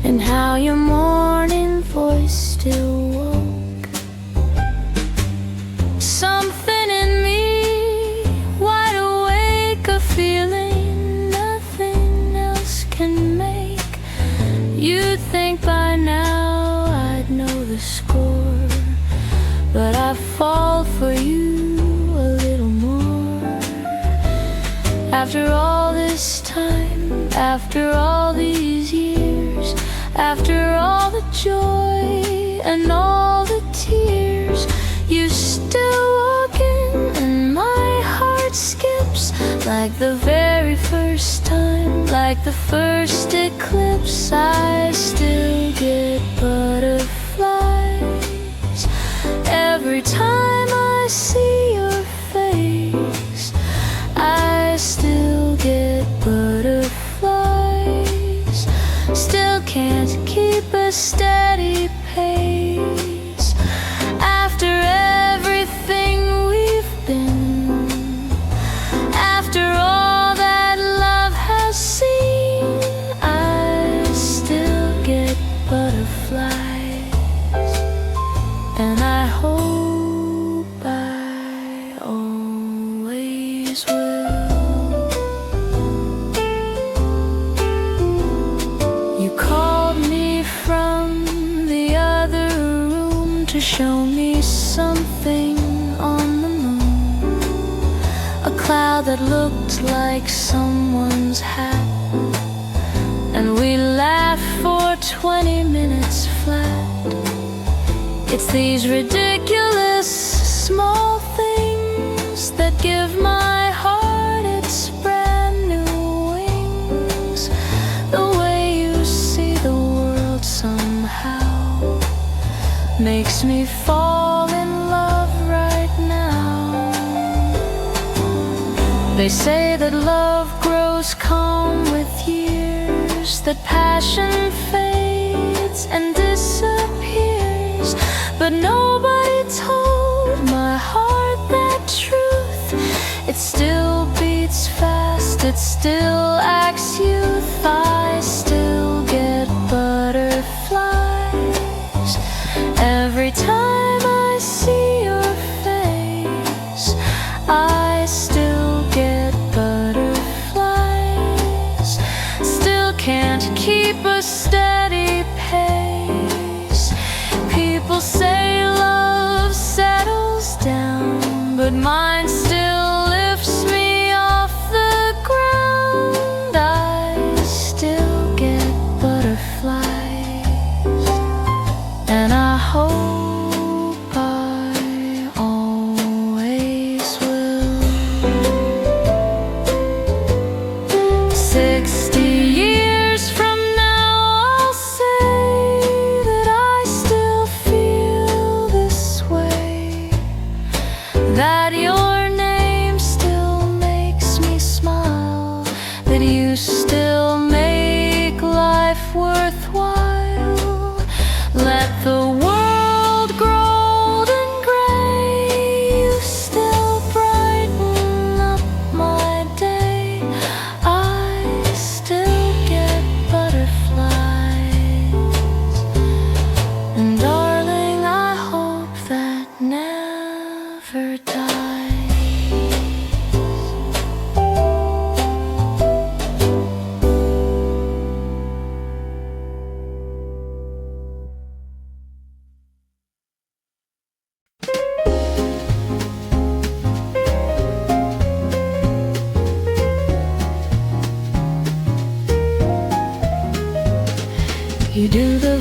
and how your morning voice still woke something in me, wide awake, a feeling nothing else can make. You'd think by now I'd know the score, but I fall for you a little more. After all this time, after all these years, after all the joy and all the tears, you still walk in and my heart skips like the very first time, like the first eclipse. I still get butterflies every time I see your face. I still get butterflies, still can't keep a steady pace. After everything we've been, after all that love has seen, I still get butterflies, and I hope I always will. You called me from the other room to show me something on the moon, a cloud that looked like someone's hat, and we laughed for 20 minutes flat. It's these ridiculous small things that give my heart its brand new wings. The way you see the world somehow makes me fall in love right now. They say that love grows calm with years, that passion fades and disappears, but nobody told my heart that truth. It still beats fast, it still acts youth. I still get butterflies every time I see your face. I still get butterflies, still can't keep a steady pace. People say love settles down, but mine still lifts me off the ground. I still get butterflies, and I hope I always will. 60 years from now I'll say that I still feel this way, that you're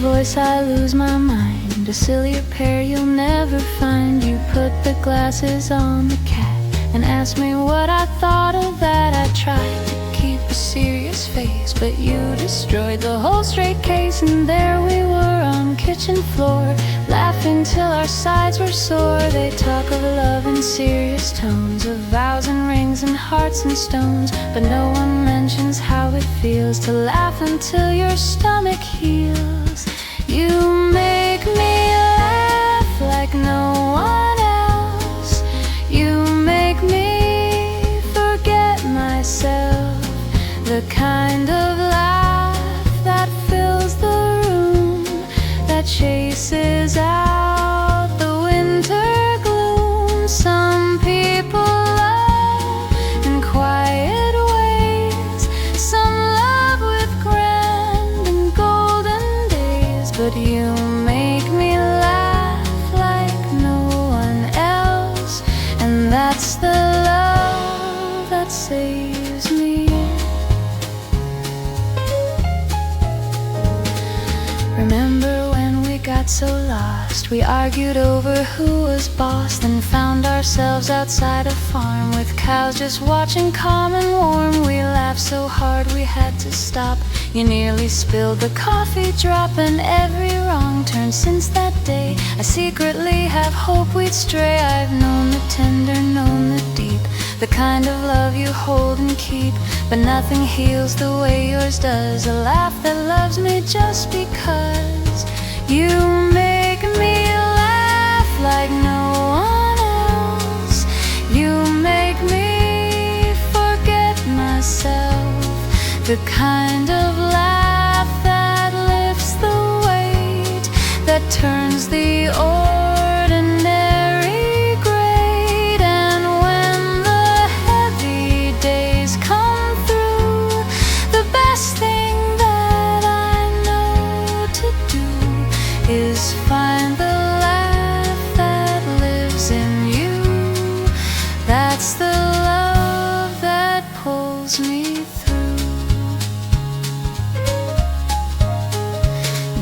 voice I lose my mind. A sillier pair you'll never find. You put the glasses on the cat and asked me what I thought of that. I tried to keep a serious face, but you destroyed the whole straight case. And there we were on kitchen floor, laughing till our sides were sore. They talk of love in serious tones, of vows and rings and hearts and stones, but no one mentions how it feels to laugh until your stomach heals. You make me laugh like no one else. You make me forget myself. The kind of laugh that fills the room, that chases out the winter gloom. Some people love in quiet ways, some love with grand and golden days, but you make me laugh like no one else, and that's the love that saves me. Remember when we got so lost? We argued over who was boss, then found ourselves outside a farm with cows just watching calm and warm. We laughed so hard we had to stop. You nearly spilled the coffee drop, and every wrong turn since that day I secretly have hope we'd stray. I've known the tender, known the deep, the kind of love you hold and keep, but nothing heals the way yours does. A laugh that loves me just because. You make me laugh like no one else. You make me forget myself. The kind of laugh that lifts the weight, that turns the ordinary great. And when the heavy days come through, the best thing that I know to do is find the laugh that lives in you. That's the love that pulls me through.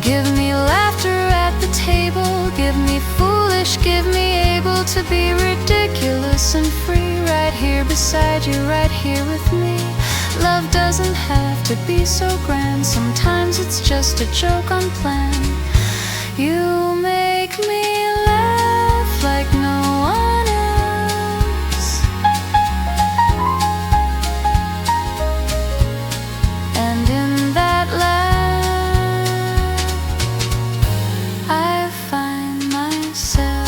Give me laughter at the table, give me foolish, give me able to be ridiculous and free. Right here beside you, right here with me. Love doesn't have to be so grand, sometimes it's just a joke unplanned. You make me laugh like no one else, and in that laugh I find myself.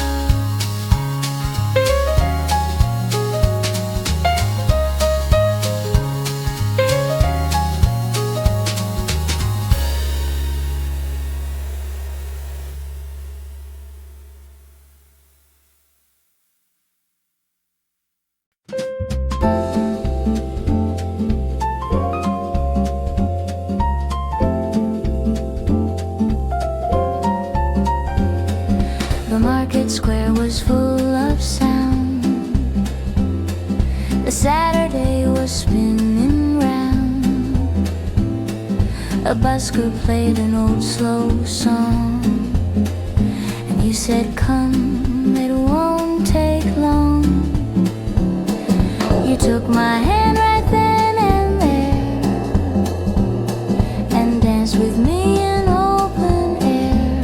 The market square was full of sound. The Saturday was spinning round. A busker played an old slow song, and you said, "Come, it won't take long." You took my hand right then and there, and danced with me in open air.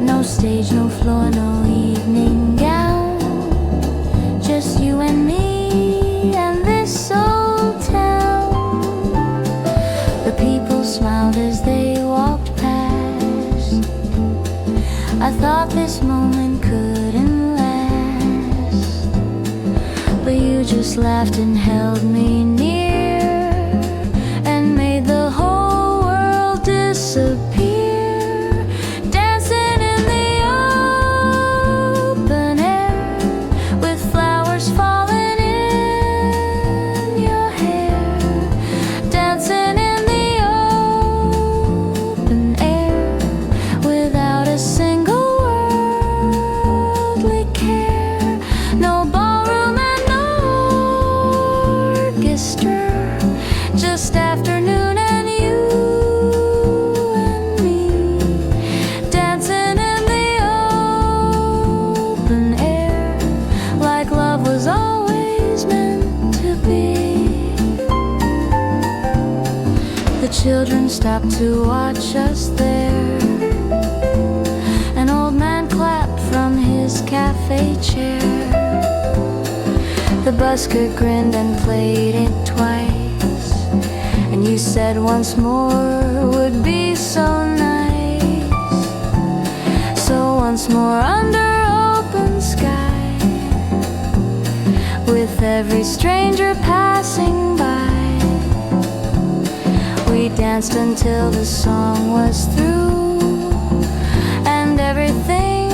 No stage, no floor, no evening gown, just you and me and this old town. The people smiled as they walked past. I thought this moment couldn't last, but you just laughed and held me near, and made the whole world disappear. Dancing in the open air, with flowers falling in your hair. Dancing in the open air, without a single worldly care. No ballroom and no orchestra, out to watch us there. An old man clapped from his cafe chair. The busker grinned and played it twice, and you said once more would be so nice. So once more under open sky, with every stranger passing by, we danced until the song was through, and everything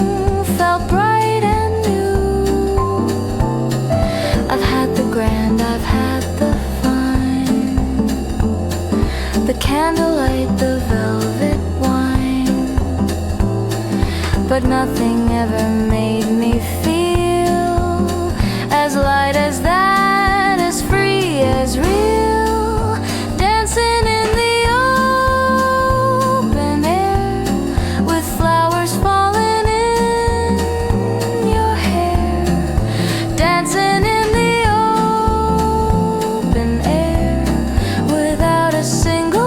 felt bright and new. I've had the grand, I've had the fine, the candlelight, the velvet wine, but nothing ever made me feel as light as that, as free as real. Dancing in the open air, with flowers falling in your hair. Dancing in the open air, without a single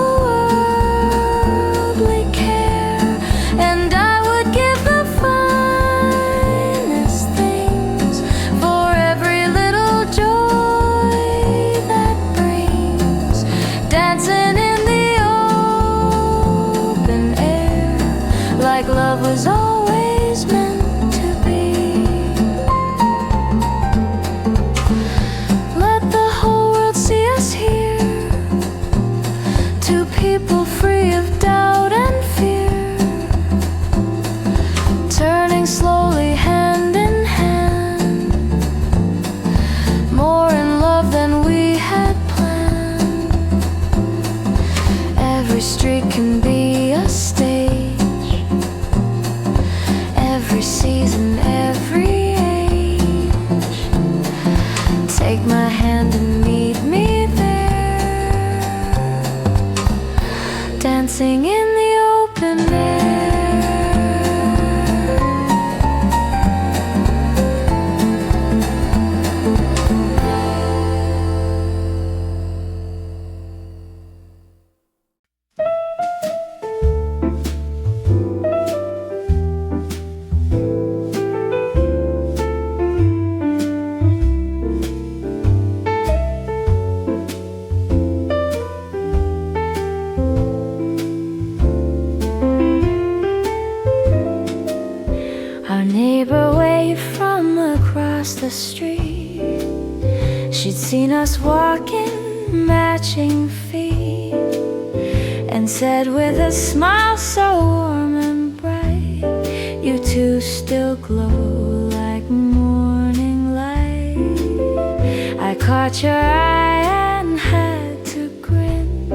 worldly care. And I would give the finest things for every little joy that brings. Dancing in the open air, like love was always meant to be. Let the whole world see us here, two people free of doubt and fear, turning slowly hand in hand, more in love than we had planned. Every street can be a stage, every season, every age. Take my hand and meet me there, dancing in the open air. Our neighbor waved from across the street. She'd seen us walking, matching feet, and said with a smile so warm and bright, you two still glow like morning light. I caught your eye and had to grin.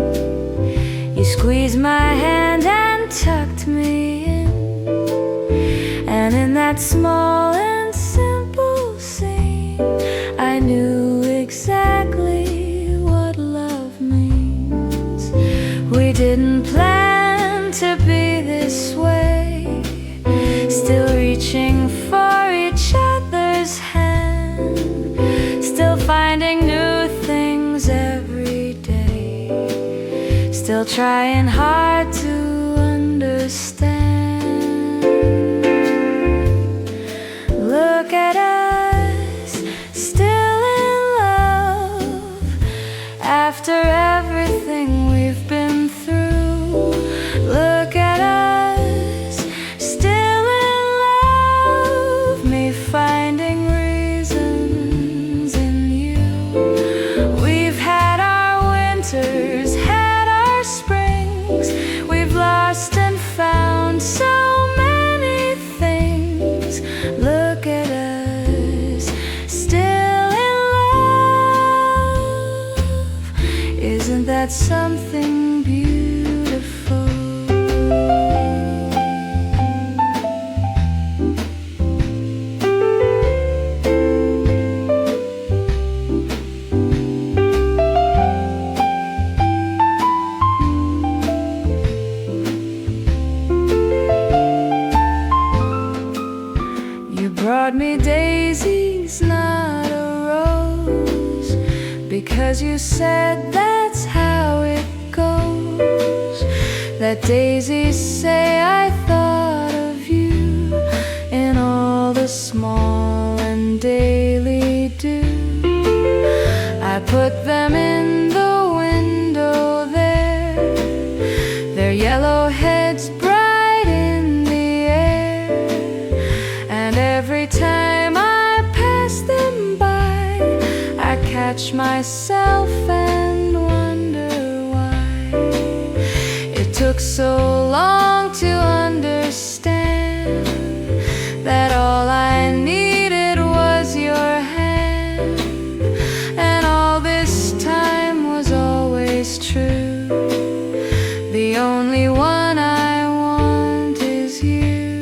You squeezed my hand and tucked me in, and in that small and simple scene, I knew exactly what love means. We didn't plan to be this way, still reaching for each other's hand, still finding new things every day, still trying hard to understand. Look at us, still in love, after everything we've been through. Look at us, still in love, me finding reasons in you. We've had our winters, had our springs, we've lost and found so many things. Look at us, still in love. Isn't that something beautiful? You brought me daisies, not a rose, because you said that's how it goes. Let daisies say I thought of you in all the small and daily dew. I put them in the window there, their yellow heads bright in the air. And every time I pass them by, I catch myself and wonder why it took so long to understand that all I needed was your hand, and all this time was always true. The only one I want is you.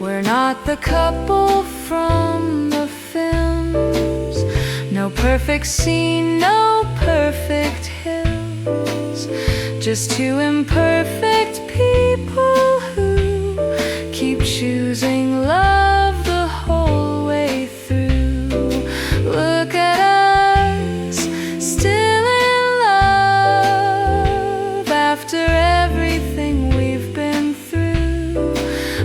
We're not the couple from the films, no perfect scene, no perfect hills, just two imperfect people who keep choosing love the whole way through. Look at us, still in love after everything we've been through.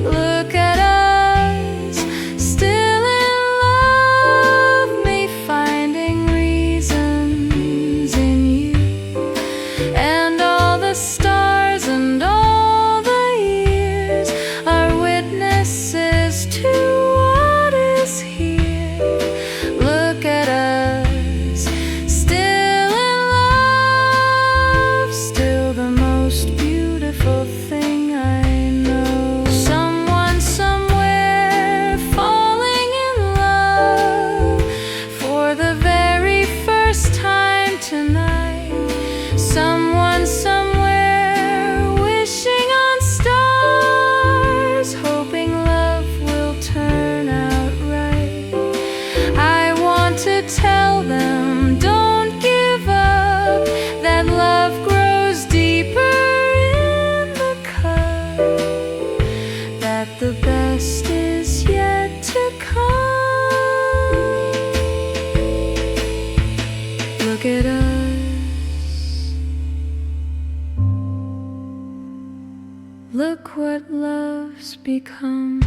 Look at us, still in love, me finding reasons in you. And all the stars and all the years are witnesses to what is here. Look at us, still in love, still the most beautiful thing I know. Someone somewhere falling in love for the very first time tonight. Someone somewhere wishing on stars, hoping love will turn out right. I want to tell them, don't give up, that love grows deeper in the cut, that the best is yet to come. Look at us, look what love's become.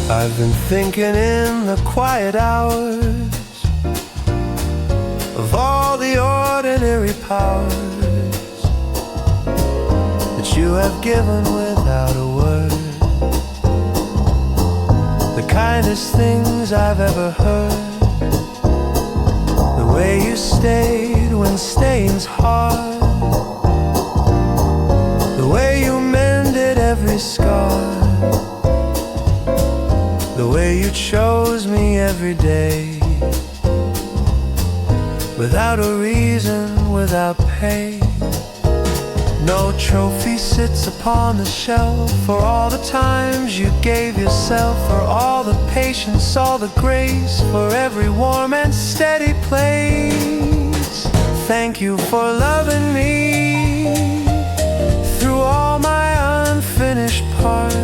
I've been thinking in the quiet hours of all the ordinary powers that you have given without a word. The kindest things I've ever heard, the way you stayed when staying's hard, the way you mended every scar, the way you chose me every day, without a reason, without pay. No trophy sits upon the shelf for all the times you gave yourself, for all the patience, all the grace, for every warm and steady place. Thank you for loving me through all my unfinished parts.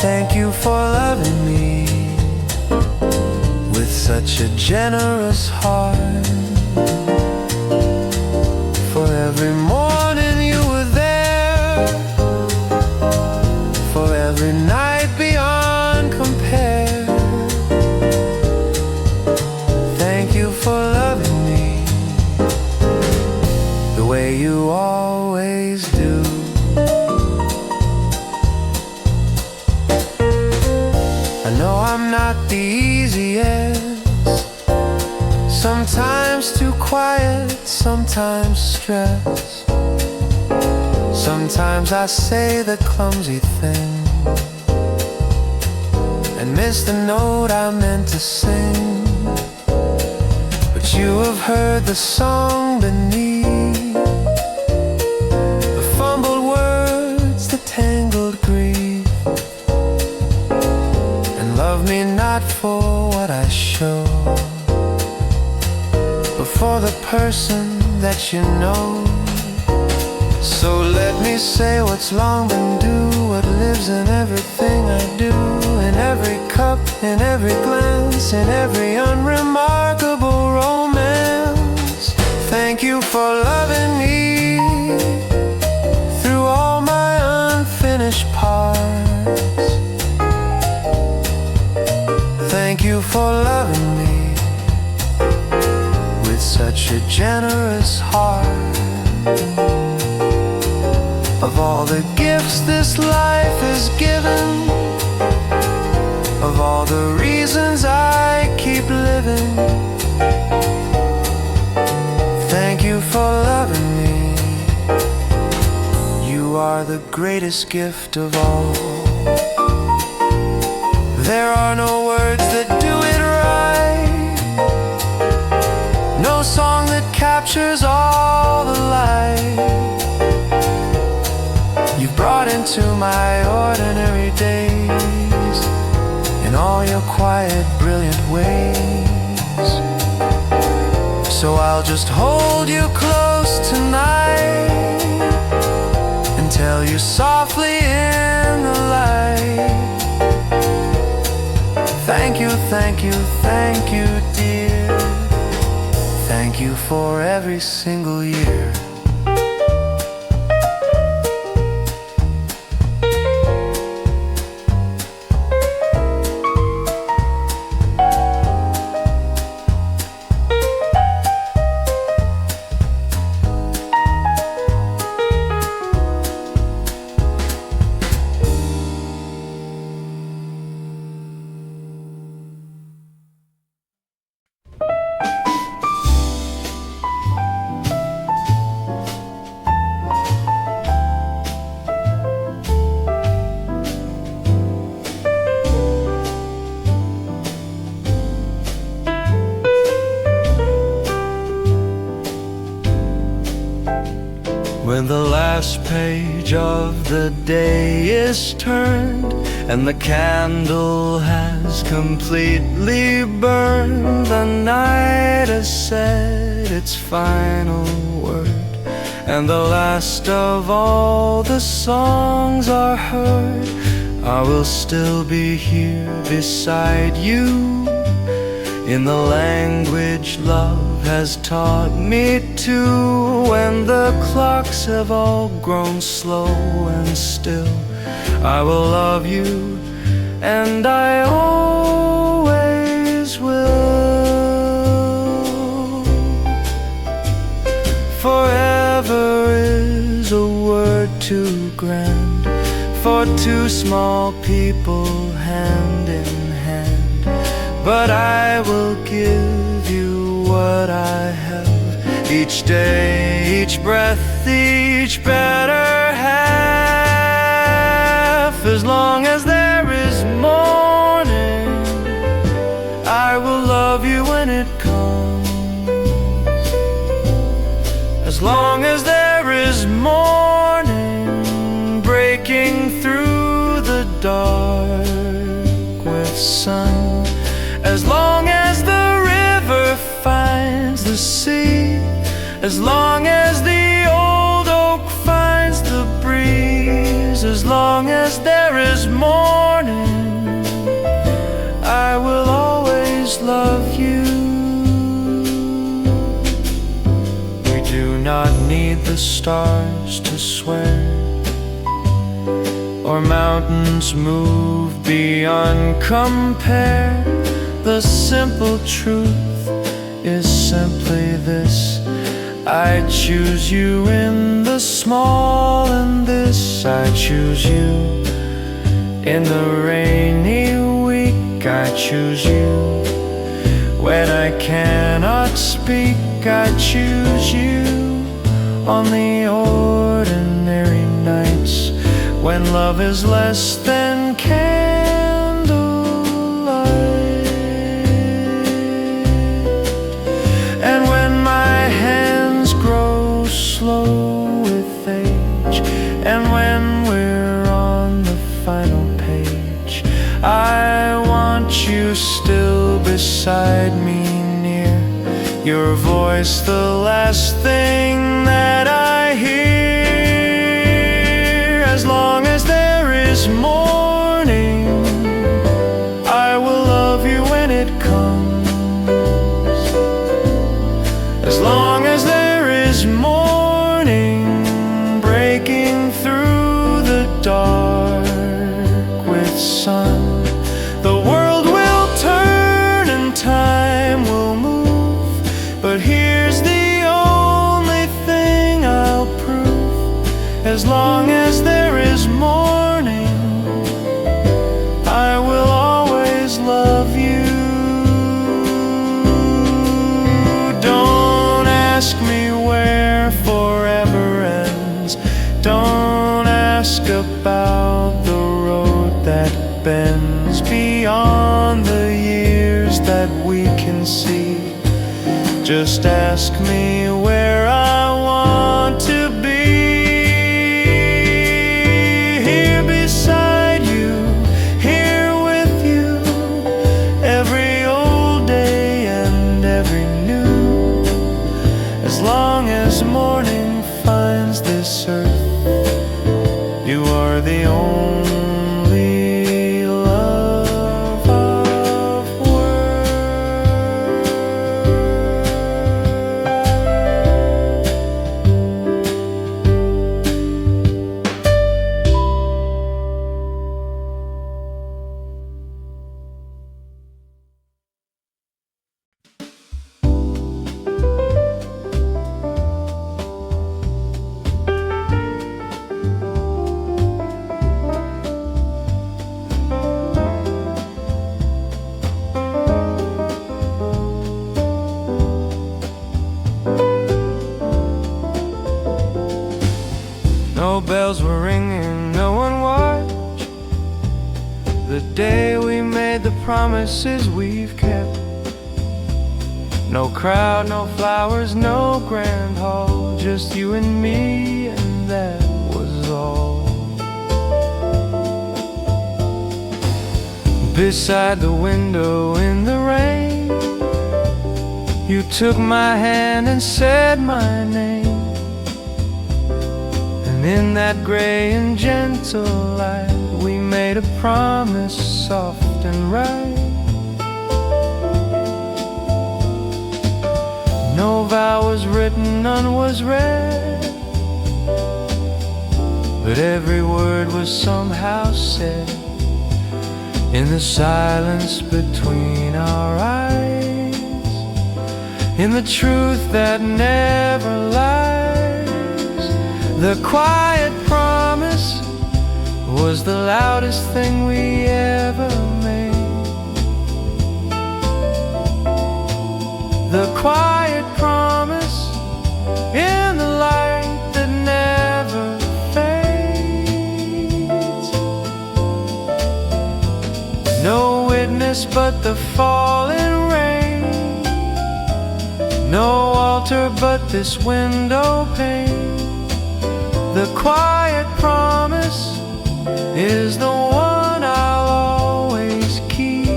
Thank you for loving me with such a generous heart. For every morning you were there, for every night beyond compare. Thank you for loving me the way you always do. I know I'm not the easiest, Sometimes too quiet, sometimes stress. Sometimes I say the clumsy thing and miss the note I meant to sing. But you have heard the song beneath, the fumbled words, the tangled grief. And love me not for what I show, but for the person that you know. So let me say what's long been due, what lives in everything I do, in every cup, in every glance, in every unremarkable romance. Thank you for loving me through all my unfinished parts. Thank you for loving me with such a generous heart. Of all the gifts this life has given, of all the reasons I keep living, thank you for loving me. You are the greatest gift of all. There are no words that do it right, no song that captures all the light you've brought into my ordinary days, in all your quiet, brilliant ways. So I'll just hold you close tonight and tell you softly in the light, thank you, thank you, thank you, dear. Thank you for every single year. When the last page of the day is turned and the candle has completely burned, the night has said its final word, and the last of all the songs are heard, I will still be here beside you in the language love has taught me to. When the clocks have all grown slow and still, I will love you, and I always will. Forever is a word too grand for two small people hand in hand, but I will give you what I have, each day, each breath, each better half. As long as there is morning, I will love you when it comes. As long as there is morning, breaking through the dark with sun. As long as the river finds the sea, as long as the old oak finds the breeze, as long as there is morning, I will always love you. We do not need the stars to swear, or mountains move beyond compare. The simple truth is simply this: I choose you in the small, and this I choose you in the rainy week. I choose you When I cannot speak, I choose you on the ordinary nights when love is less than candlelight. And when my hands grow slow with age, and when we're on the final page, I want you still beside me, near your voice, the last thing that I hear. As long as there is morning, I will love you when it comes. As long as there is morning breaking through the dark with sun, the world will turn and time will move. But here's the only thing I'll prove: as long as there is morning, I will always love you. Don't ask me where forever ends. Don't ask about the road that bends beyond the years that we can see. Just ask me where I want to be. Here beside you, here with you, every old day and every new. As long as morning finds this earth, you are the only love of worth. No bells were ringing, no one watched the day we made the promises we've kept. No crowd, no flowers, no grand hall, just you and me, and that was all. Beside the window in the rain, you took my hand and said my name. And in that gray and gentle light, we made a promise soft and right. No vow was written, none was read, but every word was somehow said in the silence between our eyes, in the truth that never lies. The quiet promise was the loudest thing we ever made. The quiet promise in the light that never fades. No witness but the falling rain, no altar but this window pane. The quiet promise is the one I'll always keep.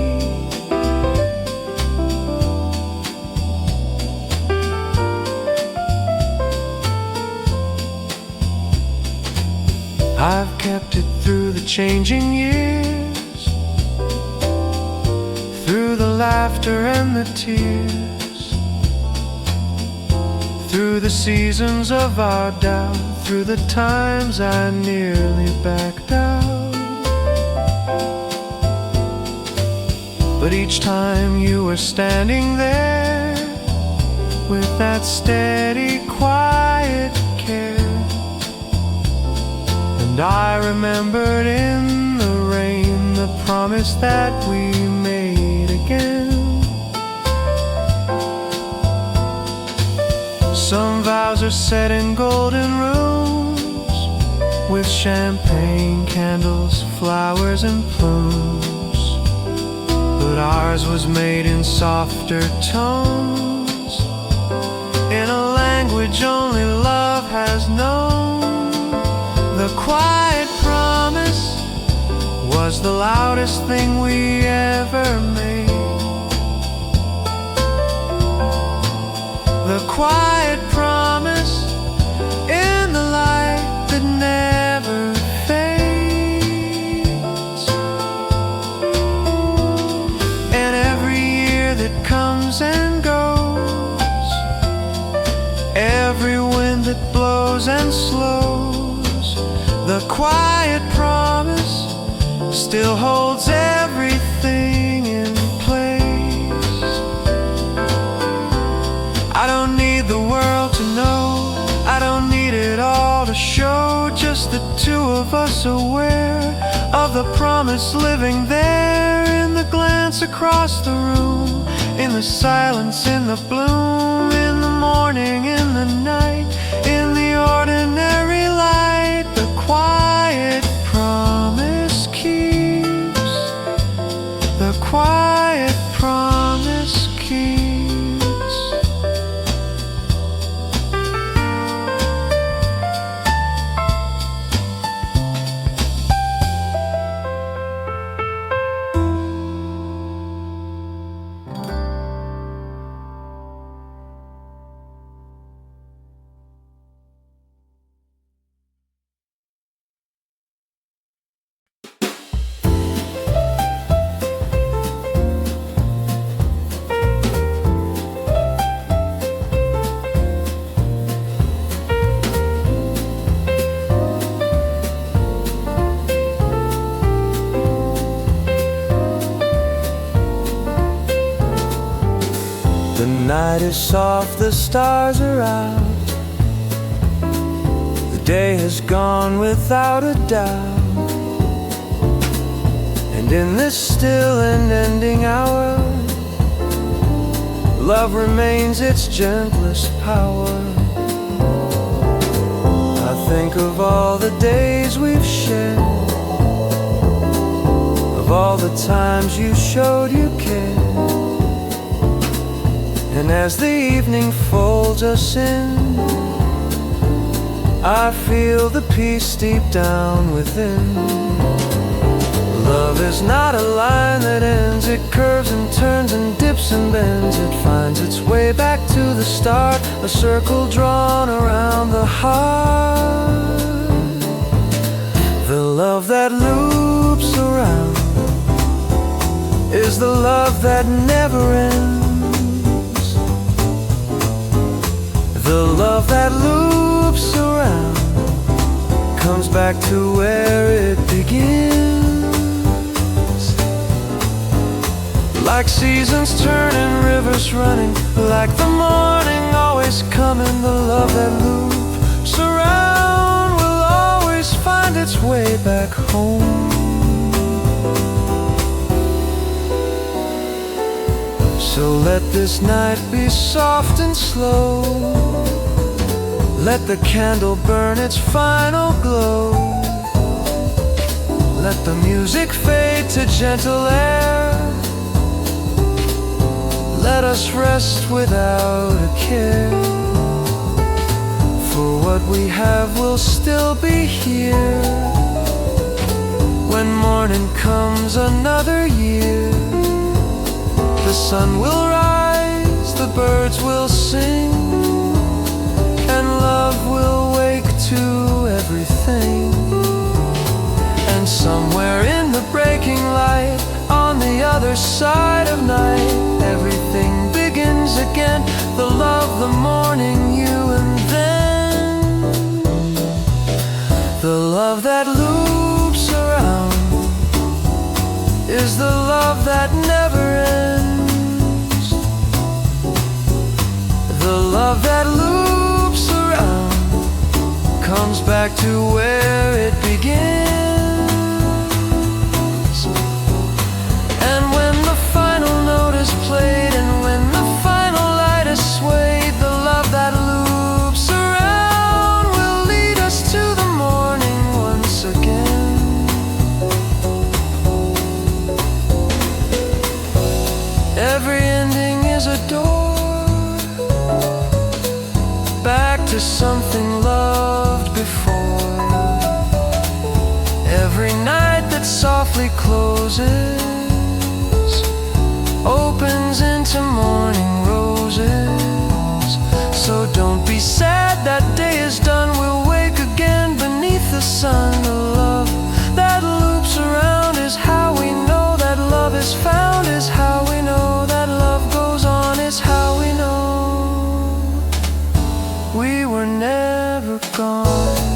I've kept it through the changing years, through the laughter and the tears, through the seasons of our doubt, through the times I nearly backed out. But each time you were standing there with that steady, quiet care, and I remembered in the rain the promise that we made again. Some vows are set in golden rooms, with champagne, candles, flowers and plumes. But ours was made in softer tones, in a language only love has known. The quiet promise was the loudest thing we ever made. The quiet promise in the light that never fades. And every year that comes and goes, every wind that blows and slows, the quiet promise still holds everything in place. I don't need the world to know, I don't need it all to show, just the two of us aware of the promise living there, in the glance across the room, in the silence, in the bloom, in the morning, in the night, in the ordinary light. The quiet promise keeps, the quiet promise keeps. The night is soft, the stars are out, the day has gone without a doubt. And in this still and ending hour, love remains its gentlest power. I think of all the days we've shared, of all the times you showed you cared. And as the evening folds us in, I feel the peace deep down within. Love is not a line that ends, it curves and turns and dips and bends. It finds its way back to the start, a circle drawn around the heart. The love that loops around is the love that never ends. The love that loops around comes back to where it begins. Like seasons turning, rivers running, like the morning always coming. The love that loops around will always find its way back home. So let this night be soft and slow, let the candle burn its final glow, let the music fade to gentle air, let us rest without a care. For what we have will still be here when morning comes another year. The sun will rise, the birds will sing, and love will wake to everything. And somewhere in the breaking light, on the other side of night, everything begins again. The love, the morning, you and then. The love that loops around is the love that never ends. The love that loops around comes back to where it begins. And when the final note is played, and when the final light is swayed, the love that loops to something loved before. Every night that softly closes opens into morning roses. So don't be sad, that day is done. We'll wake again beneath the sun. The love that loops around is how we know that love is found. Is how we know that love goes on. Is how we know we were never gone.